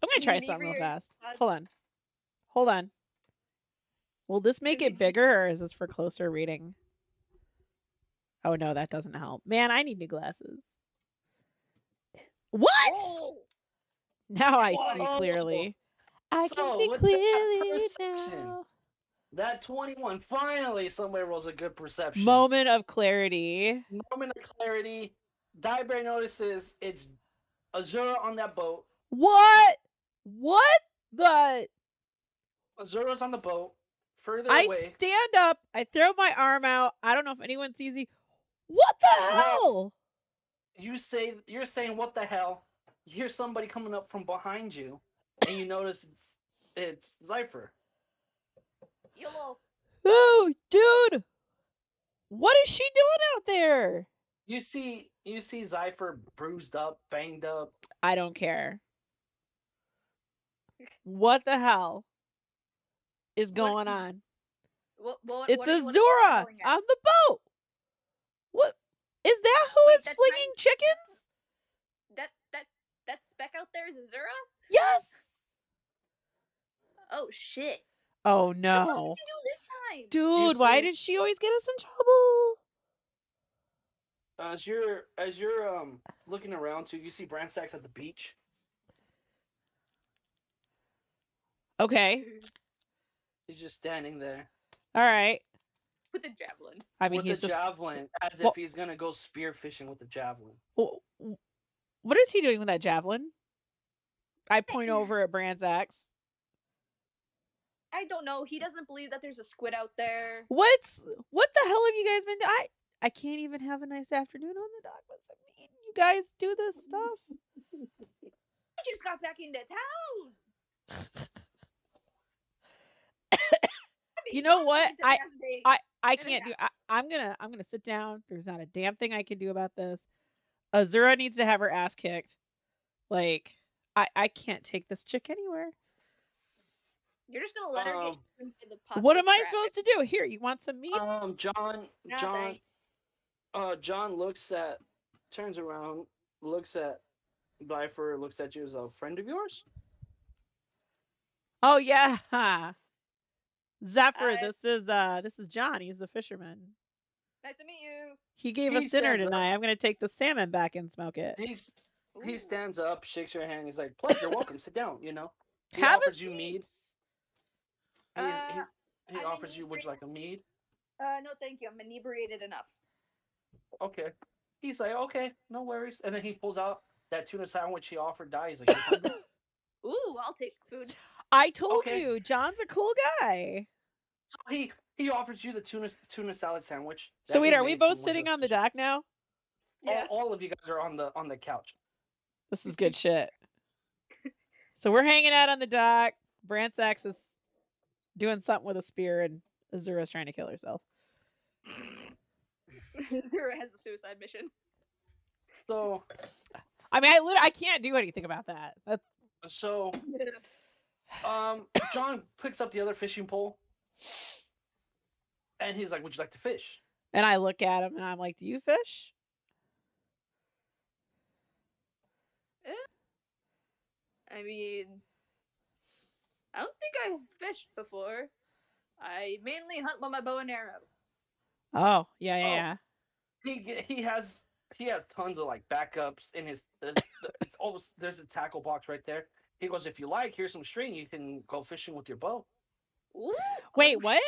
I'm gonna try something real fast. Hold on. Hold on. Will this make it bigger or is this for closer reading? Oh no, that doesn't help. Man, I need new glasses. What?
Whoa!
Now I
Whoa.
see clearly. I
So,
can see
with that
clearly
perception,
now.
That 21, finally somebody rolls a good perception.
Moment of clarity.
Moment of clarity. Diver notices it's Azura on that boat.
What? What? The
Azura's on the boat, further
I
away.
stand up, I throw my arm out. I don't know if anyone sees me. What the
Well,
hell?
you're saying what the hell? You hear somebody coming up from behind you, and you notice it's Zypher.
YOLO.
Oh, dude. What is she doing out there?
You see Zypher bruised up, banged up.
I don't care. What the hell is going on? It's
What are you
Azura
yelling at?
on the boat. What is that? Who
Wait,
is
that
flinging chickens?
that speck out there is Azura?
Yes.
Oh shit.
Oh
What the fuck did
no.
you do this time?
Dude, why did she always get us in trouble?
As you're looking around too, you see Bransax at the beach.
Okay.
He's just standing there
All right.
With the javelin.
I mean,
with
he's
the
just.
javelin, as
Well-
if he's gonna go spear fishing with the javelin.
What is he doing with that javelin? I point over at Bransax.
I don't know. He doesn't believe that there's a squid out there.
What the hell have you guys been doing? I can't even have a nice afternoon on the dock. What's that mean? You guys do this stuff?
I just got back into town.
You know what? I
And a
can't do. I'm gonna sit down. There's not a damn thing I can do about this. Azura needs to have her ass kicked. Like I can't take this chick anywhere.
You're just gonna let her get into the possible
What am I
traffic.
supposed to do? Here, you want some meat?
John turns around, looks at Blyfer, looks at you as a friend of yours.
Oh yeah. Zephyr, this is John. He's the fisherman.
Nice to meet you.
He gave us dinner tonight. I'm gonna take the salmon back and smoke it.
He stands up, shakes your hand. He's like, "Pleasure, welcome. Sit down." You know. He
Have
offers
a
you mead.
seat.
He offers you, would you like a mead?
No, thank you. I'm inebriated enough.
Okay. He's like, okay, no worries. And then he pulls out that tuna sandwich he offered Di. He's like, "You hungry?"
Ooh, I'll take food.
I told you, John's a cool guy.
So he offers you the tuna salad sandwich.
So wait, are we both sitting on the dock now?
Yeah.
All of you guys are on the couch.
This is good shit. So we're hanging out on the dock. Bransax is doing something with a spear, and Azura's trying to kill herself.
Azura has a suicide mission.
So
I mean, I can't do anything about that.
So John picks up the other fishing pole, and he's like, "Would you like to fish?"
And I look at him, and I'm like, "Do you fish?"
I mean, I don't think I've fished before. I mainly hunt with my bow and arrow.
Oh, yeah.
He has tons of like backups in his. It's almost there's a tackle box right there. He goes, "If you like, here's some string. You can go fishing with your bow."
Ooh,
Wait, what?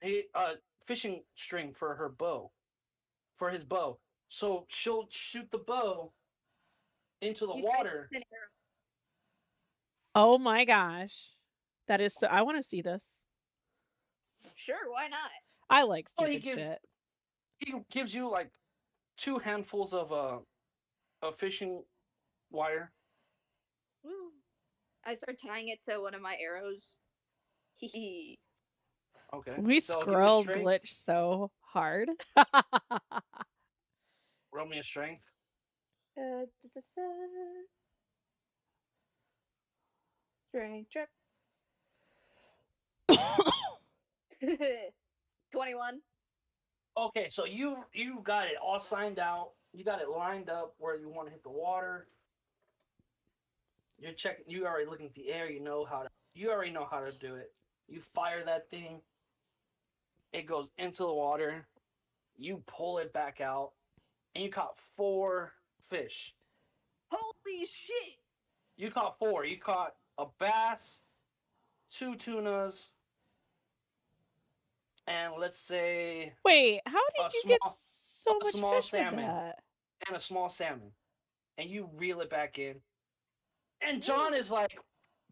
He fishing string for her bow, for his bow. So she'll shoot the bow into the water.
Oh my gosh. That is so. I want to see this.
Sure, why not?
I like stupid shit.
He gives you like 2 handfuls of fishing wire.
Ooh. I start tying it to one of my arrows. Hee.
Okay.
We
so
scroll glitch so hard.
Roll me a strength.
Strength check. 21.
Okay, so you got it all signed out. You got it lined up where you want to hit the water. You're checking. You already looking at the air. You already know how to do it. You fire that thing. It goes into the water. You pull it back out, and you caught 4 fish.
Holy shit!
You caught 4. You caught a bass, 2 tunas, and let's say.
Wait, how did you get so much
small
fish
salmon
with that?
and a small salmon, and you reel it back in. And John is like,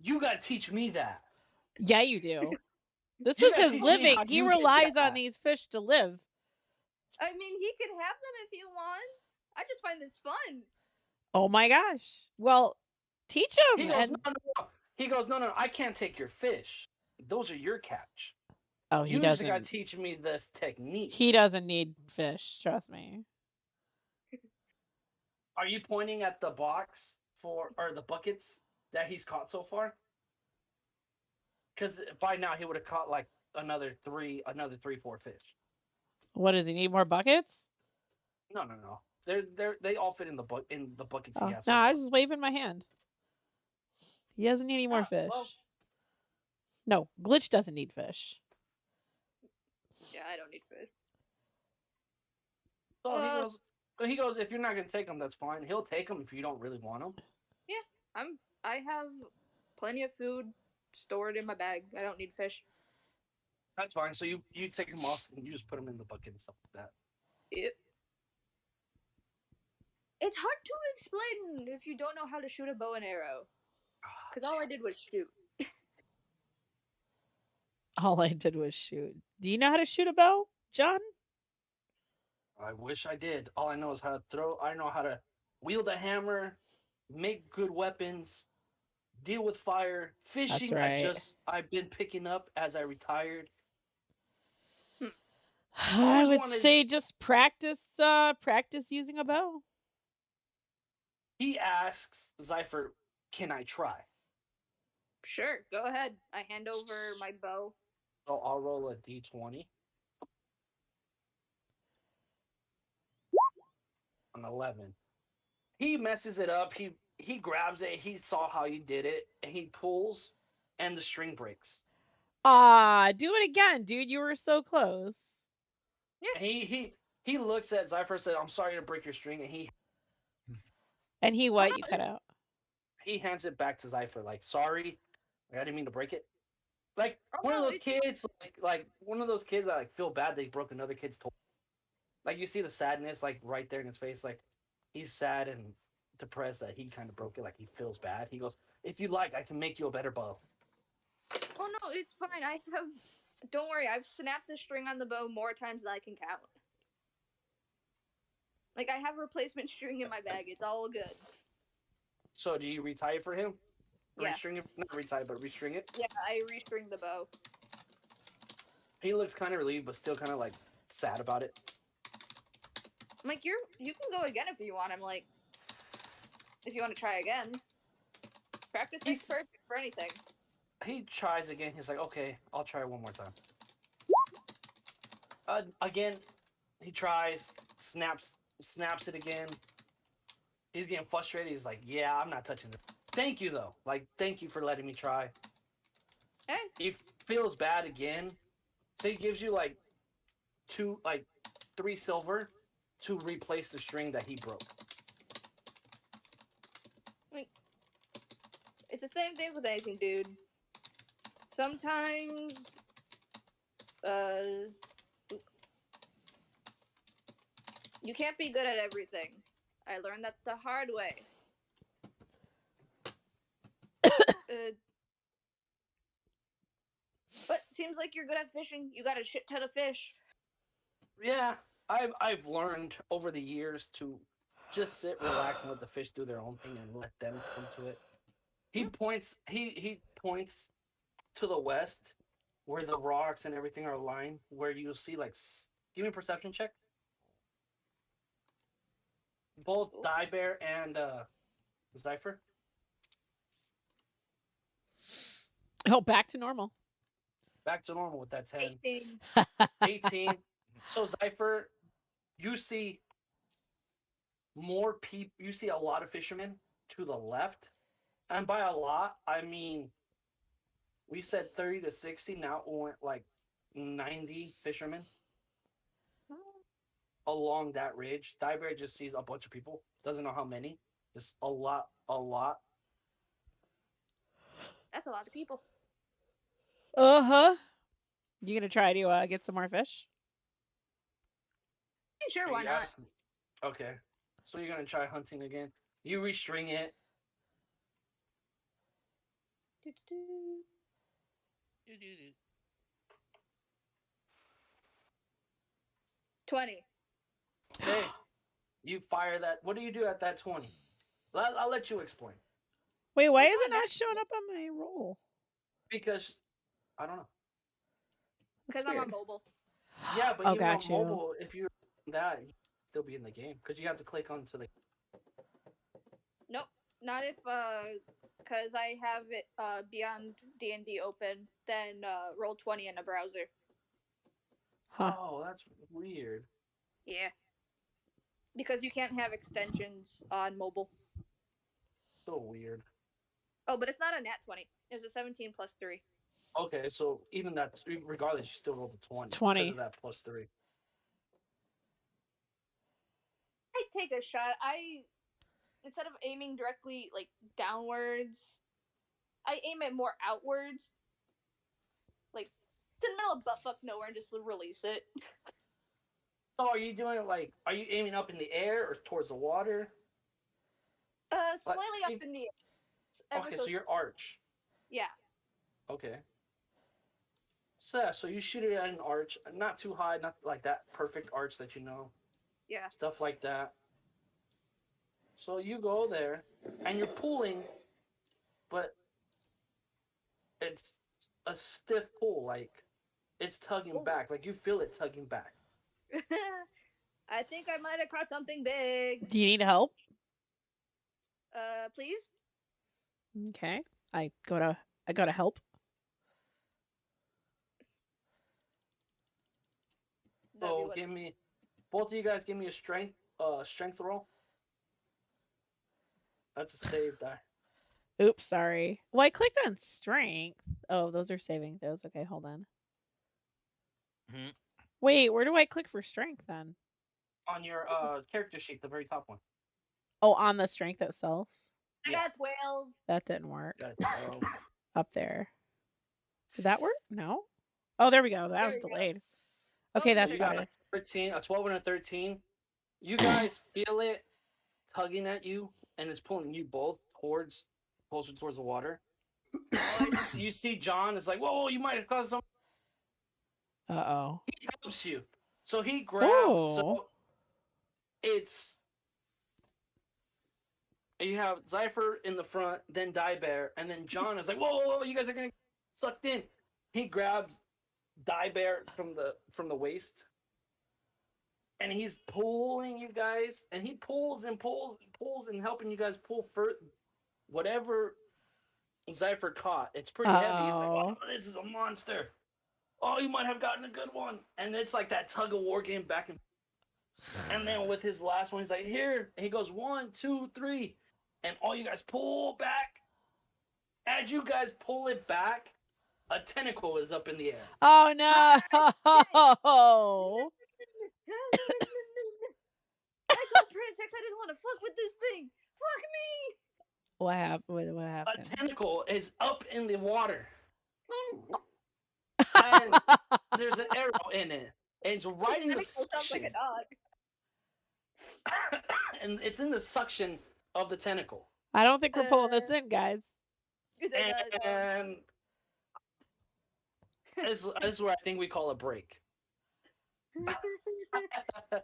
You gotta teach me that.
Yeah, you do. This
You
is
gotta
his
teach me how
living. He
you did
relies on
that.
these fish to live.
I mean, he can have them if he wants. I just find this fun.
Oh my gosh. Well, teach
He
him
goes,
and
no. He goes, no. I can't take your fish. Those are your catch.
oh,
You just gotta teach me this technique.
he doesn't need fish, trust me.
Are you pointing at the box or the buckets that he's caught so far? Because by now he would have caught like another three, 4 fish.
What does he need more buckets?
No. They all fit in the buckets he
Oh,
has
no,
so
I
far.
was just waving my hand. He doesn't need any more
Oh, well,
fish. No, Glitch doesn't need fish.
yeah, I don't need food.
So
Uh,
he goes, if you're not gonna take them, that's fine. He'll take them if you don't really want them.
yeah, I have plenty of food stored in my bag. I don't need fish.
That's fine. So you take them off and you just put them in the bucket and stuff like that.
It, it's hard to explain if you don't know how to shoot a bow and arrow. Because all I did was shoot.
All I did was shoot. Do you know how to shoot a bow, John?
I wish I did. All I know is how to throw. I know how to wield a hammer, make good weapons, deal with fire.
That's
Fishing,
right.
I've been picking up as I retired.
I
Always
would
wanted.
say just practice using a bow.
He asks Zypher, "Can I try?"
Sure, go ahead. I hand over my bow.
So I'll roll a d20. An 11. He messes it up. He grabs it. He saw how you did it, and he pulls, and the string breaks.
Ah, do it again, dude. You were so close.
And he looks at Zypher and says, "I'm sorry to break your string," and
And he
Oh,
what?
no,
You cut out.
he hands it back to Zypher like, "Sorry, I didn't mean to break it." Like
oh,
one of
no,
those kids, like one of those kids that like feel bad they broke another kid's toy. Like you see the sadness like right there in his face, like he's sad and depressed that he kind of broke it. Like he feels bad. He goes, "If you like, I can make you a better bow."
Oh no, it's fine. I have. Don't worry, I've snapped the string on the bow more times than I can count. Like I have replacement string in my bag. It's all good.
So do you retie for him?
Yeah.
Restring it? Not retie, but restring it.
Yeah, I restring the bow.
He looks kind of relieved, but still kind of like sad about it.
I'm like, you can go again if you want. I'm like, if you want to try again. Practice makes perfect for anything.
He tries again. He's like, "Okay, I'll try one more time." Again, he tries, snaps it again. He's getting frustrated. He's like, "Yeah, I'm not touching it." Thank you though. Like, thank you for letting me try.
Hey.
He feels bad again, so he gives you like 3 silver to replace the string that he broke.
Like, it's the same thing with anything, dude. Sometimes, you can't be good at everything. I learned that the hard way. But seems like you're good at fishing. You got a shit ton of fish.
Yeah, I've learned over the years to just sit, relax, and let the fish do their own thing and let them come to it. He points to the west where the rocks and everything are aligned, where you'll see like give me a perception check. Both Bear and Zypher.
Oh, back to normal.
Back to normal with that 10.
18.
18. So Zypher, you see more people. You see a lot of fishermen to the left, and by a lot, I mean we said 30 to 60. Now it went like 90 fishermen along that ridge. Bear just sees a bunch of people. Doesn't know how many. Just a lot, a lot.
That's a lot of people.
Uh-huh. You gonna try to get some more fish?
Sure, why not?
Okay. So you're gonna try hunting again. You restring it.
Do-do-do.
20.
Okay, you fire that. What do you do at that 20? I'll let you explain.
Wait, why
It's
is it
not
not
that
showing up on my roll?
Because I don't know.
because
That's
I'm on
weird.
mobile.
Yeah, but
Oh,
even on
got you.
mobile, if you're that, you still be in the game because you have to click onto the.
Nope, not if because I have it Beyond D&D open. Then roll 20 in a browser.
Huh.
Oh, that's weird.
Yeah, because you can't have extensions on mobile.
So weird.
Oh, but it's not a nat 20. It's a 17 plus 3.
Okay, so even that, regardless, you still roll the 20 because
20.
of that +3.
I take a shot. Instead of aiming directly like downwards, I aim it more outwards. Like it's in the middle of buttfuck nowhere and just release it.
So are you doing it like? Are you aiming up in the air or towards the water?
Slightly up in the air.
Okay, so you're arch.
Yeah.
Okay. So you shoot it at an arch, not too high, not like that perfect arch that you know.
Yeah.
Stuff like that. So you go there, and you're pulling, but it's a stiff pull, like it's tugging back, like you feel it tugging back.
I think I might have caught something big.
Do you need help?
Please?
Okay. I go to help.
So give me, both of you guys, give me a strength roll. That's a save die.
Oops, sorry. Well, I clicked on strength. Oh, those are saving throws. Okay, hold on.
Mhm.
Wait, where do I click for strength then?
On your character sheet, the very top one.
Oh, on the strength itself.
I got 12.
That didn't work.
Got 12.
Up there. Did that work? No. Oh, there we go. That
There
was
we go.
delayed.
Oh,
Okay,
you
that's
You
got
got
better.
a 13, a 12 and a 13. You guys feel it tugging at you, and it's pulling you both closer towards the water. You see John is like, whoa, you might have caused some.
Uh-oh.
He helps you. So he grabs,
Oh.
so it's, you have Zypher in the front, then Bear, and then John is like, whoa, you guys are getting sucked in. He grabs Bear from the waist, and he's pulling you guys, and he pulls and pulls and pulls and helping you guys pull for whatever Zypher caught. It's pretty heavy. He's like, oh, this is a monster. Oh, you might have gotten a good one. And it's like that tug of war game back and then with his last one, he's like, here. And he goes 1, 2, 3. And all you guys pull back. As you guys pull it back, a tentacle is up in the air.
Oh no.
I told Princess I didn't want to fuck with this thing. Fuck me.
What happened? What
A
happened?
tentacle is up in the water. And there's an arrow in it. And it's right in the
Tentacle sounds like
suction.
a dog.
And it's in the suction of the tentacle.
I don't think we're pulling this in, guys.
And this is where I think we call a break. Call a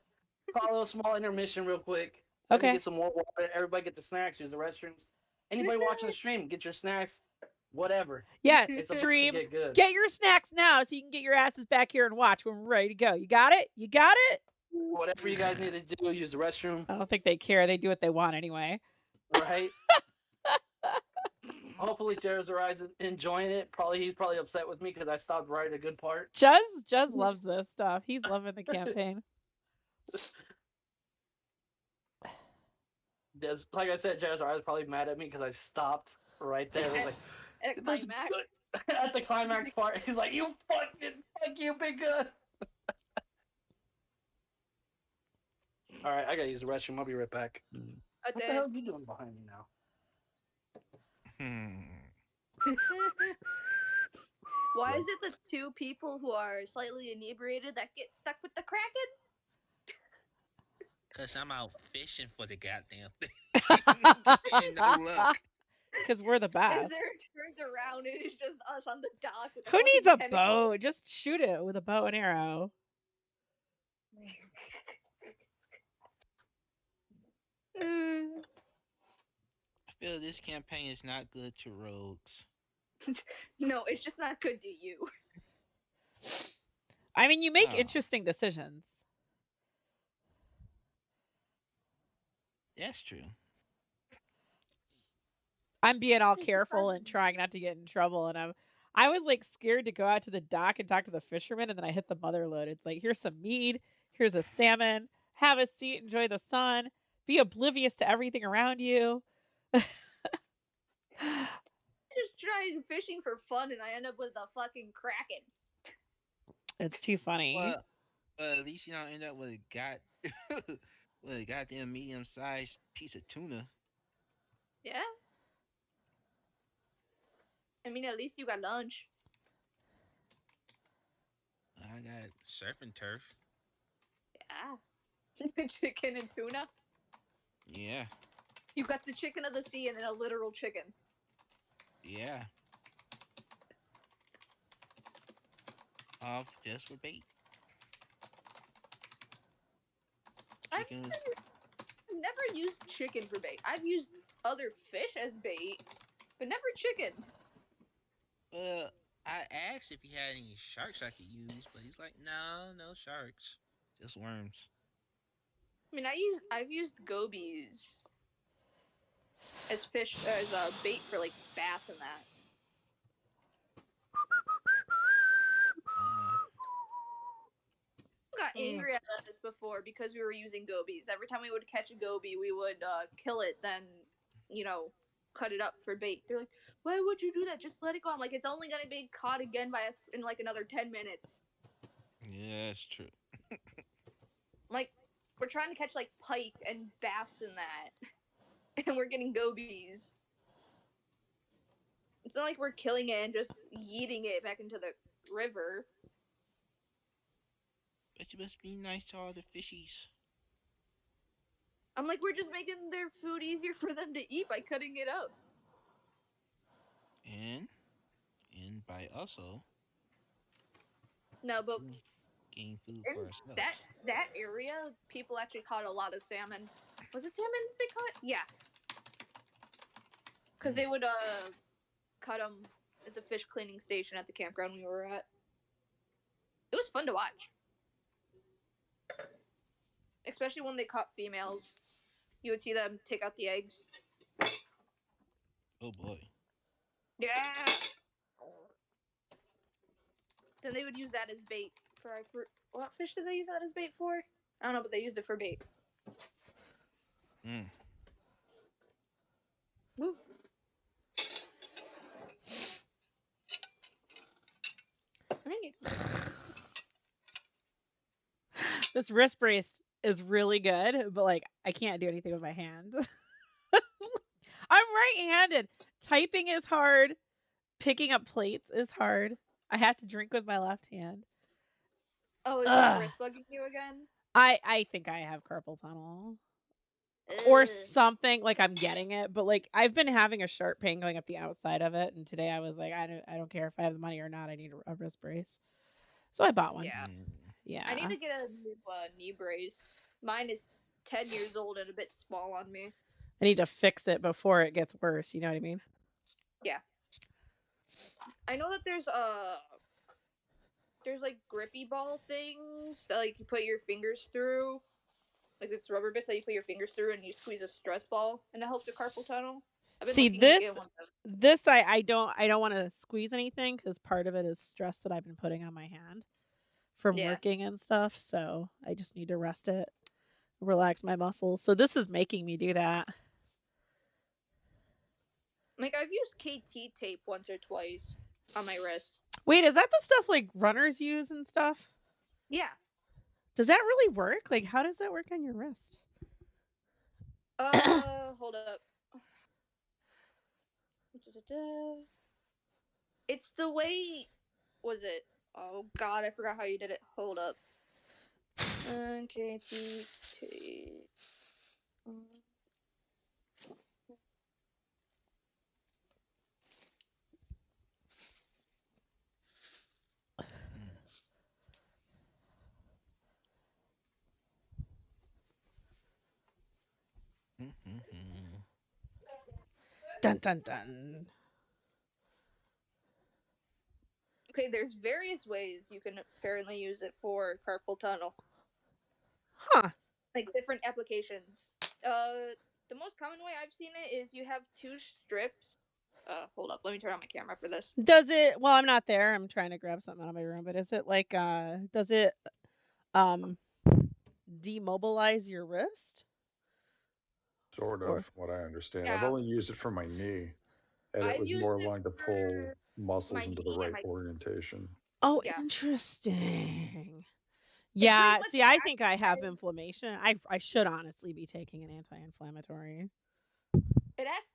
little small intermission real quick. Let me
Okay.
get some more water. Everybody get their snacks, use the restrooms. Anybody watching the stream, get your snacks, whatever.
Yeah,
It's about to
stream.
get good.
Get your snacks now so you can get your asses back here and watch when we're ready to go. You got it? You got it?
Whatever you guys need to do, use the restroom,
I don't think they care. They do what they want anyway.
right? Hopefully Jared's enjoying it. He's probably upset with me because I stopped right at a good part.
Juz loves this stuff. He's loving the campaign.
Like I said, Jared's probably mad at me because I stopped right there. It was like,
At climax.
at the climax part, he's like, "You fuck you, big good." All right, I gotta use the restroom. I'll be right back. What the hell are you doing behind me now?
Why is it the two people who are slightly inebriated that get stuck with the Kraken?
Cause I'm out fishing for the goddamn thing. Ain't no luck.
Because we're the
Is
best.
there a turns around and it's just us on the dock with a
Who needs
fucking
a
tentacle.
boat? Just shoot it with a bow and arrow.
I feel this campaign is not good to rogues.
No, it's just not good to you.
I mean, you make
Oh,
interesting decisions.
that's true.
I'm being all
Just the
careful and trying not to get in trouble, and I was like scared to go out to the dock and talk to the fishermen, and then I hit the mother lode. It's like, here's some mead, here's a salmon, have a seat, enjoy the sun, be oblivious to everything around you.
just tried fishing for fun and I end up with a fucking kraken.
It's too funny.
Well, at least you don't end up with a with a goddamn medium-sized piece of tuna.
Yeah? I mean, at least you got lunch.
I got surf and turf.
Yeah. Chicken and tuna.
Yeah,
You got the chicken of the sea and then a literal chicken.
yeah. Off just for bait.
I've
Chicken was
never used chicken for bait. I've used other fish as bait, but never chicken.
I asked if he had any sharks I could use, but he's like, no, no sharks, just worms.
I mean, I've used gobies as fish as a bait for like bass and that.
Uh,
Got angry at us before because we were using gobies. Every time we would catch a goby, we would kill it, then cut it up for bait. They're like, "Why would you do that? Just let it go." I'm like, "It's only gonna be caught again by us in like another 10 minutes."
yeah, that's true.
Like, we're trying to catch like pike and bass in that, and we're getting gobies. It's not like we're killing it and just yeeting it back into the river.
But you must be nice to all the fishies.
I'm like, we're just making their food easier for them to eat by cutting it up.
And by also
No, but
getting food
in
for ourselves.
that area, people actually caught a lot of salmon. Was it salmon they caught? Yeah, because they would cut them at the fish cleaning station at the campground we were at. It was fun to watch, especially when they caught females. You would see them take out the eggs.
Oh boy.
Yeah. Then they would use that as bait for what fish did they use that as bait for? I don't know, but they used it for bait.
Mm.
Woo.
This wrist brace is really good, but like I can't do anything with my hand. I'm right-handed. Typing is hard. Picking up plates is hard. I have to drink with my left hand.
Oh, is your
Ugh.
wrist bugging you again?
I think I have carpal tunnel or
Ugh.
something, like I'm getting it, but like I've been having a sharp pain going up the outside of it, and today I was like, I don't care if I have the money or not. I need a wrist brace, so I bought one.
Yeah.
Yeah.
I need to get a new knee brace. Mine is 10 years old and a bit small on me.
I need to fix it before it gets worse. You know what I mean?
Yeah. I know that there's like grippy ball things that like you put your fingers through. Like it's rubber bits that you put your fingers through and you squeeze a stress ball and it helps your carpal tunnel. I've been
See,
looking to get one of those.
this I don't want to squeeze anything because part of it is stress that I've been putting on my hand from
Yeah.
working and stuff. So I just need to rest it, relax my muscles. So this is making me do that.
Like I've used KT tape once or twice on my wrist.
Wait, is that the stuff like runners use and stuff?
Yeah.
Does that really work? Like, how does that work on your wrist?
Hold up. It's the way. Was it? Oh God, I forgot how you did it. Hold up. KT tape.
Dun dun dun.
Okay, there's various ways you can apparently use it for carpal tunnel.
Huh.
Like different applications. The most common way I've seen it is you have two strips. Hold up, let me turn on my camera for this.
Does it? Well, I'm not there. I'm trying to grab something out of my room. But is it like? Does it um demobilize your wrist?
Sort
Or
of, what I understand. I've
Yeah,
only used it for my knee, and it
I've
was
used
more
it
along to pull
for
muscles
my
into the
knee and
right
my
orientation.
oh,
yeah.
interesting.
It pretty
Yeah.
much
See, I
acts
think I have
as
inflammation. I should honestly be taking an anti-inflammatory.
it acts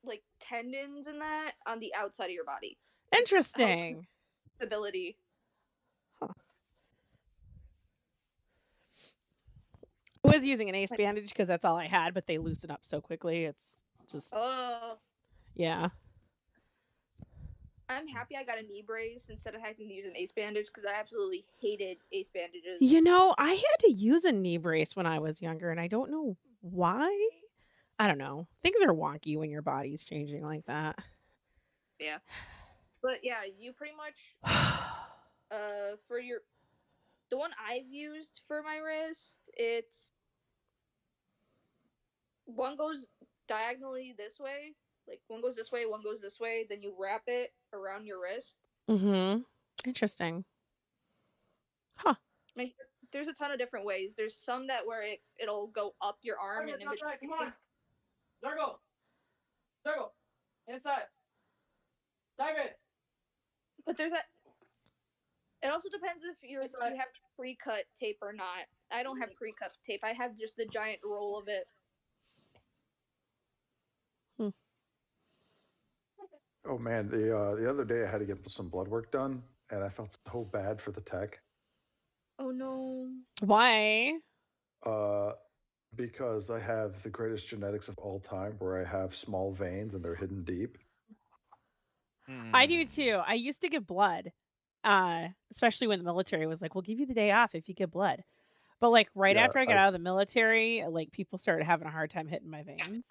like tendons and that on the outside of your body. It helps with
Interesting.
stability.
Huh. I was using an ace
Like,
bandage because that's all I had, but they loosen up so quickly. It's just
oh,
yeah.
I'm happy I got a knee brace instead of having to use an ace bandage because I absolutely hated ace bandages.
You know, I had to use a knee brace when I was younger, and I don't know why. I don't know. Things are wonky when your body's changing like that.
Yeah, but yeah, you pretty much for your the one I've used for my wrist, it's one goes diagonally this way, like one goes this way, one goes this way, then you wrap it around your wrist.
Mm-hmm. Interesting. Huh.
I mean, there's a ton of different ways. There's some that where it'll go up your arm and in between.
Zargo! Zargo! Inside! Tigers!
But there's that. It also depends if you have pre-cut tape or not. I don't have pre-cut tape. I have just the giant roll of it.
Hmm.
Oh man, the other day I had to get some blood work done, and I felt so bad for the tech.
Oh no.
Why?
Uh, because I have the greatest genetics of all time, where I have small veins and they're hidden deep.
I do too. I used to give blood, especially when the military was like, "We'll give you the day off if you give blood." But like right
Yeah,
after I got out of the military, like people started having a hard time hitting my veins,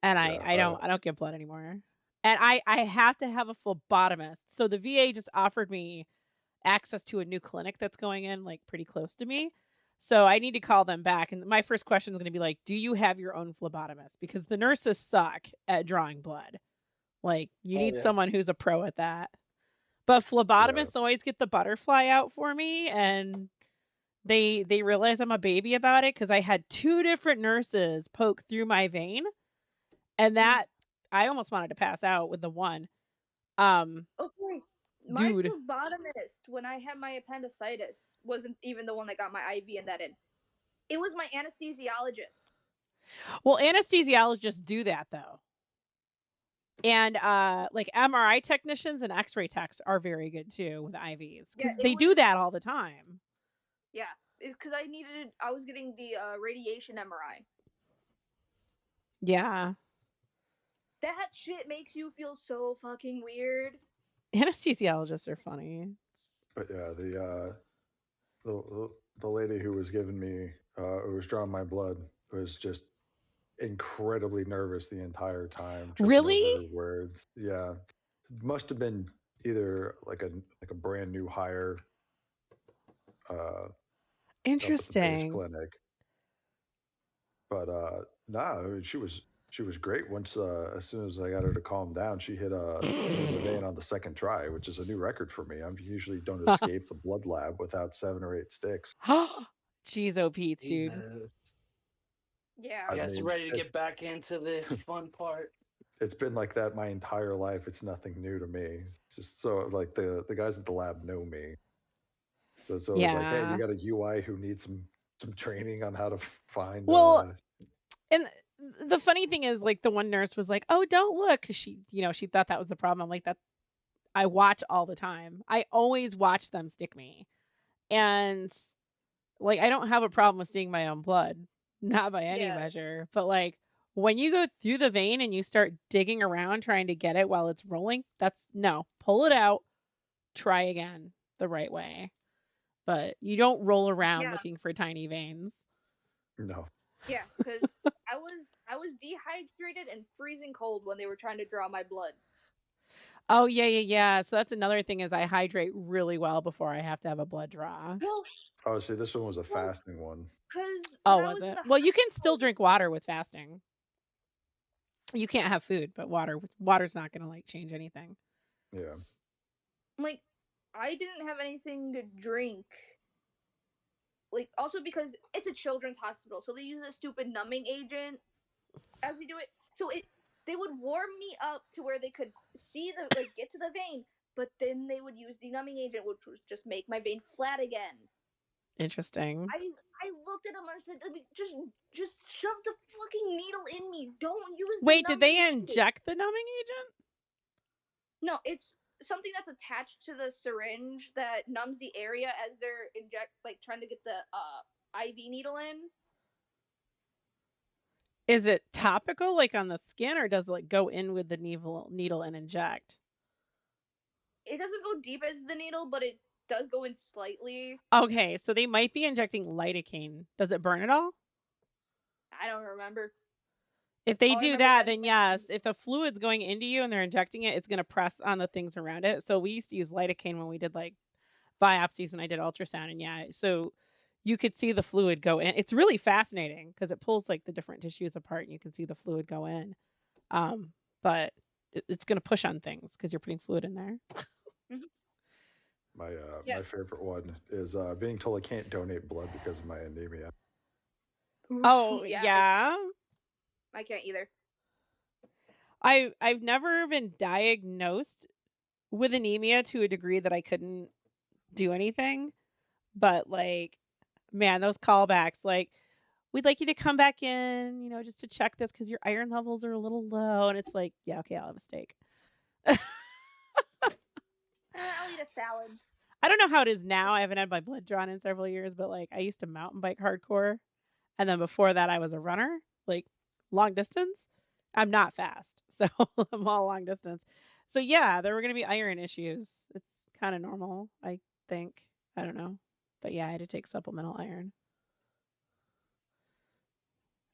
and I
yeah,
I don't I don't give blood anymore. And I have to have a phlebotomist. So the VA just offered me access to a new clinic that's going in like pretty close to me. So I need to call them back. And my first question is going to be like, do you have your own phlebotomist? Because the nurses suck at drawing blood. Like you
Oh
need
yeah.
someone who's a pro at that. But
yeah.
phlebotomists always get the butterfly out for me, and they realize I'm a baby about it because I had two different nurses poke through my vein, and that I almost wanted to pass out with the one.
Okay. My
Dude.
phlebotomist, when I had my appendicitis, wasn't even the one that got my IV and that in. It was my anesthesiologist.
Well, anesthesiologists do that though. And like MRI technicians and X-ray techs are very good too with IVs
Yeah,
because
it
they do
was.
that all the time.
Yeah, it's because I was getting the radiation MRI.
Yeah,
That shit makes you feel so fucking weird.
anesthesiologists are funny.
But yeah, the lady who was giving me, who was drawing my blood, was just incredibly nervous the entire time, tripping
Really
over her words. Yeah, must have been either like a brand new hire up at the base
interesting.
clinic. But no, she was great. Once as soon as I got her to calm down, she hit the vein on the second try, which is a new record for me. I usually don't escape the blood lab without 7 or 8 sticks.
Jeez, oh Pete's, dude.
Jesus.
Yeah.
I
Guess
mean,
ready to get back into this fun part.
it's been like that my entire life. It's nothing new to me. It's just so like the guys at the lab know me, so it's always like, hey, you
Yeah.
got a UI who needs some training on how to find.
Well, and the funny thing is, like, the one nurse was like, "Oh, don't look," because she thought that was the problem. I'm like, that I watch all the time. I always watch them stick me, and like, I don't have a problem with seeing my own blood, not by any
Yeah.
measure. But like, when you go through the vein and you start digging around trying to get it while it's rolling, that's no, pull it out, try again the right way. But you don't roll around
Yeah.
looking for tiny veins.
no.
Yeah, because I was was dehydrated and freezing cold when they were trying to draw my blood.
Oh, yeah. So that's another thing is I hydrate really well before I have to have a blood draw.
Well,
Oh, see, this one was a fasting one.
because
Oh,
when I
was
was in
it?
the
Well, you can still
hospital,
drink water with fasting. You can't have food, but water's not gonna like change anything.
Yeah.
like, I didn't have anything to drink. Like, also because it's a children's hospital, so they use a stupid numbing agent as they do it. So they would warm me up to where they could see the get to the vein, but then they would use the numbing agent, which would just make my vein flat again.
Interesting.
I looked at him and I said, just shove the fucking needle in me. Don't use the
Wait, did they
numbing shit."
inject the numbing agent?
No, it's something that's attached to the syringe that numbs the area as they're trying to get the IV needle in.
Is it topical, like on the skin, or does it like go in with the needle and inject?
It doesn't go deep as the needle, but it does go in slightly.
Okay, so they might be injecting lidocaine. Does it burn at all?
I don't remember.
If they
All I
do
remember is
that,
that
then yes. If the fluid's going into you and they're injecting it, it's going to press on the things around it. So we used to use lidocaine when we did like biopsies when I did ultrasound, and yeah, so you could see the fluid go in. It's really fascinating because it pulls like the different tissues apart, and you can see the fluid go in. But it's going to push on things because you're putting fluid in there.
My
Yeah.
my favorite one is being told I can't donate blood because of my anemia.
Oh
Yeah,
yeah.
I can't either.
I've never been diagnosed with anemia to a degree that I couldn't do anything. But like, man, those callbacks, like, we'd like you to come back in, just to check this because your iron levels are a little low. And it's like, yeah, okay, I'll have a steak.
I'll eat a salad.
I don't know how it is now. I haven't had my blood drawn in several years, but like I used to mountain bike hardcore. And then before that, I was a runner, like long distance. I'm not fast. So I'm all long distance. So yeah, there were going to be iron issues. It's kind of normal, I think. I don't know. But yeah, I had to take supplemental iron.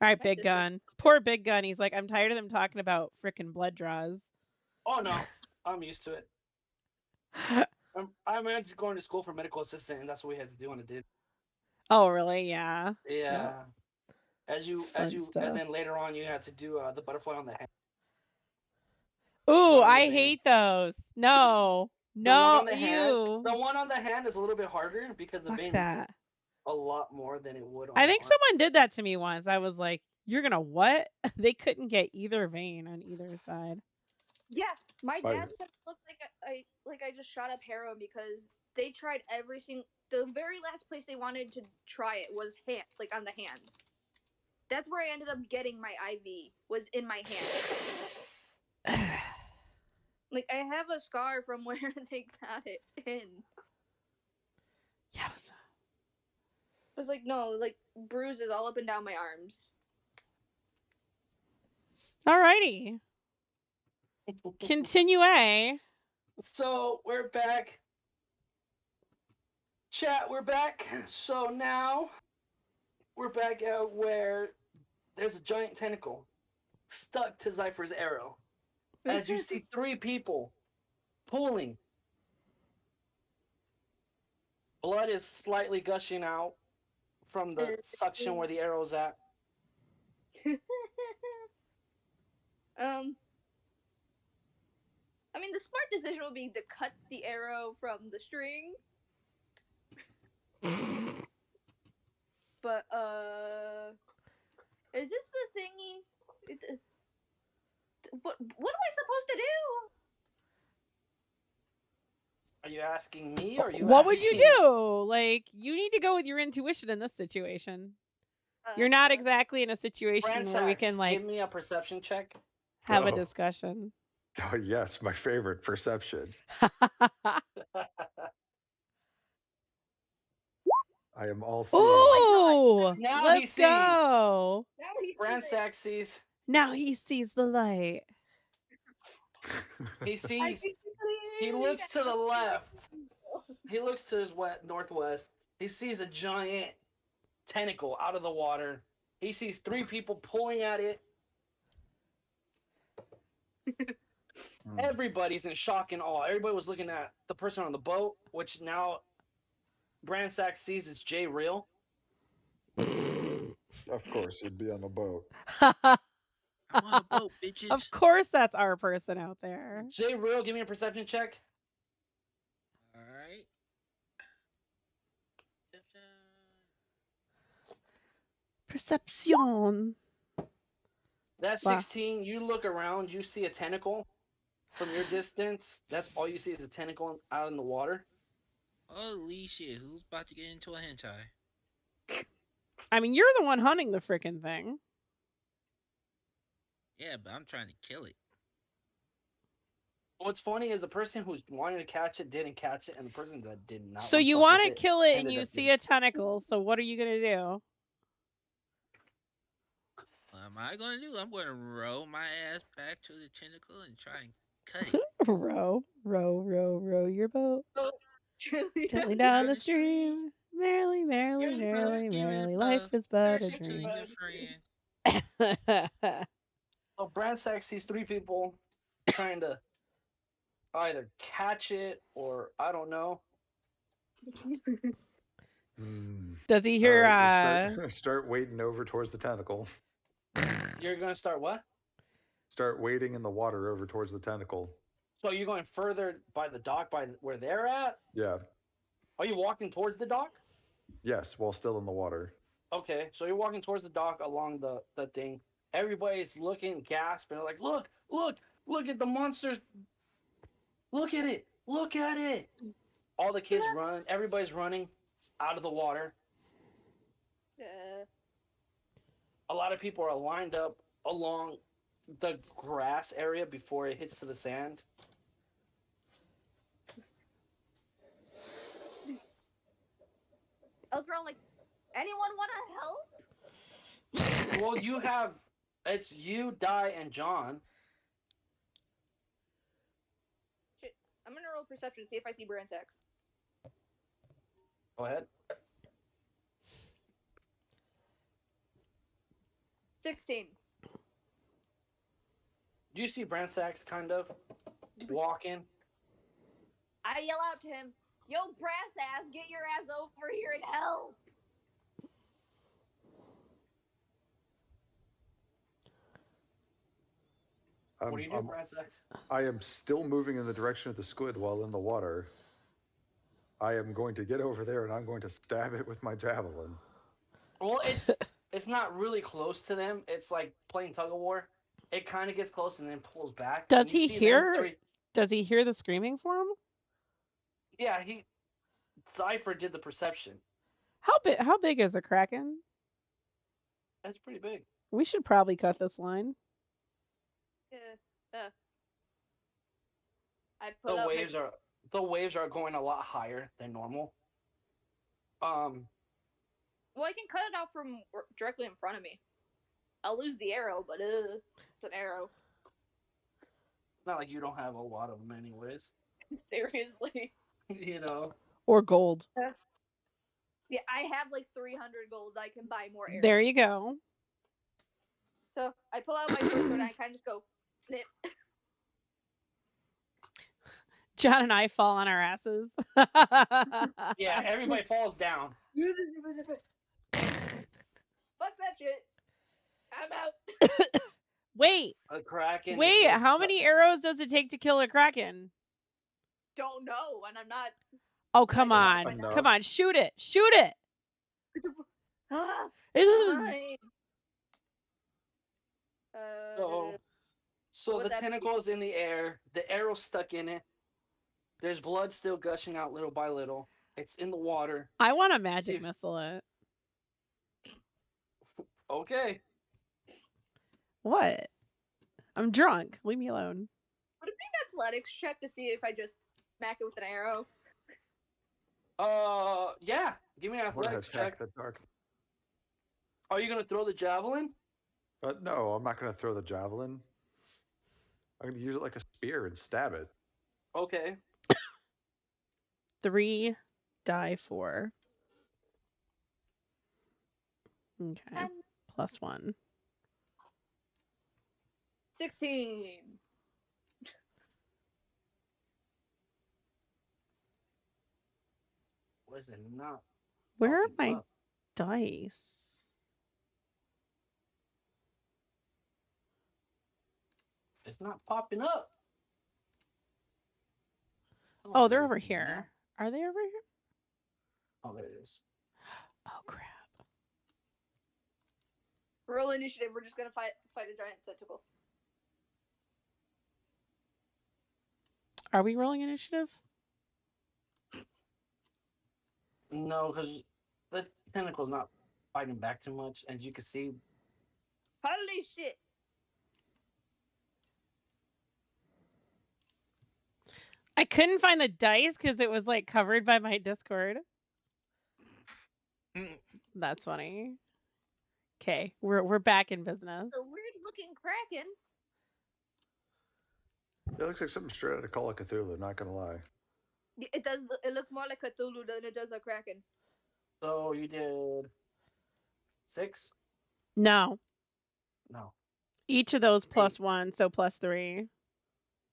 All right,
My
Big
sister.
Gun. Poor Big Gun. He's like, I'm tired of them talking about frickin' blood draws.
Oh no, I'm used to it. I'm actually going to school for medical assistant, and that's what we had to do on a day.
Oh, really? Yeah.
Yeah.
Yep. Fun stuff.
And then later on, you had to do the butterfly on the hand.
Ooh,
One on the
I
vein.
hate those. No.
The one
No,
on the hand.
ew.
The one on the hand is a little bit harder because the
Fuck
vein
that.
a lot more than it would on
I
the
think
arm.
someone did that to me once. I was like, you're gonna what? They couldn't get either vein on either side.
Yeah, my
Right.
dad said it looked like I just shot up heroin because they tried every single. The very last place they wanted to try it was on the hands. That's where I ended up getting my IV. Was in my hand. Like, I have a scar from where they got it in.
Yowza.
It was like, no, like, bruises all up and down my arms.
Alrighty. Continue.
So we're back. Chat, we're back. So now we're back out where there's a giant tentacle stuck to Zypher's arrow. As you see 3 people pulling. Blood is slightly gushing out from the suction where the arrow's at.
I mean, the smart decision would be to cut the arrow from the string. But, is this the thingy? What am I supposed to do?
Are you asking me or are you
What
asking...
would you do? Like, you need to go with your intuition in this situation. You're not exactly in a situation where we can, like,
give me a perception check.
have a discussion.
Oh yes, my favorite perception. I am all seeing.
Ooh,
Now
let's
he sees.
go.
Now he
Ransack sees.
Now he sees the light.
He sees. He looks to the left. He looks to his northwest. He sees a giant tentacle out of the water. He sees 3 people pulling at it.
Mm.
Everybody's in shock and awe. Everybody was looking at the person on the boat, which now Bransack sees is Jay Real.
Of course, he'd be on the boat.
I'm on a boat, bitches.
Of course, that's our person out there.
Jay Real, give me a perception check.
All right.
Perception.
That's
Wow.
16. You look around, you see a tentacle from your distance. That's all you see is a tentacle out in the water.
Holy shit! Who's about to get into a hentai?
I mean, you're the one hunting the freaking thing.
Yeah, but I'm trying to kill it.
What's funny is the person who's wanting to catch it didn't catch it, and the person that did not
So
want to
you
fuck
want
with
to kill it and
ended
you
up
see
getting-
a tentacle. So what are you going to do?
What am I gonna do? I'm gonna roll my ass back to the tentacle and try and cut it.
Row, row, row, row your boat
Oh, truly.
gently
Down
down the
the stream.
stream. Merrily, merrily,
Give it a
merrily,
puff, give it a
merrily.
puff.
Life is but
Pass
a
it to
dream.
your friend.
So Bransack sees three people trying to either catch it or I don't know.
Mm.
Does he
All
hear?
right, start wading over towards the tentacle.
You're gonna start what?
Start wading in the water over towards the tentacle.
So you're going further by the dock, by where they're at?
Yeah.
Are you walking towards the dock?
Yes, while still in the water.
Okay, so you're walking towards the dock along the thing. Everybody's looking, gasping, like, look at the monsters. Look at it. Look at it. All the kids run. Everybody's running out of the water. A lot of people are lined up along the grass area before it hits to the sand.
I was around like, anyone want to help?
Well, you have it's you, Di, and John.
Shit. I'm gonna roll perception, see if I see Bransax.
Go ahead.
16.
Do you see Bransax kind of walking?
I yell out to him, yo, brass ass, get your ass over here and help!
What do you do, Bransax?
I am still moving in the direction of the squid while in the water. I am going to get over there and I'm going to stab it with my javelin.
Well, it's not really close to them. It's like playing tug of war. It kind of gets close and then pulls back.
Does
And you
he
see them
hear?
three-
Does he hear the screaming for him?
Yeah, Cypher did the perception.
How big is a kraken?
That's pretty big.
We should probably cut this line.
I pull out
The waves are going a lot higher than normal.
Well, I can cut it out from directly in front of me. I'll lose the arrow, but it's an arrow.
Not like you don't have a lot of them anyways.
Seriously.
You know.
Or gold.
Yeah, I have like 300 gold. I can buy more arrows.
There you go.
So I pull out my short sword and I kind of just go snip.
John and I fall on our asses.
Yeah, everybody falls down.
Fuck that shit. I'm out.
Wait,
A kraken.
wait. How many arrows does it take to kill a kraken?
Don't know, and I'm not.
Oh, come
I
on.
don't
know.
Come on. Shoot it. Shoot it.
Ah,
Ugh.
fine.
So
Would
the
that be-
tentacle's in the air. The arrow's stuck in it. There's blood still gushing out little by little. It's in the water.
I want to magic
Dude.
missile it.
Okay.
What? I'm drunk. Leave me alone.
Would it be an athletics check to see if I just smack it with an arrow?
Yeah. Give me an
I want to
athletics
attack
check.
the dark.
Are you gonna throw the javelin?
No, I'm not going to throw the javelin. I'm going to use it like a spear and stab it.
Okay.
3 die 4. Okay.
And
+1.
16.
What is it not
Where are
popping
my
up?
dice?
It's not popping up.
Oh,
There
they're
it
over
is now.
here. Are they over here?
Oh, there it is.
Oh crap.
Roll initiative. We're just gonna fight a giant tentacle.
Are we rolling initiative?
No, because the tentacle's not fighting back too much, as you can see.
Holy shit!
I couldn't find the dice because it was like covered by my Discord. That's funny. Okay, we're back in business.
A weird looking kraken.
It looks like something straight out of Call of Cthulhu, not gonna lie.
It does. It look more like Cthulhu than it does a kraken.
So you did 6?
No,
No.
each of those plus
8
1, so plus 3.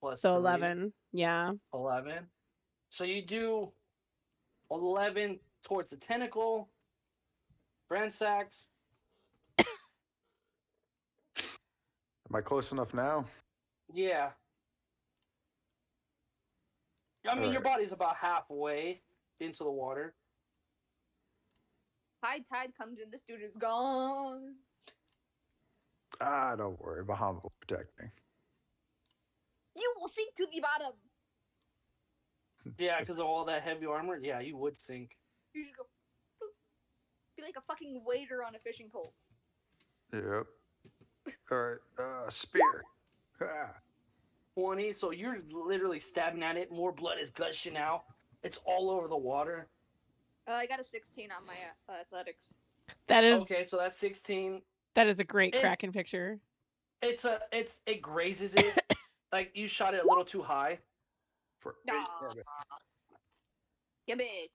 plus
So
3.
11. Yeah.
11. So you do 11 towards the tentacle. Bransacks.
Am I close enough now?
Yeah. I mean, your
Alright.
body's about halfway into the water.
High tide comes in. This dude is gone.
Don't worry. Bahamut will protect me.
You will sink to the bottom.
Yeah, because of all that heavy armor. Yeah, you would sink.
You just go. Boop. Be like a fucking waiter on a fishing pole.
Yep. Alright. Spear. Ah.
20. So you're literally stabbing at it. More blood is gushing out. It's all over the water.
I got a 16 on my athletics.
That is
Okay, so that's 16.
that is a great
It-
Kraken picture.
It grazes it. Like you shot it a little too high.
Aw. Yeah, bitch.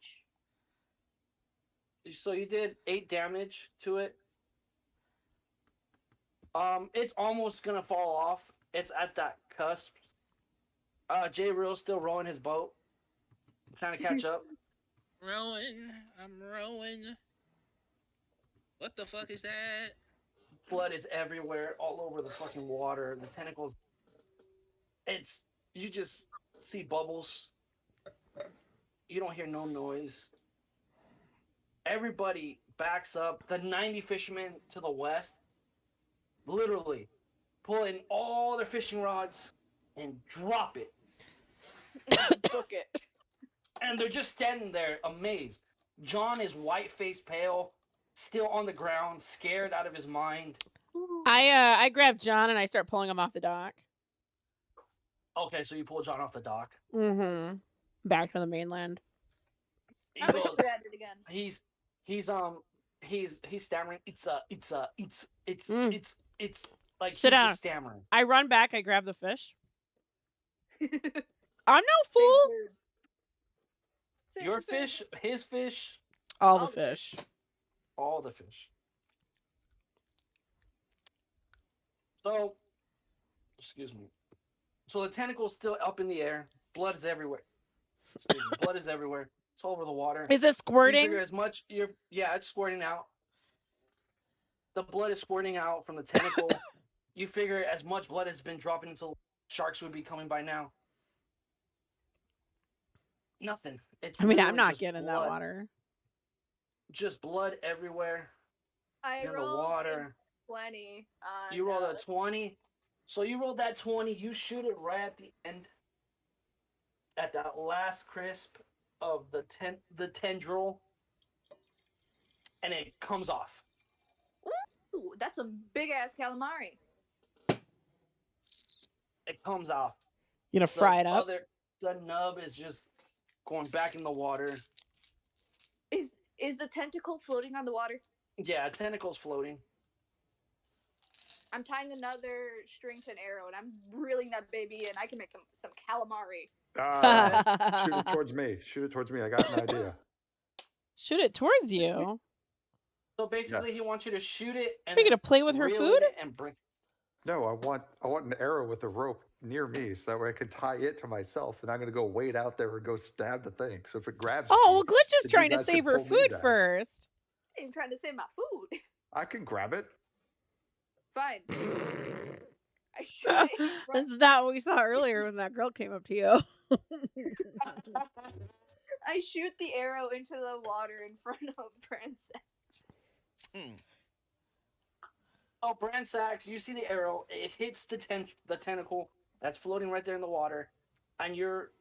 So you did 8 damage to it. It's almost gonna fall off. It's at that cusp. J Real's still rowing his boat, trying to catch up.
Rowing. I'm rowing. What the fuck is that?
Blood is everywhere, all over the fucking water. The tentacles. You just see bubbles. You don't hear no noise. Everybody backs up. The 90 fishermen to the west, literally, pull in all their fishing rods and drop it.
Book it.
And they're just standing there, amazed. John is white-faced, pale, still on the ground, scared out of his mind.
I grab John and I start pulling him off the dock.
Okay, so you pull John off the dock.
Mm-hmm. Back to the mainland.
He
I wish
goes,
we had it again.
he's stammering. It's like
Sit
he's
down.
just stammering.
I run back, I grab the fish.
Same
I'm no fool.
dude. Same
Your
dude.
fish, his fish,
All
All
the
the
fish.
all the fish. So, excuse me. So the tentacle's still up in the air. Blood is everywhere. Excuse me. Blood is everywhere. It's all over the water.
Is it
You
squirting?
figure as much. Yeah, it's squirting out. The blood is squirting out from the tentacle. You figure as much blood has been dropping into sharks would be coming by now. Nothing. It's
I mean, I'm
literally
not
just
getting in that
blood.
water.
Just blood everywhere
I
in the
rolled
water.
a 20 on.
You rolled a 20. So you rolled that 20. You shoot it right at the end, at that last crisp of the tendril, and it comes off.
Ooh, that's a big ass calamari.
It comes off.
You gonna fry it up?
The nub is just going back in the water.
Is the tentacle floating on the water?
Yeah, tentacles floating.
I'm tying another string to an arrow and I'm reeling that baby in. I can make some calamari.
Shoot it towards me. Shoot it towards me. I got an idea.
Shoot it towards you.
So basically,
Yes.
he wants you to shoot it and
Are you gonna play with her
reel
food?
it and bring.
No, I want an arrow with a rope near me so that way I can tie it to myself, and I'm gonna go wade out there and go stab the thing. So if it grabs
Oh,
me,
well, Glitch is
then you
trying to
guys can
save her
pull me
food
down.
first.
I'm trying to save my food.
I can grab it.
Fine. I shoot it in front.
That's not what we saw earlier when that girl came up to you.
I shoot the arrow into the water in front of Princess.
Hmm.
Oh, Brand Sacks, you see the arrow. It hits the tentacle that's floating right there in the water. And you're.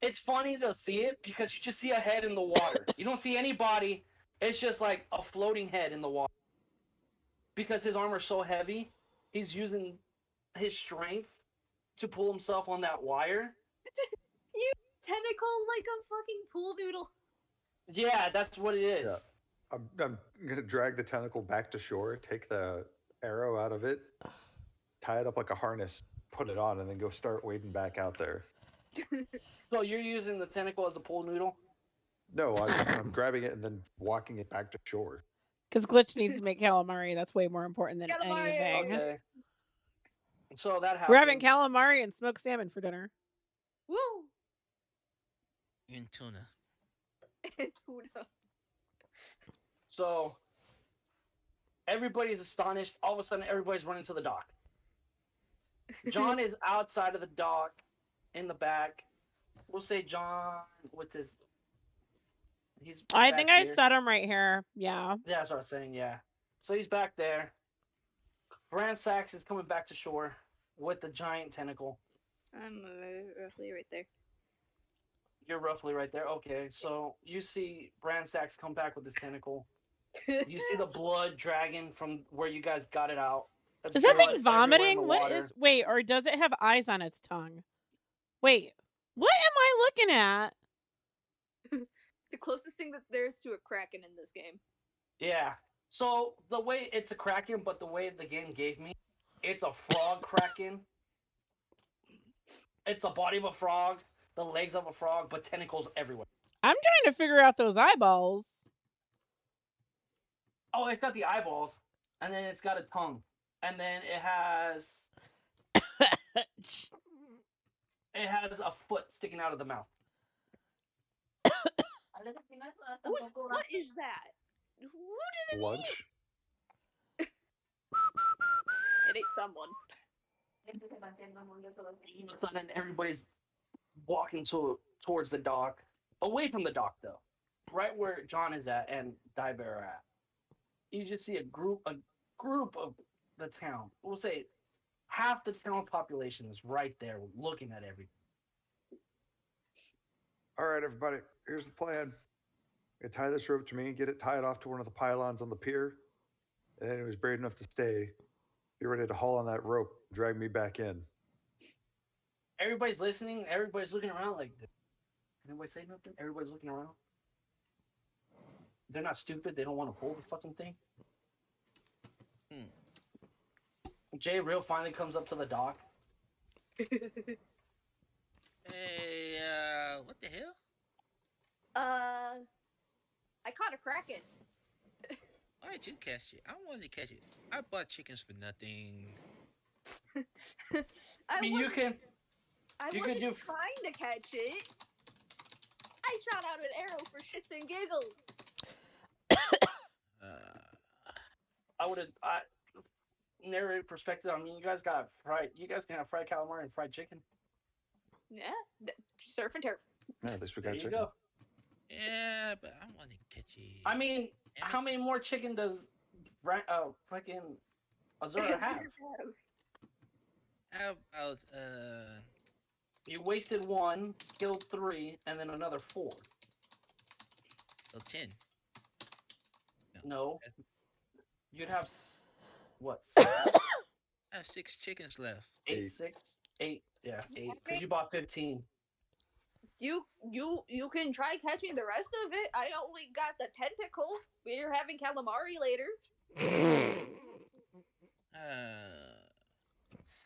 It's funny to see it because you just see a head in the water. You don't see any body. It's just like a floating head in the water. Because his armor's so heavy, he's using his strength to pull himself on that wire.
You tentacle like a fucking pool noodle.
Yeah, that's what it is.
Yeah. I'm gonna drag the tentacle back to shore, take the arrow out of it, tie it up like a harness, put it on, and then go start wading back out there.
So you're using the tentacle as a pool noodle?
No, I'm grabbing it and then walking it back to shore.
Because Glitch needs to make calamari. That's way more important than
Calamari!
anything.
Okay. So that happens.
We're having calamari and smoked salmon for dinner.
Woo!
And tuna.
Tuna.
So everybody's astonished. All of a sudden, everybody's running to the dock. John is outside of the dock in the back. We'll say John with his. He's.
I
back
think I
here.
set him right here. Yeah.
Yeah, that's what I was saying. Yeah. So he's back there. Brand Sachs is coming back to shore with the giant tentacle.
I'm roughly right there.
You're roughly right there. Okay, so you see Brand Sachs come back with his tentacle. You see the blood dragging from where you guys got it out. There's
Is that
blood
thing
everywhere in the
vomiting? What
water.
is. Wait, or does it have eyes on its tongue? Wait, what am I looking at?
The closest thing that there is to a kraken in this game.
Yeah. So the way it's a kraken, but the way the game gave me, it's a frog kraken. It's the body of a frog, the legs of a frog, but tentacles everywhere.
I'm trying to figure out those eyeballs.
Oh, it's got the eyeballs, and then it's got a tongue, and then it has a foot sticking out of the mouth.
Whose foot is that? Who did it
Lunch?
eat? It ate someone.
All of a sudden, everybody's walking towards the dock, away from the dock though, right where John is at and Diver are at. You just see a group of the town. We'll say half the town population is right there looking at everything.
All right, everybody, here's the plan. You tie this rope to me, get it tied off to one of the pylons on the pier, and then it was brave enough to stay. Be ready to haul on that rope, drag me back in.
Everybody's listening. Everybody's looking around like, did anybody say nothing? Everybody's looking around. They're not stupid. They don't want to pull the fucking thing. Jay Real finally comes up to the dock.
Hey, what the hell?
I caught a kraken.
Why did you catch it? I wanted to catch it. I bought chickens for nothing.
I mean, you can.
I
you
wasn't
could do
trying to catch it. I shot out an arrow for shits and giggles.
I would have. Narrative perspective. I mean, you guys got fried. You guys can have fried calamari and fried chicken.
Yeah, surf and turf.
Yeah, at least we
There
got
you
chicken.
go.
Yeah, but I want to catch it.
I mean,
Damn
how
it.
many more chicken does fucking Azura have?
How about
You wasted one, killed 3, and then another 4.
10?
No. You'd have what? 6?
I have 6 chickens left.
8,
Eight.
6, 8. Yeah, 8. Because you bought 15.
You can try catching the rest of it. I only got the tentacle. We're having calamari later.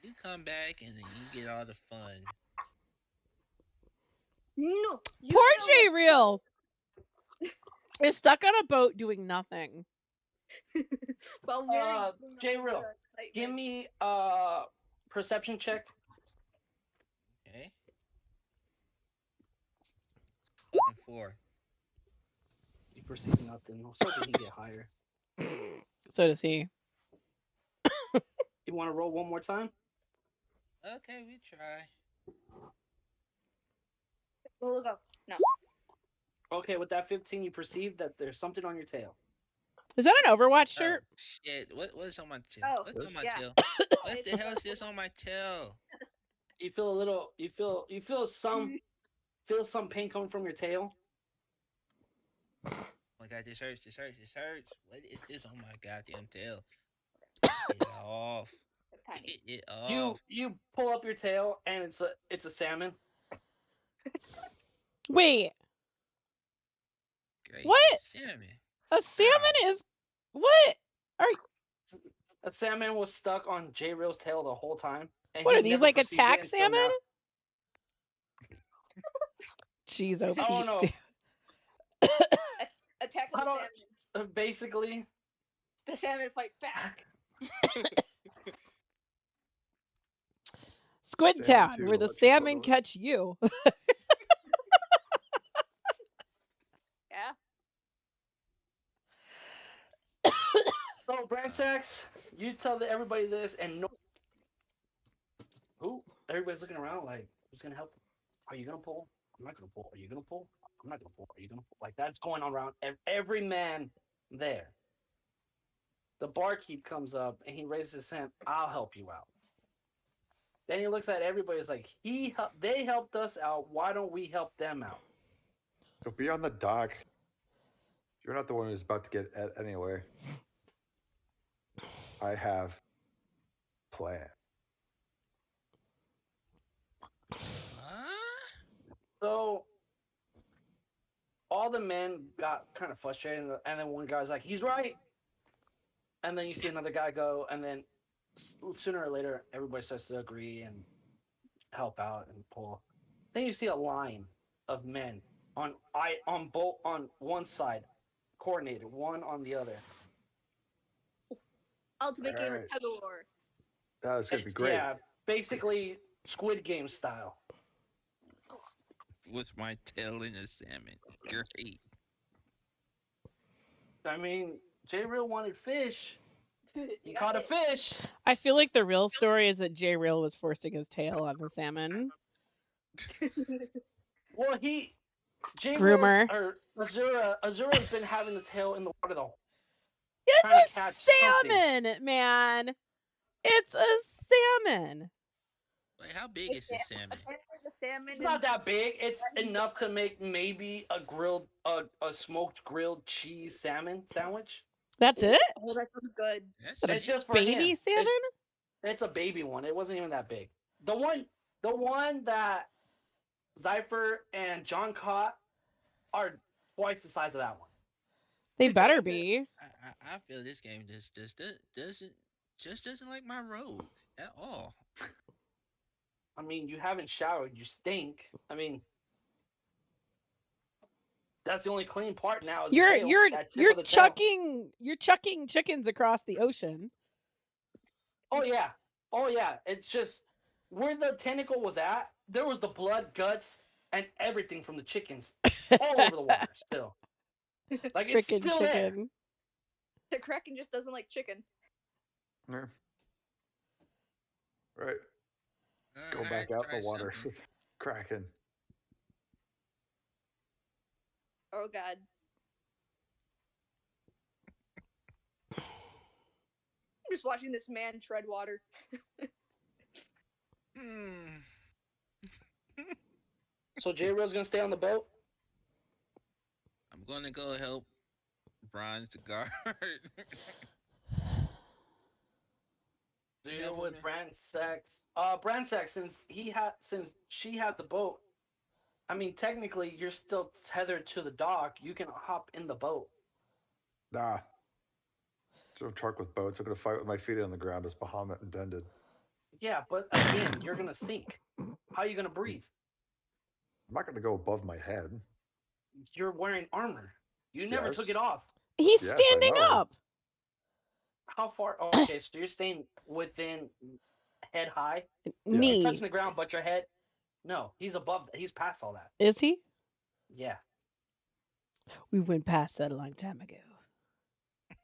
You come back and then you get all the fun.
No.
Poor J Real is stuck on a boat doing nothing.
While wearing
J-Real, give
excitement.
me perception check.
Okay. Fucking 4.
You perceive nothing. I was hoping he'd get higher.
So does he.
You want to roll one more time?
Okay, we try.
We'll go. No.
Okay, with that 15, you perceive that there's something on your tail.
Is that an Overwatch
Oh
shirt?
shit! What's on my tail?
Oh,
What's on my
yeah.
tail? What the hell is this on my tail?
You feel a little. You feel some pain coming from your tail.
Oh my god, this hurts. This hurts. This hurts. What is this on my goddamn tail? Get it off.
Tiny.
Get it off.
You pull up your tail and it's a salmon.
Wait,
Great.
what?
Salmon.
A salmon is what?
A salmon was stuck on J-Real's tail the whole time. And
What
he
are these
never
like
perceived
attack
it until
salmon?
now.
Jeez, oh
Oh
Pete.
no!
Attack
I
the
don't-
salmon.
Basically,
The salmon fight back.
Squid
Salmon
Town,
too,
where
to
the
let you put
salmon
on.
catch you.
Yeah.
so Bransax, you tell everybody this, and no. Who? Everybody's looking around like, who's gonna help? Are you gonna pull? I'm not gonna pull. Are you gonna pull? I'm not gonna pull. Are you gonna pull? Like that's going on around every man there. The barkeep comes up and he raises his hand. I'll help you out. Then he looks at everybody. It's like they helped us out. Why don't we help them out?
So be on the dock. You're not the one who's about to get at anyway. I have plan.
Huh?
So all the men got kind of frustrated, and then one guy's like, "He's right," and then you see another guy go, and then sooner or later, everybody starts to agree and help out and pull. Then you see a line of men on one side, coordinated, one on the other.
Ultimate game of
Alright.
tug of war.
That's gonna be great.
Yeah, basically Squid Game style.
With my tail in a salmon. Great.
I mean, J Real wanted fish. He
You
caught a
got
fish.
I feel like the real story is that J Real was forcing his tail on the salmon.
Well, J
Groomer.
or Azura's been having the tail in the water the trying
It's
to catch
a
something.
salmon, man. It's a salmon.
Wait, how big is this salmon?
the salmon.
It's not that big. It's enough to make maybe a smoked grilled cheese salmon sandwich.
That's it?
Oh, that sounds good.
That's
It's
it.
just for
Baby
him.
salmon?
It's a baby one. It wasn't even that big. The one that Zypher and John caught are twice the size of that one.
They better be.
I feel this game doesn't like my rogue at all.
I mean, you haven't showered. You stink. I mean, that's the only clean part now. Is the tail, that tip of the tail.
You're chucking chickens across the ocean.
Oh yeah. It's just where the tentacle was at. There was the blood, guts, and everything from the chickens all over the water. Still, like it's
Frickin'
still there.
chicken.
The Kraken just doesn't like chicken.
Yeah. Right. Go
Alright,
back out in
try
the water.
something.
Kraken.
Oh god. I'm just watching this man tread water.
Hmm.
So J Real's gonna stay on the boat.
I'm gonna go help Bronze the guard.
Deal
Yeah,
with
man.
Brandsex. Brandsex, since she has the boat. I mean, technically, you're still tethered to the dock. You can hop in the boat.
Nah. Don't truck with boats. I'm gonna fight with my feet on the ground as Bahamut intended.
Yeah, but again, you're gonna sink. How are you gonna breathe?
I'm not gonna go above my head.
You're wearing armor. You never
Yes.
took it off.
He's
Yes, I
standing
know.
up.
How far? Oh, okay, so you're staying within head high.
Yeah.
You're
Knee.
touching the ground, but your head. No, he's above. He's past all that.
Is he?
Yeah.
We went past that a long time ago.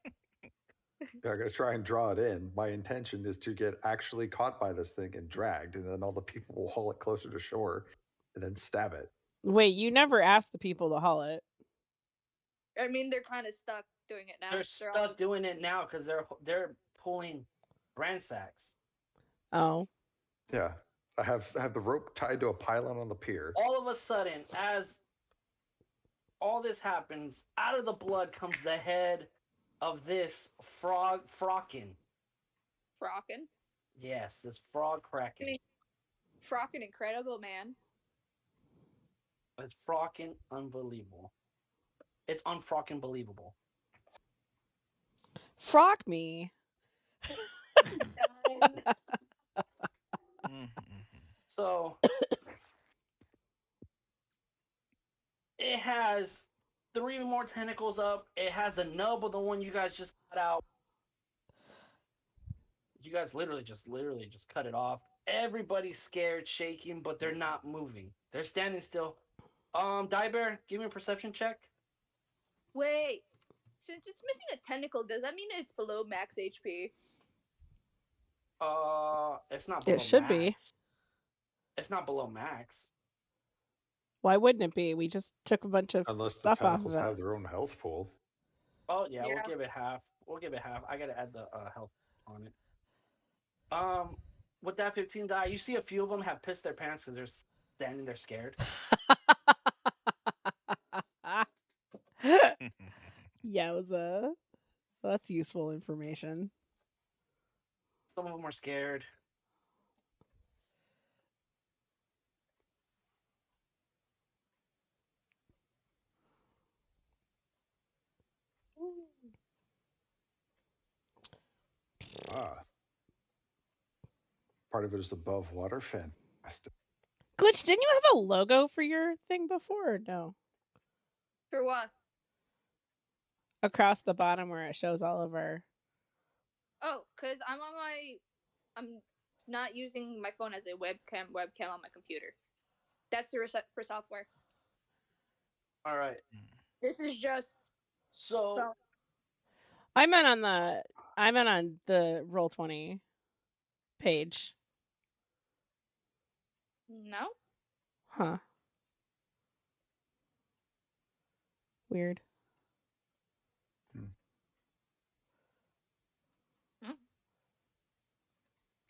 Yeah, I'm gonna try and draw it in. My intention is to get actually caught by this thing and dragged, and then all the people will haul it closer to shore, and then stab it.
Wait, you never asked the people to haul it.
I mean, they're kind of stuck doing it now.
They're stuck doing it now because they're pulling brand sacks.
Oh.
Yeah, I have the rope tied to a pylon on the pier.
All of a sudden, as all this happens, out of the blood comes the head of this frockin.
Frockin'.
Yes, this frog kraken.
Frockin' incredible, man.
It's frockin' unbelievable. It's unfrockin' believable.
Frock me.
So it has 3 more tentacles up. It has a nub of the one you guys just cut out. You guys literally just cut it off. Everybody's scared, shaking, but they're not moving. They're standing still. Diebear, give me a perception check.
Wait, since it's missing a tentacle, does that mean it's below max HP?
It's not below
It should
max.
be.
It's not below max.
Why wouldn't it be? We just took a bunch of
Unless the
stuff off
tentacles
of it.
have their own health pool.
Oh yeah,
Yeah.
we'll give it half. I gotta add the health on it. With that 15 die, you see a few of them have pissed their pants because they're standing there scared.
Yowza. That's useful information.
Some of them are scared.
Ah. Part of it is above water. Fantastic.
Glitch, didn't you have a logo for your thing before or no?
For what?
Across the bottom where it shows all of our.
Oh, cause I'm not using my phone as a webcam on my computer. That's the reset for software.
All right.
This is just
So
I meant on the Roll20 page.
no.
Huh. Weird.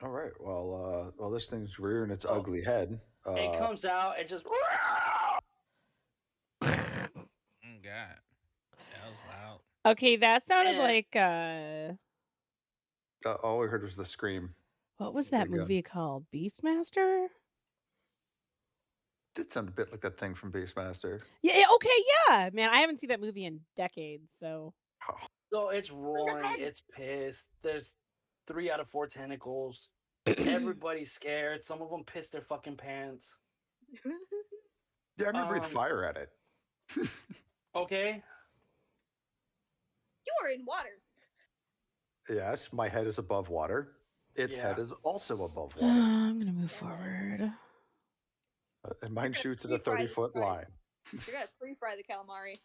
All right. Well, this thing's rearing its ugly head.
it comes out. It just.
Oh God, that was loud.
Okay, that sounded
And-
like
all we heard was the scream.
what was that
There you go.
movie called? Beastmaster?
Did sound a bit like that thing from Beastmaster.
Yeah, okay, yeah. Man, I haven't seen that movie in decades, so
Oh,
So it's roaring. It's pissed. There's 3 out of 4 tentacles. Everybody's scared. Some of them pissed their fucking pants.
yeah, I'm gonna breathe
Um,
fire at it.
Okay.
You are in water.
Yes, my head is above water. Its
Yeah.
head is also above water,
I'm gonna move forward.
and mine
Okay,
shoots at a
free fry
30-foot
this guy.
line.
You're gonna free fry the calamari.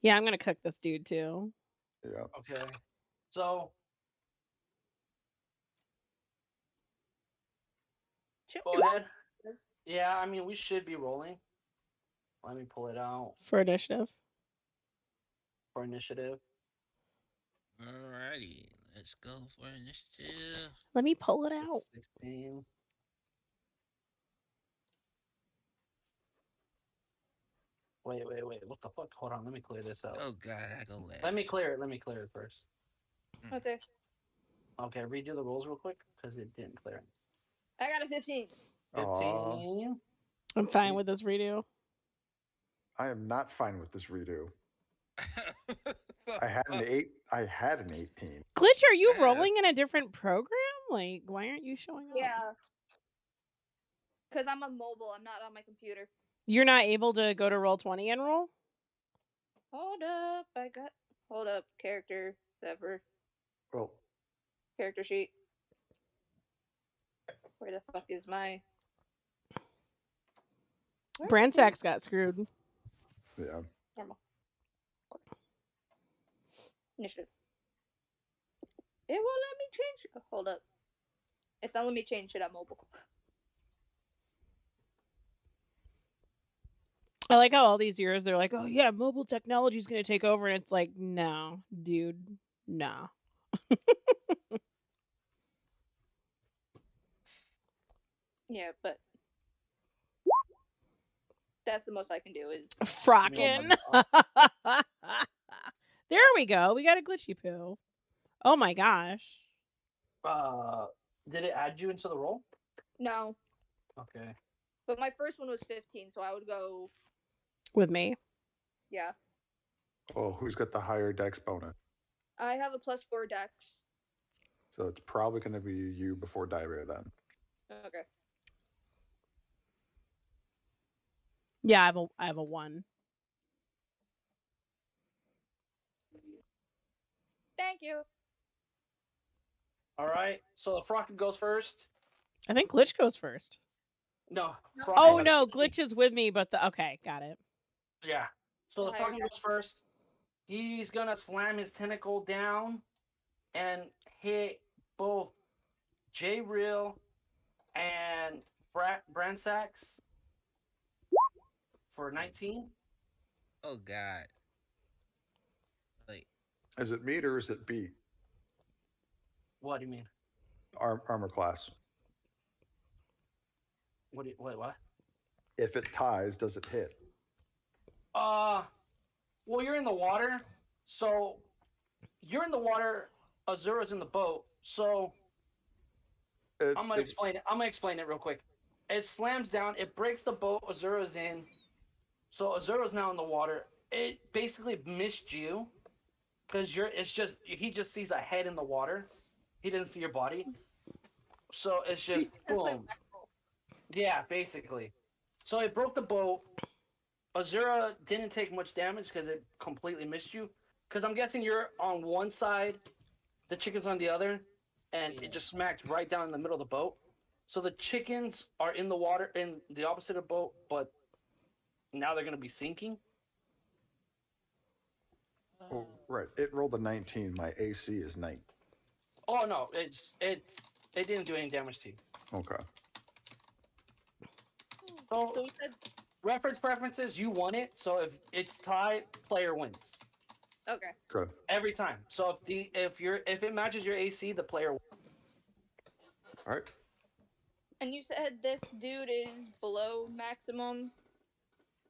Yeah, I'm gonna cook this dude too.
Yeah.
Okay. So
Should
go
we
ahead. Yeah, I mean we should be rolling. Let me pull it out
For initiative.
for initiative.
Alrighty, let's go for initiative.
Let me pull it
This
out.
is 16. Wait. What the fuck? Hold on. Let me clear this out.
Oh God, I go last.
Let me clear it first.
Okay.
Okay, redo the rules real quick because it didn't clear.
I got a 15.
15.
I'm fine with this redo.
I am not fine with this redo. I had an 18.
Glitch, are you
Yeah.
rolling in a different program? Like, why aren't you showing up?
Yeah. Because I'm on mobile. I'm not on my computer.
You're not able to go to Roll20 and roll?
Hold up. Hold up. Character. Whatever.
Well,
Character sheet. Where the fuck is my? Where is my
Bransax got screwed.
yeah.
normal initiative? It won't let me change. Oh, hold up. It's not letting me change shit on mobile.
I like how all these years they're like, oh yeah, mobile technology is going to take over, and it's like, no, dude, no.
Yeah, but that's the most I can do is
I mean,
Frockin'. There we go. We got a glitchy poo. Oh my gosh.
uh, did it add you into the roll?
no.
Okay.
But my first one was 15, so I would go.
With me.
Yeah,
Oh, who's got the higher dex bonus?
I have a +4 dex.
So it's probably going to be you before Diarrhea then.
Okay.
Yeah, I have a 1.
Thank you.
All right. So the Frockin goes first.
I think Glitch goes first.
No,
No,
Frockin
Oh
got a
no,
16.
Glitch is with me, but the okay, got it.
Yeah. So the
The higher
Frockin
dex.
goes first. He's gonna slam his tentacle down and hit both J Real and Bransax for 19.
Oh God. Wait.
Is it meet or is it beat?
What do you mean?
Armor class.
What?
If it ties, does it hit?
Well, you're in the water, so you're in the water. Azura's in the boat, so
It,
I'm gonna explain it. I'm gonna explain it real quick. It slams down. It breaks the boat. Azura's in, so Azura's now in the water. It basically missed you because you're. It's just he just sees a head in the water. He doesn't see your body, so it's just
That's my
boom.
whack roll.
Yeah, basically. So it broke the boat. Azura didn't take much damage because it completely missed you. Because I'm guessing you're on one side, the chicken's on the other, and
Yeah.
it just smacked right down in the middle of the boat. So the chickens are in the water in the opposite of the boat, but now they're going to be sinking.
oh, right. It rolled a 19. My AC is 9.
Oh no, it didn't do any damage to you.
Okay.
So
So we said
reference preferences, you won it. So if it's tied, player wins
okay.
Good.
every time. So if it matches your AC, the player wins.
All right.
And you said this dude is below maximum.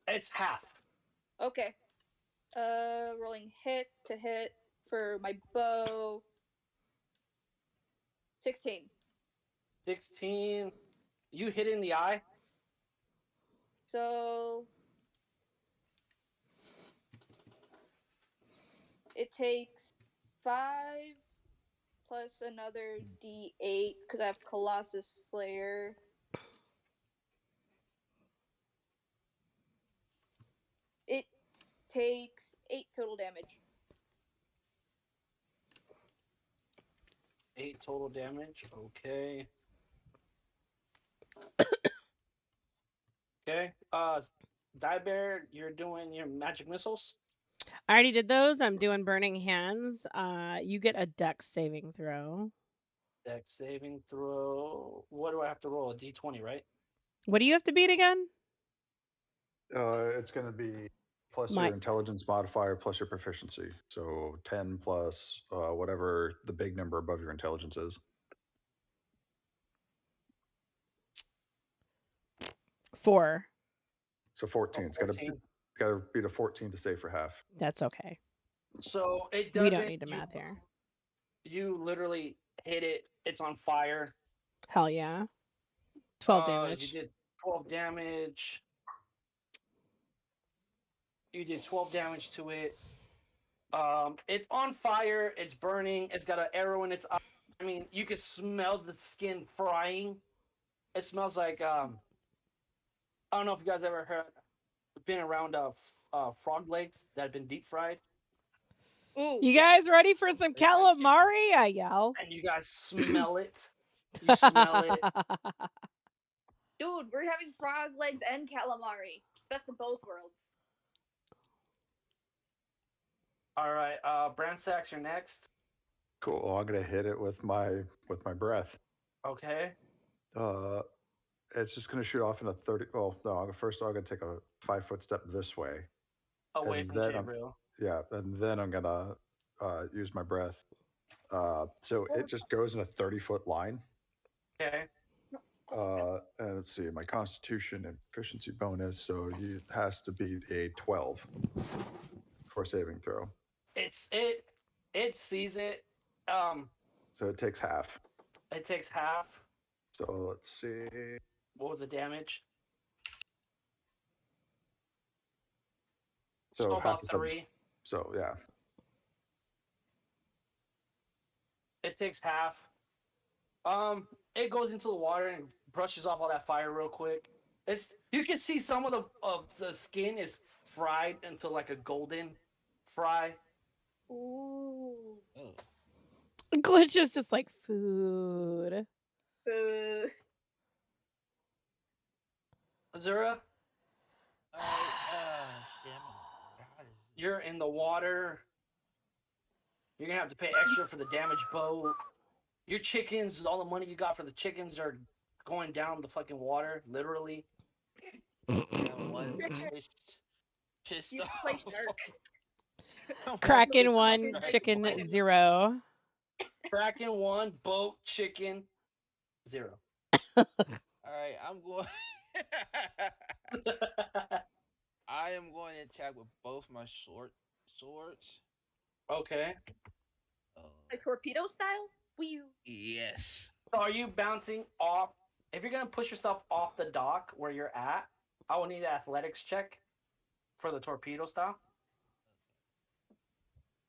It's half.
Okay. Rolling hit to hit for my bow. 16.
16. You hit in the eye.
So it takes 5 plus another D8 because I have Colossus Slayer. It takes 8 total damage.
8 total damage. Okay. Okay. Bear, you're doing your magic missiles.
I already did those. I'm doing burning hands. You get a dex saving throw.
Dex saving throw. What do I have to roll? A d20, right?
What do you have to beat again?
It's going to be plus
My
your intelligence modifier plus your proficiency. So 10 plus whatever the big number above your intelligence is.
4.
So 14. It's got to
14.
beat a 14 to save for half.
That's okay.
So it
We don't
doesn't.
need to math here.
You literally hit it. It's on fire.
Hell yeah. 12
You
damage.
did 12 damage. You did 12 damage to it. It's on fire. It's burning. It's got an arrow in its eye. I mean, you can smell the skin frying. It smells like I don't know if you guys ever been around frog legs that have been deep fried.
Ooh,
You
yes.
guys ready for some
It's like chicken.
calamari? I yell.
And you guys smell it. You smell it.
Dude, we're having frog legs and calamari. It's best of both worlds.
All right, Bransax, you're next.
Cool. Well, I'm gonna hit it with my breath.
Okay.
Uh, it's just gonna shoot off in a 30. Well, no. First, I'm gonna take a 5 foot step this way,
Away
and
from
then
J
I'm
Real.
yeah, and then I'm gonna use my breath. So it just goes in a 30 foot line.
Okay.
And let's see, my Constitution and proficiency bonus, so it has to be a 12 for saving throw.
It sees it. Um,
So it takes half.
it takes half.
So let's see.
What was the damage?
So
So
half
about
the sub.
3.
So yeah.
It takes half. It goes into the water and brushes off all that fire real quick. It's you can see some of the skin is fried into like a golden fry.
Ooh.
Oh.
Glitch is just like food.
Azura,
Alright, shit, I'm in the water. How does it?
you're in the water. You're gonna have to pay extra for the damaged boat. Your chickens, all the money you got for the chickens are going down the fucking water, literally.
I'm one pissed
You
off.
play shark.
I'm one
Kraken
pissed off
1,
Kraken
chicken
one.
0.
Kraken 1, boat, chicken 0.
Alright, I'm going I am going to attack with both my swords.
Okay.
Uh,
Like torpedo style? Wee.
yes.
So are you bouncing off? If you're gonna push yourself off the dock where you're at, I will need an athletics check for the torpedo style.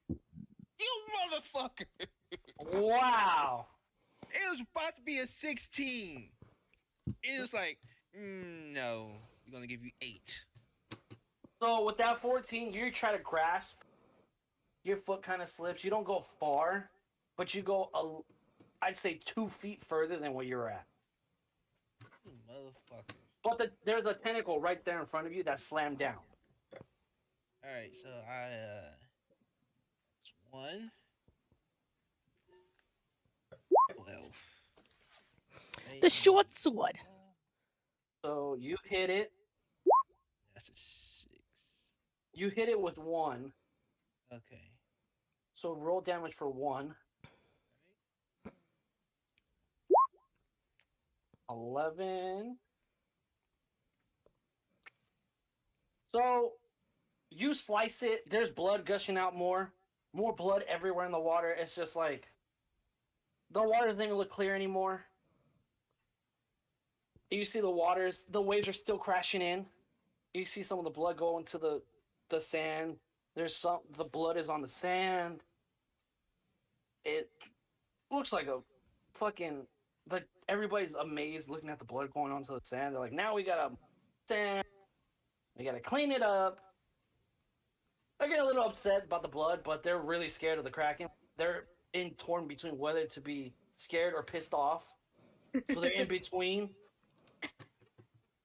You motherfucker!
Wow.
It was about to be a 16. It was like, no, we're gonna give you 8.
So with that 14, you try to grasp. Your foot kind of slips. You don't go far, but you go, I'd say 2 feet further than where you're at.
You motherfuckers.
But there's a tentacle right there in front of you that slammed down.
Alright, so it's 1, 12.
The short sword.
So you hit it.
That's a 6.
You hit it with 1.
Okay.
So roll damage for 1. 11. So you slice it. There's blood gushing out more. More blood everywhere in the water. It's just like the water doesn't even look clear anymore. You see the waves are still crashing in. You see some of the blood go into the sand. The blood is on the sand. It looks like a fucking like everybody's amazed looking at the blood going onto the sand. They're like, now we gotta sand. We gotta clean it up. I get a little upset about the blood, but they're really scared of the Kraken. They're in torn between whether to be scared or pissed off. So they're in between.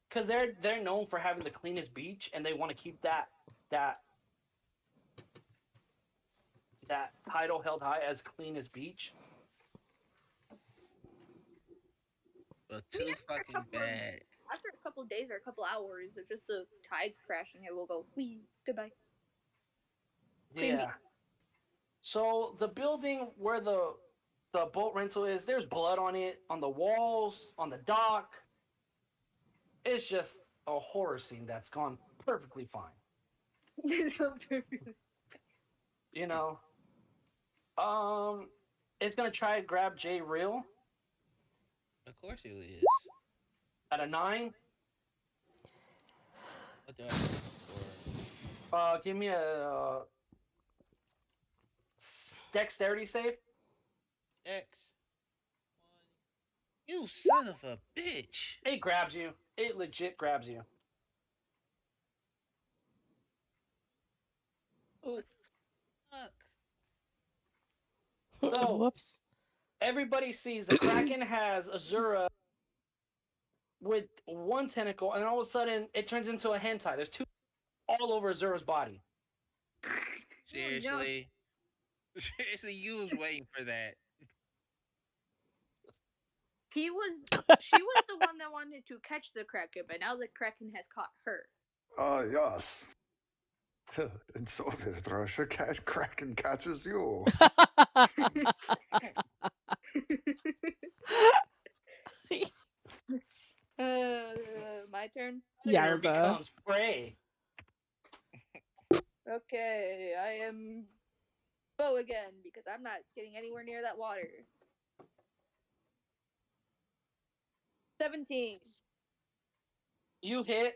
Because they're known for having the cleanest beach, and they want to keep that title held high as cleanest beach.
Well,
I mean,
too fucking bad.
after a couple of days or a couple hours of just the tides crashing, it will go wee. Goodbye. Clean
Yeah. So the building where the boat rental is, there's blood on it, on the walls, on the dock. It's just a horror scene that's gone perfectly fine.
beach.
You know. It's gonna try to grab J Real
Of course it is.
at a 9.
What do I need for
Give me a dexterity save.
X? 1. You son of a bitch.
It grabs you. It legit grabs you.
Oh, fuck.
So
Whoops.
everybody sees the Kraken has Azura with one tentacle, and all of a sudden it turns into a hentai. There's two all over Azura's body.
Seriously, seriously, you was waiting for that.
She was the one that wanted to catch the Kraken, but now the Kraken has caught her.
Yes. And so it Russia Kraken catches you.
My turn.
Predator
Yarza.
becomes prey.
Okay, I am bow again because I'm not getting anywhere near that water. 17.
You hit.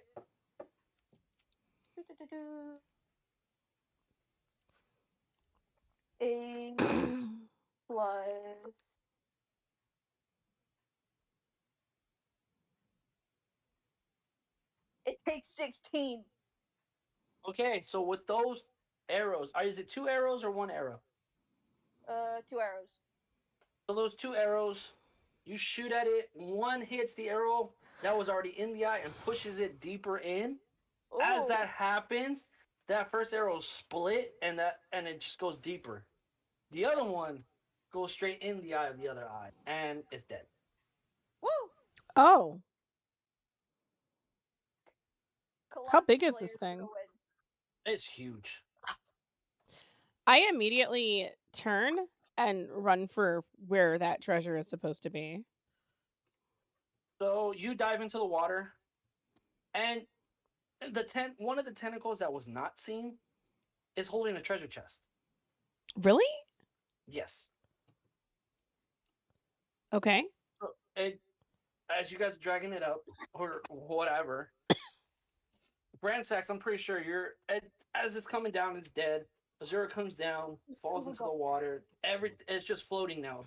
A plus. It takes 16.
Okay, so with those arrows, is it 2 arrows or 1 arrow?
2 arrows.
So those 2 arrows, you shoot at it. One hits the arrow that was already in the eye and pushes it deeper in.
Ooh.
As that happens, that first arrow split and it just goes deeper. The other one goes straight in the eye of the other eye and it's dead.
Woo!
Oh, how
Colossus
big is this
Slayer's
thing?
going.
It's huge.
I immediately turn and run for where that treasure is supposed to be.
So you dive into the water, and one of the tentacles that was not seen is holding a treasure chest.
Really?
Yes.
Okay.
So as you guys are dragging it up or whatever, Bransax, I'm pretty sure as it's coming down, it's dead. Azura comes down, falls into the water. It's just floating now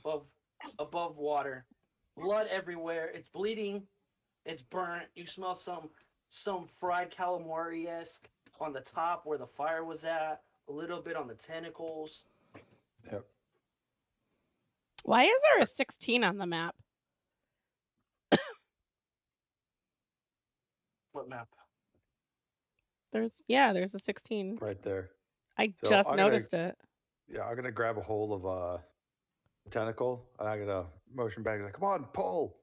above water. Blood everywhere. It's bleeding. It's burnt. You smell some fried calamari-esque on the top where the fire was at. A little bit on the tentacles.
Yep.
Why is there a 16 on the map?
What map?
There's a 16.
Right there.
I
So
just
I'm gonna-
noticed it.
Yeah, I'm gonna grab a hold of the tentacle and I'm gonna motion back like, come on, pull.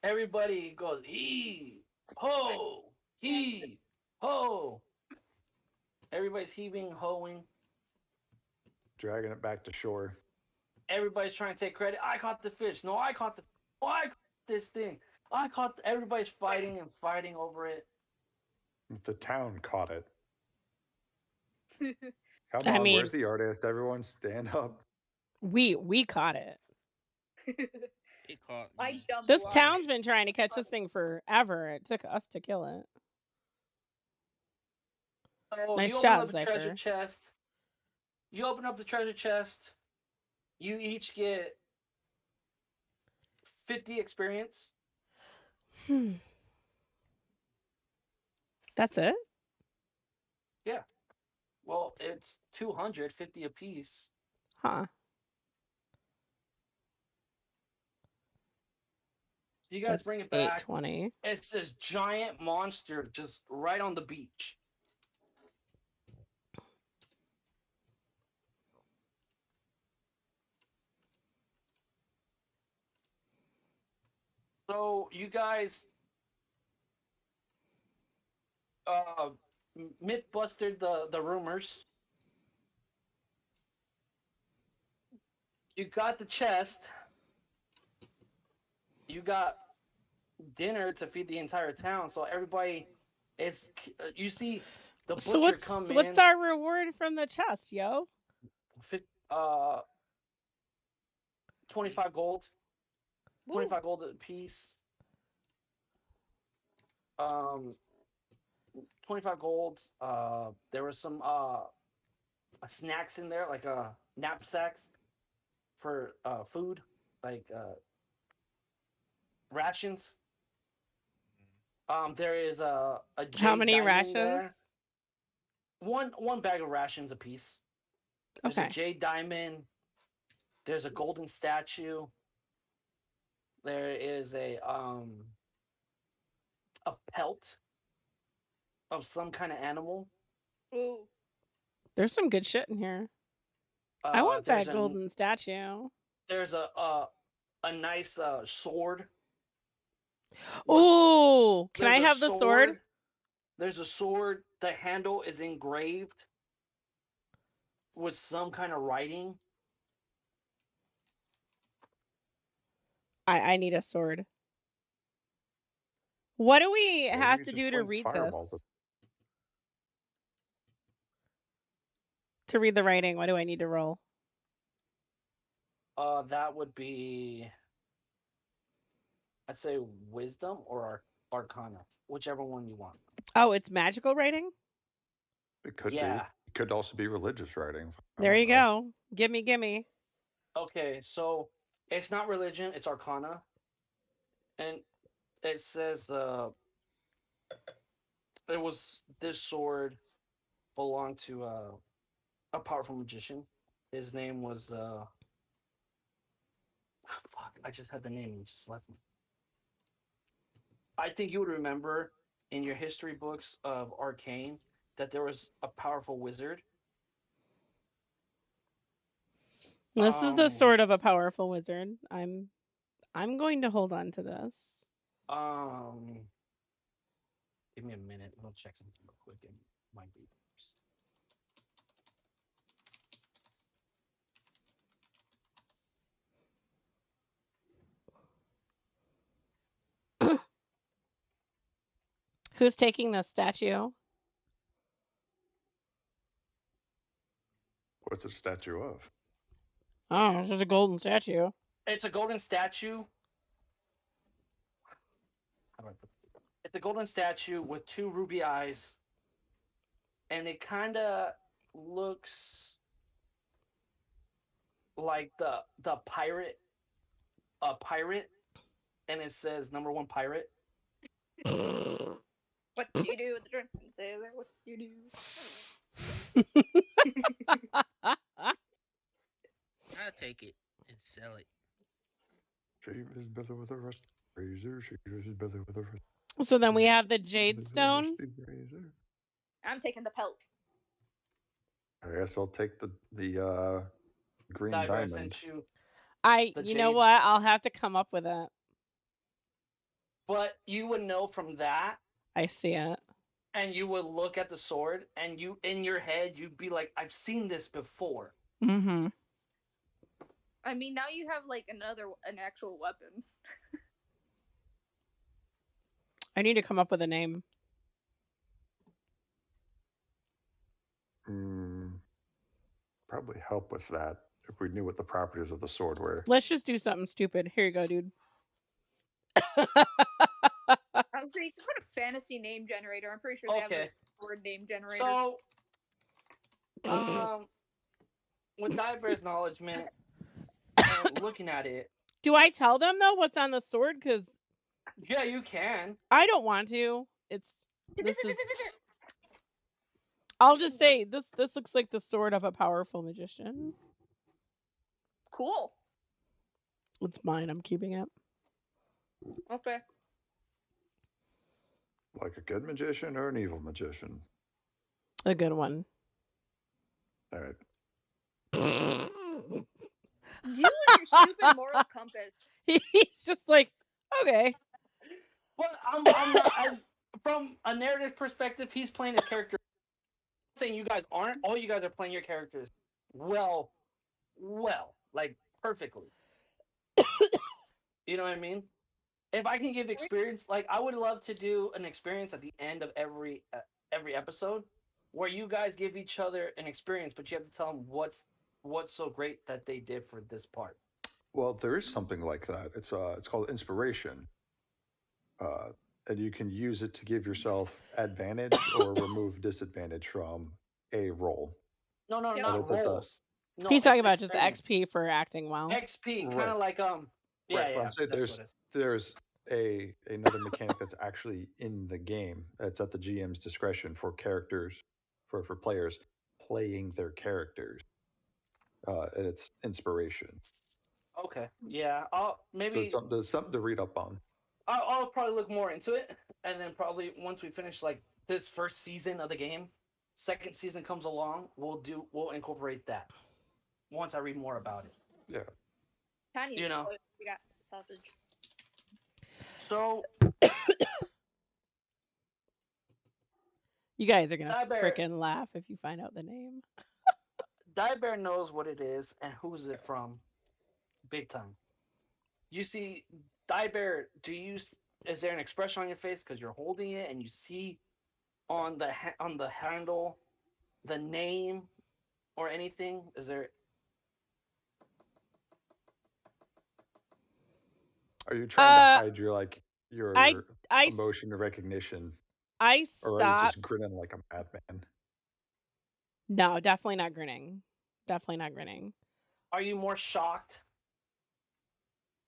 Everybody goes heave, ho, heave, ho. Everybody's heaving, hoeing.
Dragging it back to shore.
Everybody's trying to take credit. I caught the fish. No, I caught this thing. Everybody's fighting and fighting over it.
The town caught it. Come
I
on,
mean-
where's the artist? Everyone stand up.
We caught it.
It caught
I
me.
dumped
This
water.
town's been trying to catch this thing forever. It took us to kill it.
So
Nice
you
job,
open up a treasure
Zypher.
chest. You open up the treasure chest. You each get 50 experience.
That's it?
Yeah. Well, it's 250 apiece.
Huh.
You
So
guys
it's
bring it back.
820.
It's this giant monster just right on the beach. So you guys myth busted the rumors. You got the chest. You got dinner to feed the entire town. So everybody is. You see the
So
butcher come in.
what's our reward from the chest, yo?
25 gold.
Woo.
25 gold a piece. 25 gold. There was some snacks in there, like knapsacks for food, like rations. There is a J
How many
diamond
rations?
there. One bag of rations a piece. There's
Okay.
a J diamond. There's a golden statue. There is a pelt of some kind of animal.
Ooh.
There's some good shit in here. I want
There's
that golden statue.
there's a nice sword. With
Ooh, can I
there's a
have the sword?
sword. There's a sword. The handle is engraved with some kind of writing.
I need a sword. What do we
Maybe
have
you
to
just
do to
point
read
fireballs
this?
at
To read the writing, what do I need to roll?
That would be, I'd say, wisdom or arcana, whichever one you want.
Oh, it's magical writing?
it. Could be.
Yeah.
It could also be religious writing. I
There
don't
you
know.
go. Gimme, gimme.
Okay, so it's not religion; it's arcana, and it says it was this sword belonged to a powerful magician. His name was fuck. I just had the name and it just left me. I think you would remember in your history books of Arcane that there was a powerful wizard.
This is the sword of a powerful wizard. I'm going to hold on to this.
Um, Give me a minute. I'll check something real quick. It might be.
Who's taking the statue?
What's it a statue of?
Oh, it's just a golden statue.
It's a golden statue. How do I put this? It's a golden statue with two ruby eyes, and it kind of looks like the pirate, a pirate, and it says number one pirate.
What do you do with the drunken sailor? What do you do?
I'll take it and sell it.
Shave his belly with a rusty razor. Shave his belly with a rusty
So then we have the
belly
jade
with a
stone.
rusty razor.
I'm taking the pelt.
I guess I'll take the green
Diver, I
diamond.
sent you,
You know
jade.
what? I'll have to come up with it.
But you would know from that,
I see it.
and you would look at the sword, and you in your head you'd be like, "I've seen this before."
Mm-hmm.
I mean, now you have like an actual weapon.
I need to come up with a name.
Probably help with that if we knew what the properties of the sword were.
Let's just do something stupid. Here you go, dude.
I was like, what a fantasy name generator. I'm pretty sure they have
Okay.
a word name generator.
So, with Diver's acknowledgement and looking at it,
Do I tell them though what's on the sword? Because
yeah, you can.
I don't want to. This is. I'll just say this looks like the sword of a powerful magician.
Cool.
It's mine. I'm keeping it.
Okay.
Like a good magician or an evil magician?
A good one.
All right.
You and your stupid moral compass.
He's just like, okay.
But I'm not, as from a narrative perspective, he's playing his character. I'm saying you guys aren't. All you guys are playing your characters well, like perfectly. You know what I mean? If I can give experience, like I would love to do an experience at the end of every episode, where you guys give each other an experience, but you have to tell them what's so great that they did for this part.
Well, there is something like that. It's called inspiration, and you can use it to give yourself advantage or remove disadvantage from a roll.
No,
Yeah.
not
it's at the-
roles. No,
He's talking
it's
about just
experience.
XP for acting well.
XP, kind
Right.
of like yeah,
Right, but
yeah.
I'm saying
that's what it is.
there's another mechanic that's actually in the game that's at the GM's discretion for characters for players playing their characters. and it's inspiration.
Okay, yeah. I'll
So it's
maybe
something, there's something to read up on.
I'll probably look more into it, and then probably once we finish like this first season of the game, second season comes along, we'll incorporate that once I read more about it.
Yeah.
Tiny
You know.
we got sausage.
So
You guys are gonna
Diabear,
freaking laugh if you find out the name.
Diabear knows what it is and who's it from, big time. You see, Diabear, is there an expression on your face because you're holding it and you see on on the handle the name or anything? Is there?
Are you trying to
Uh,
hide your
I
your
I s-
emotion of recognition,
I
or are you
stopped.
just grinning like a madman?
No, definitely not grinning. Definitely not grinning.
Are you more shocked?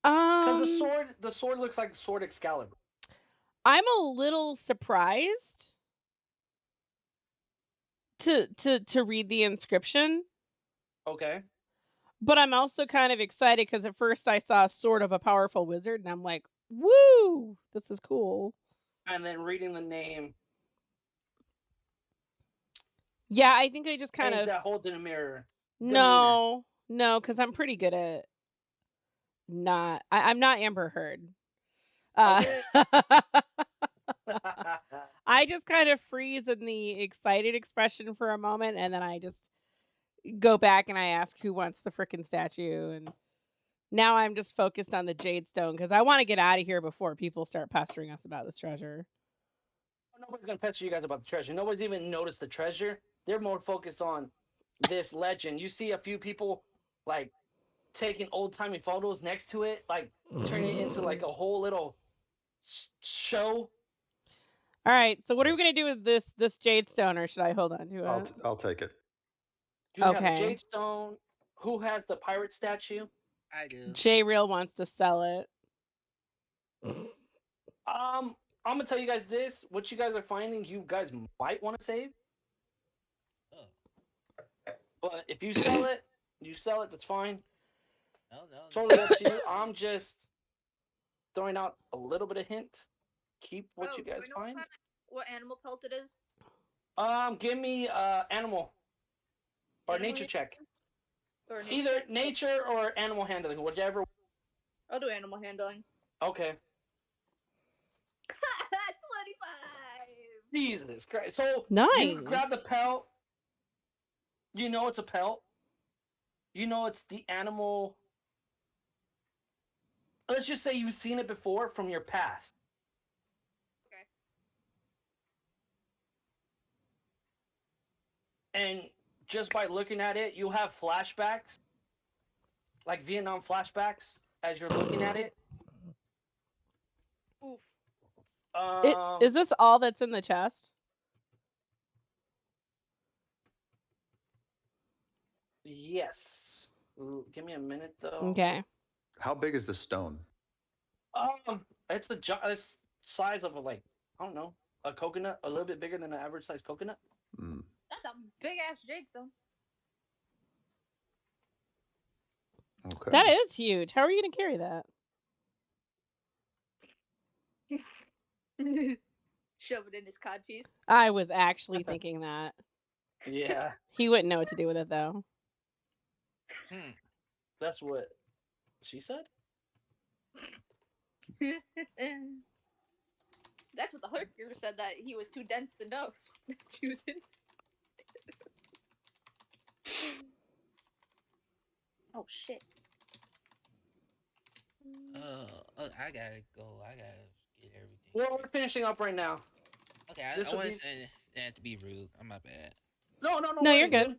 Because
Um,
the sword looks like Sword Excalibur.
I'm a little surprised to read the inscription,
Okay,
but I'm also kind of excited because at first I saw Sword of a Powerful Wizard, and I'm like, woo, this is cool.
and then reading the name,
Yeah, I think I just kind
page
of
that holds in a mirror, demeanor.
no, because I'm pretty good at not. I'm not Amber Heard.
Okay.
I just kind of freeze in the excited expression for a moment, and then I just go back and I ask who wants the frickin' statue, and now I'm just focused on the jade stone because I want to get out of here before people start pestering us about this treasure.
Nobody's gonna pester you guys about the treasure. Nobody's even noticed the treasure. They're more focused on this legend. You see a few people like taking old timey photos next to it, like turning it into like a whole little show.
All right, so what are we gonna do with this jade stone, or should I hold on to it?
I'll take it.
You have the
Okay,
jade stone. Who has the pirate statue?
I do.
J Real wants to sell it.
I'm gonna tell you guys this. What you guys are finding, you guys might want to save.
Oh,
But if you sell it, That's fine.
no.
Totally up to you. I'm just throwing out a little bit of hint. Keep what you
Do
guys
we know
find.
what animal pelt it is?
Give me animal or
Animal
nature check.
or nature?
Either nature or animal handling, whichever.
I'll do animal handling.
Okay.
25.
Jesus Christ. So you grab the
Nice.
pelt. You know it's a pelt. You know it's the animal. Let's just say you've seen it before from your past.
Okay.
And just by looking at it, you'll have flashbacks, like Vietnam flashbacks, as you're looking at it.
Oof.
Is this all that's in the chest?
Yes. Ooh, give me a minute though.
Okay.
How big is the stone?
It's it's size of I don't know, a coconut, a little bit bigger than an average size coconut.
Mm,
That's a big ass jade stone.
okay.
That is huge. How are you gonna carry that?
Shove it in his codpiece.
I was actually thinking that.
Yeah,
He wouldn't know what to do with it though.
Hmm.
that's what she said.
That's what the hooker said, that he was too dense to know. Choosing. Oh shit.
I gotta go. I gotta get everything.
Well, we're finishing up right now.
Okay,
This
I
would
want
be
to say that to be rude. I'm my bad.
no
No, you're
worries,
good.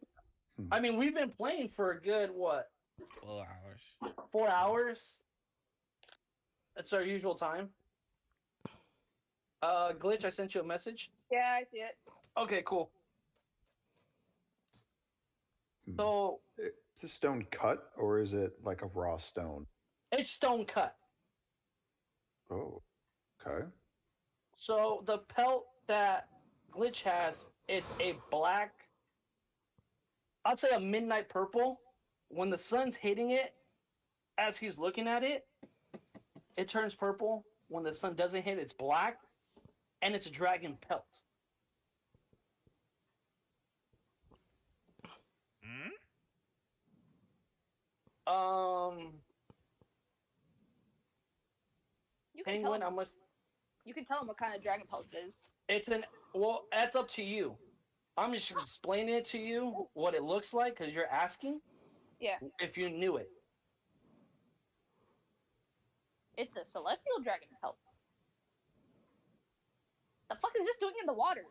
dude. I mean, we've been playing for a good what
4 hours.
4 hours. That's our usual time. Glitch, I sent you a message.
Yeah, I see it.
Okay, cool.
Hmm.
So
Is the stone cut or is it like a raw stone?
it's stone cut.
Oh, okay.
So the pelt that Glitch has, it's a black, I'd say a midnight purple, when the sun's hitting it, as he's looking at it, it turns purple. When the sun doesn't hit, it's black, and it's a dragon pelt.
Hmm?
Um,
You can tell
Penguin,
him.
I must.
You can tell him what kind of dragon pelt it is.
It's an. Well, that's up to you. I'm just explaining it to you what it looks like because you're asking
Yeah,
if you knew it.
it's a celestial dragon pelt. The fuck is this doing in the water?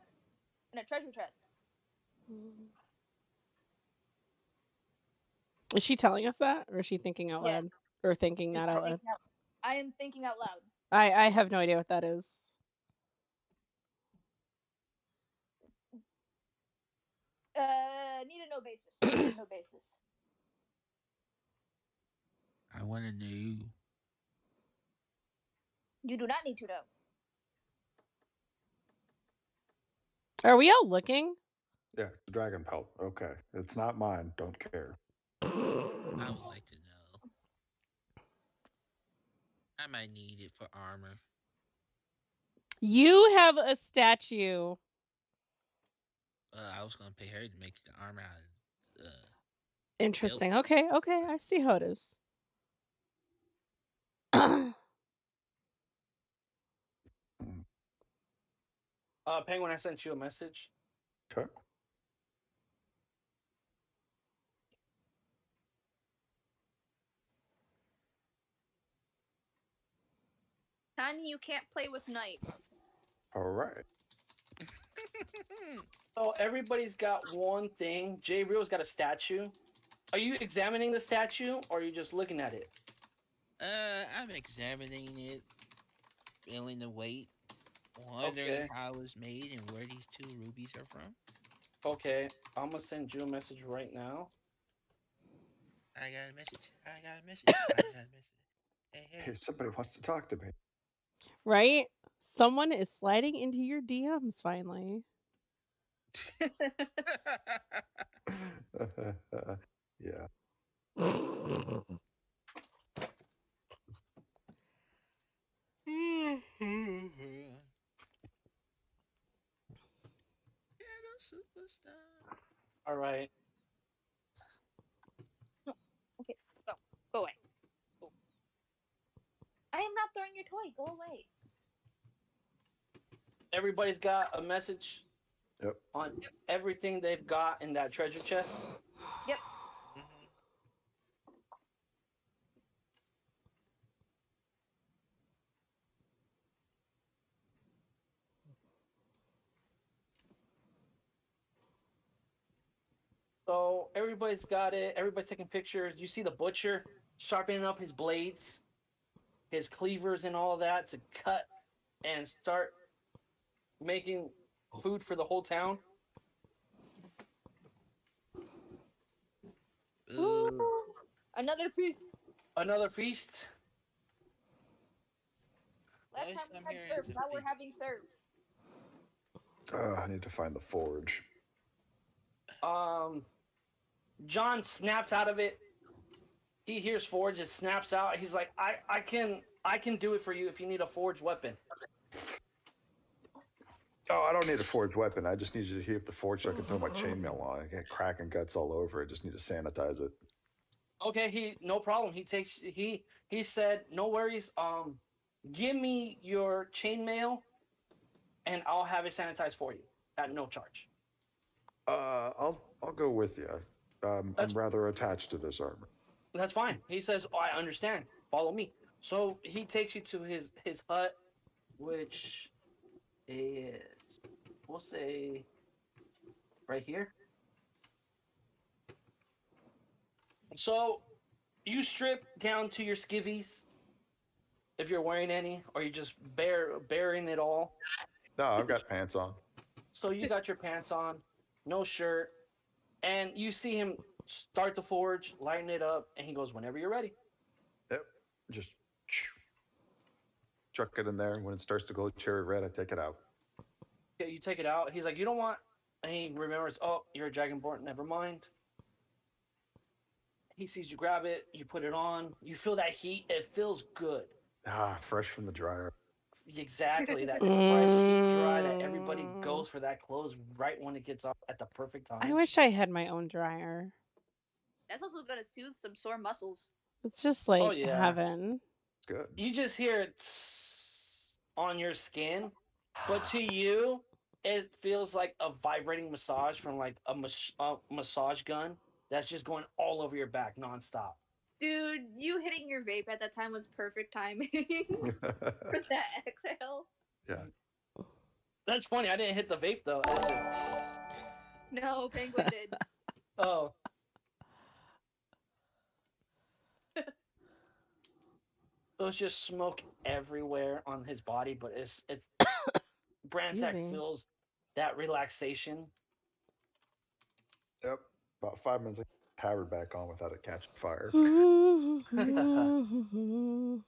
In a treasure chest.
Is she telling us that, or is she thinking out
Yes.
loud, or thinking
I'm
not out loud?
thinking out- I am thinking out loud.
I have no idea what that is.
Need a no basis. Need a no basis.
I want to know.
You do not need to know.
Are we all looking?
Yeah, the dragon pelt. Okay. It's not mine. Don't care.
I would like to know. I might need it for armor.
You have a statue.
I was gonna pay her to make the armor out of
Interesting. Okay, okay, I see how it is.
Mm,
Penguin, I sent you a message.
okay.
Tiny, you can't play with knives.
All right.
So everybody's got one thing. J Real's got a statue. Are you examining the statue or are you just looking at it?
I'm examining it, feeling the weight, wondering
Okay.
how it was made and where these two rubies are from.
Okay. I'm gonna send you a message right now.
I got a message. I got a message. I got a message. Hey,
Hey,
hey.
somebody wants to talk to me.
Right? Someone is sliding into your DMs finally.
Yeah.
Ghetto superstar.
All right.
Okay, go. Go away. Go. I am not throwing your toy. Go away.
Everybody's got a message
Yep.
on everything they've got in that treasure chest.
Yep.
Mhm.
So everybody's got it. Everybody's taking pictures. You see the butcher sharpening up his blades, his cleavers, and all that to cut and start making food for the whole town.
Ooh.
Another feast.
Another feast.
Last
Boys
time we
come
had
here
surf.
into
Now we're
feast.
having surf.
I need to find the forge.
Um, John snaps out of it. He hears forge. It snaps out. He's like, I can do it for you if you need a forged weapon.
Oh, I don't need a forged weapon. I just need you to heat up the forge so I can throw my chainmail on it. I get cracking guts all over. I just need to sanitize it.
Okay, no problem. He said, no worries. Give me your chainmail, and I'll have it sanitized for you at no charge.
I'll go with you. I'm
That's
rather attached to this armor.
that's fine. He says, oh, I understand. Follow me. So he takes you to his hut, which is, we'll say, right here. So you strip down to your skivvies if you're wearing any, or you just bearing it all.
No, I've got pants on.
So you got your pants on, no shirt, and you see him start the forge, lighten it up, and he goes, "Whenever you're ready."
Yep. Just chuck it in there. When it starts to glow cherry red, I take it out.
Okay, you take it out. He's like, "You don't want," and he remembers, "Oh, you're a dragonborn. Never mind." He sees you grab it, you put it on, you feel that heat, it feels good.
Fresh from the dryer.
Exactly, that fresh heat dry that everybody goes for that clothes right when it gets off at the perfect
I
time.
wish I had my own dryer.
That's also gonna soothe some sore muscles.
It's just
Oh
like
yeah.
heaven.
It's good.
You just hear it on your skin, but to you, it feels like a vibrating massage from like a massage gun that's just going all over your back nonstop.
Dude, you hitting your vape at that time was perfect timing for that exhale.
Yeah.
That's funny. I didn't hit the vape though. It's just
No, Penguin did.
oh. There's just smoke everywhere on his body, but it's
Excuse
Bransack
me.
feels that relaxation.
Yep. About 5 minutes, I powered back on without it catching fire.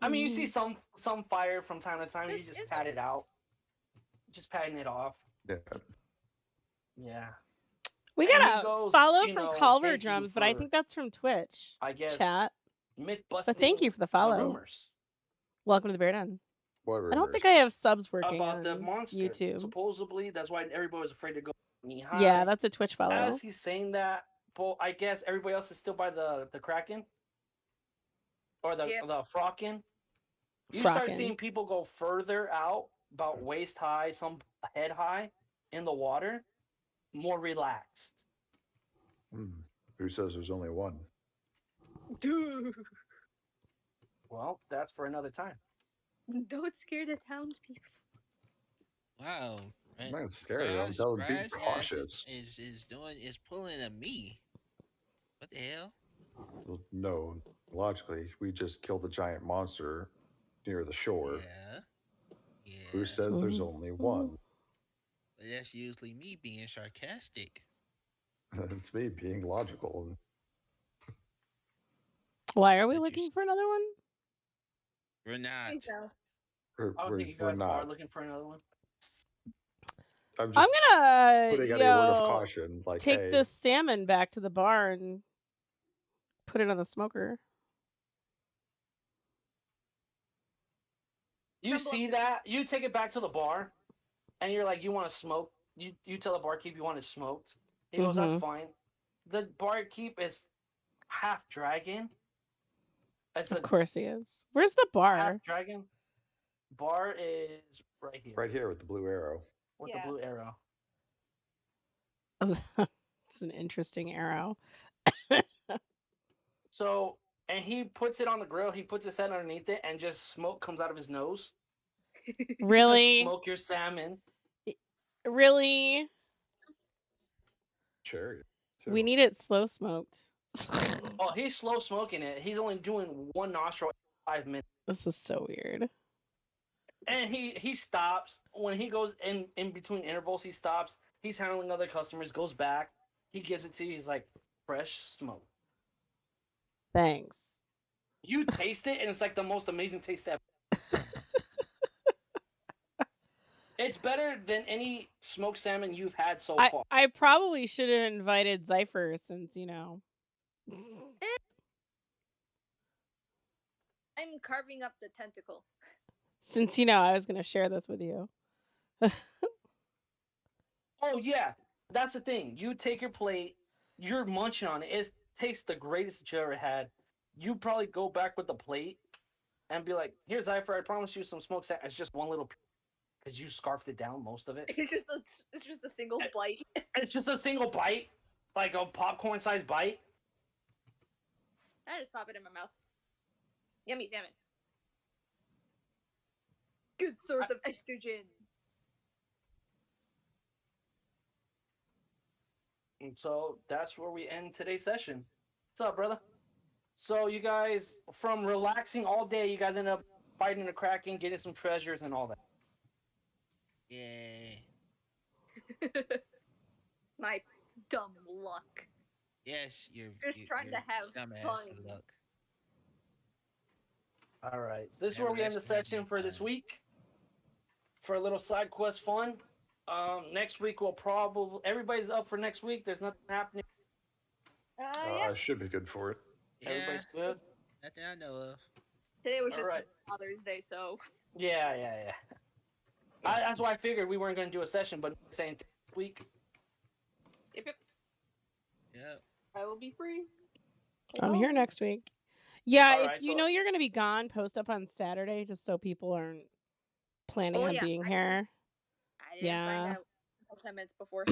I mean, you see some fire from time to time. You
This
just
is
pat it out, just patting it off.
Yeah.
Yeah.
We
And he
got a
goes,
follow
you
from
know,
Culver
thank you
Drums, but I
for,
think that's from Twitch
I guess,
chat.
myth
But thank you
busting
for the
the
follow.
rumors
Welcome to the Bear Den.
What
I don't
rumors?
think I have subs working
about the
on
monster.
YouTube.
Supposedly, that's why everybody was afraid to go knee high.
Yeah, that's a Twitch follow.
As he's saying that, well, I guess everybody else is still by the Kraken or the Frockin. You start seeing
Frockin'.
people go further out, about waist high, some head high, in the water, more relaxed.
Who says there's only one?
Dude.
Well, that's for another time.
Don't scare the townspeople.
Wow.
I'm not scared. I'm telling be cautious.
Is pulling a me. What the hell?
Well, no, logically, we just killed the giant monster near the shore.
Yeah.
Who
Yeah.
says there's only one?
But that's usually me being sarcastic.
It's me being logical.
Why are we
But
looking for another one?
we're
I
not.
think so.
I don't think you
We're
guys
not.
are looking for another one.
I'm
I'm
just
gonna
putting out a word of caution. Like,
take
hey,
this salmon back to the bar and put it on the smoker.
You see that? You take it back to the bar, and you're like, you want to smoke? You tell the barkeep you want it smoked. He goes, that's fine. The barkeep is half dragon. It's
Of course he is. Where's the bar?
half dragon. Bar is right here.
right here with the blue arrow.
With the blue arrow.
It's an interesting arrow.
So, and he puts it on the grill. He puts his head underneath it, and just smoke comes out of his nose.
Really?
To smoke your salmon.
Really?
Cherry. Too.
We need it slow smoked.
Oh, he's slow smoking it. He's only doing one nostril 5 minutes.
This is so weird.
And he stops. When he goes in between intervals, he stops. He's handling other customers, goes back. He gives it to you. He's like, fresh smoke.
Thanks.
You taste it, and it's like the most amazing taste ever. It's better than any smoked salmon you've had so far.
I probably should have invited Zypher since, you know.
I'm carving up the tentacle.
Since, you know, I was going to share this with you.
Oh, yeah. That's the thing. You take your plate, you're munching on it. It tastes the greatest that you ever had. You probably go back with the plate and be like, here's Zypher. I promise you some smoked salmon. It's just one little piece because you scarfed it down, most of it.
It's just a single bite.
It's just a single bite, like a popcorn-sized bite.
I just pop it in my mouth. Yummy salmon. Good source of estrogen.
And so that's where we end today's session. What's up, brother? So you guys, from relaxing all day, you guys end up fighting a kraken, getting some treasures and all that.
Yeah.
My dumb luck.
Yes, you're
Just trying to have
dumbass
fun.
luck.
All right. So this is where we end the session for this week. For a little side quest fun. Next week we'll probably everybody's up for next week. There's nothing happening.
Yeah.
I should be good for it.
Yeah,
Everybody's good.
nothing I know of.
Today was
All
just
right.
Father's Day, so
Yeah. That's why I figured we weren't going to do a session, but saying week.
yep.
Yep.
I will be free.
I'm here
Hello.
next week. Yeah,
All
if
right,
you know you're gonna be gone, post up on Saturday just so people aren't planning
Oh
on
yeah,
being here.
I didn't find
Yeah.
out until 10 minutes before.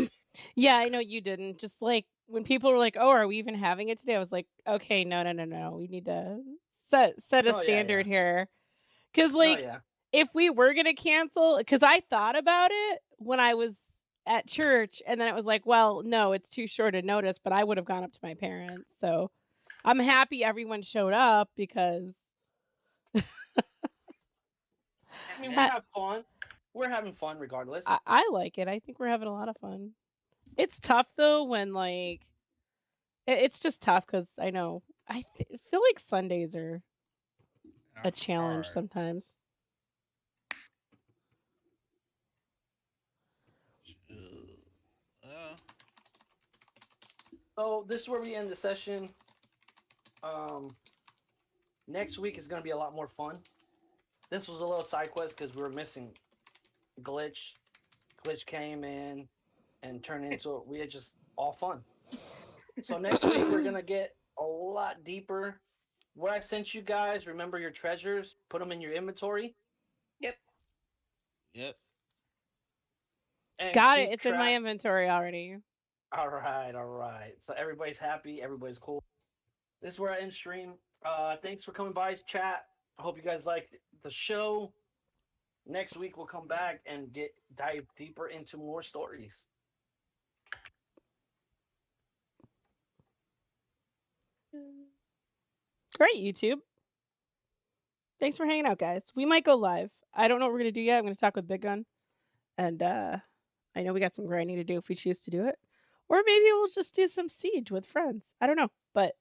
Yeah, I know you didn't. Just like when people were like, "Oh, are we even having it today?" I was like, "Okay, no. We need to set a
Oh, yeah.
standard here." Cuz
No,
like
yeah.
if we were going to cancel, cuz I thought about it when I was at church and then it was like, "Well, no, it's too short a notice," but I would have gone up to my parents. So, I'm happy everyone showed up because
I mean, we
ha-
have fun. We're having fun regardless.
I like it. I think we're having a lot of fun. It's tough though when like it's just tough because I know feel like Sundays are a challenge
Hard.
sometimes.
Uh,
So this is where we end the session. Um, Next week is going to be a lot more fun. This was a little side quest because we were missing Glitch. Glitch came in and turned into we had just all fun. So next week we're gonna get a lot deeper. What I sent you guys, remember your treasures, put them in your inventory,
Yep.
yep.
and
Got it.
keep
It's in my
track.
inventory already.
All right. So everybody's happy, everybody's cool. This is where I end stream. Thanks for coming by, chat. I hope you guys liked the show. Next week we'll come back and dive deeper into more stories.
Great, YouTube. Thanks for hanging out, guys. We might go live. I don't know what we're gonna do yet. I'm gonna talk with Big Gun, and I know we got some grinding to do if we choose to do it, or maybe we'll just do some Siege with friends. I don't know, but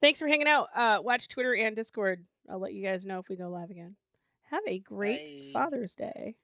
thanks for hanging out. Watch Twitter and Discord. I'll let you guys know if we go live again. Have a great
Bye.
Father's Day.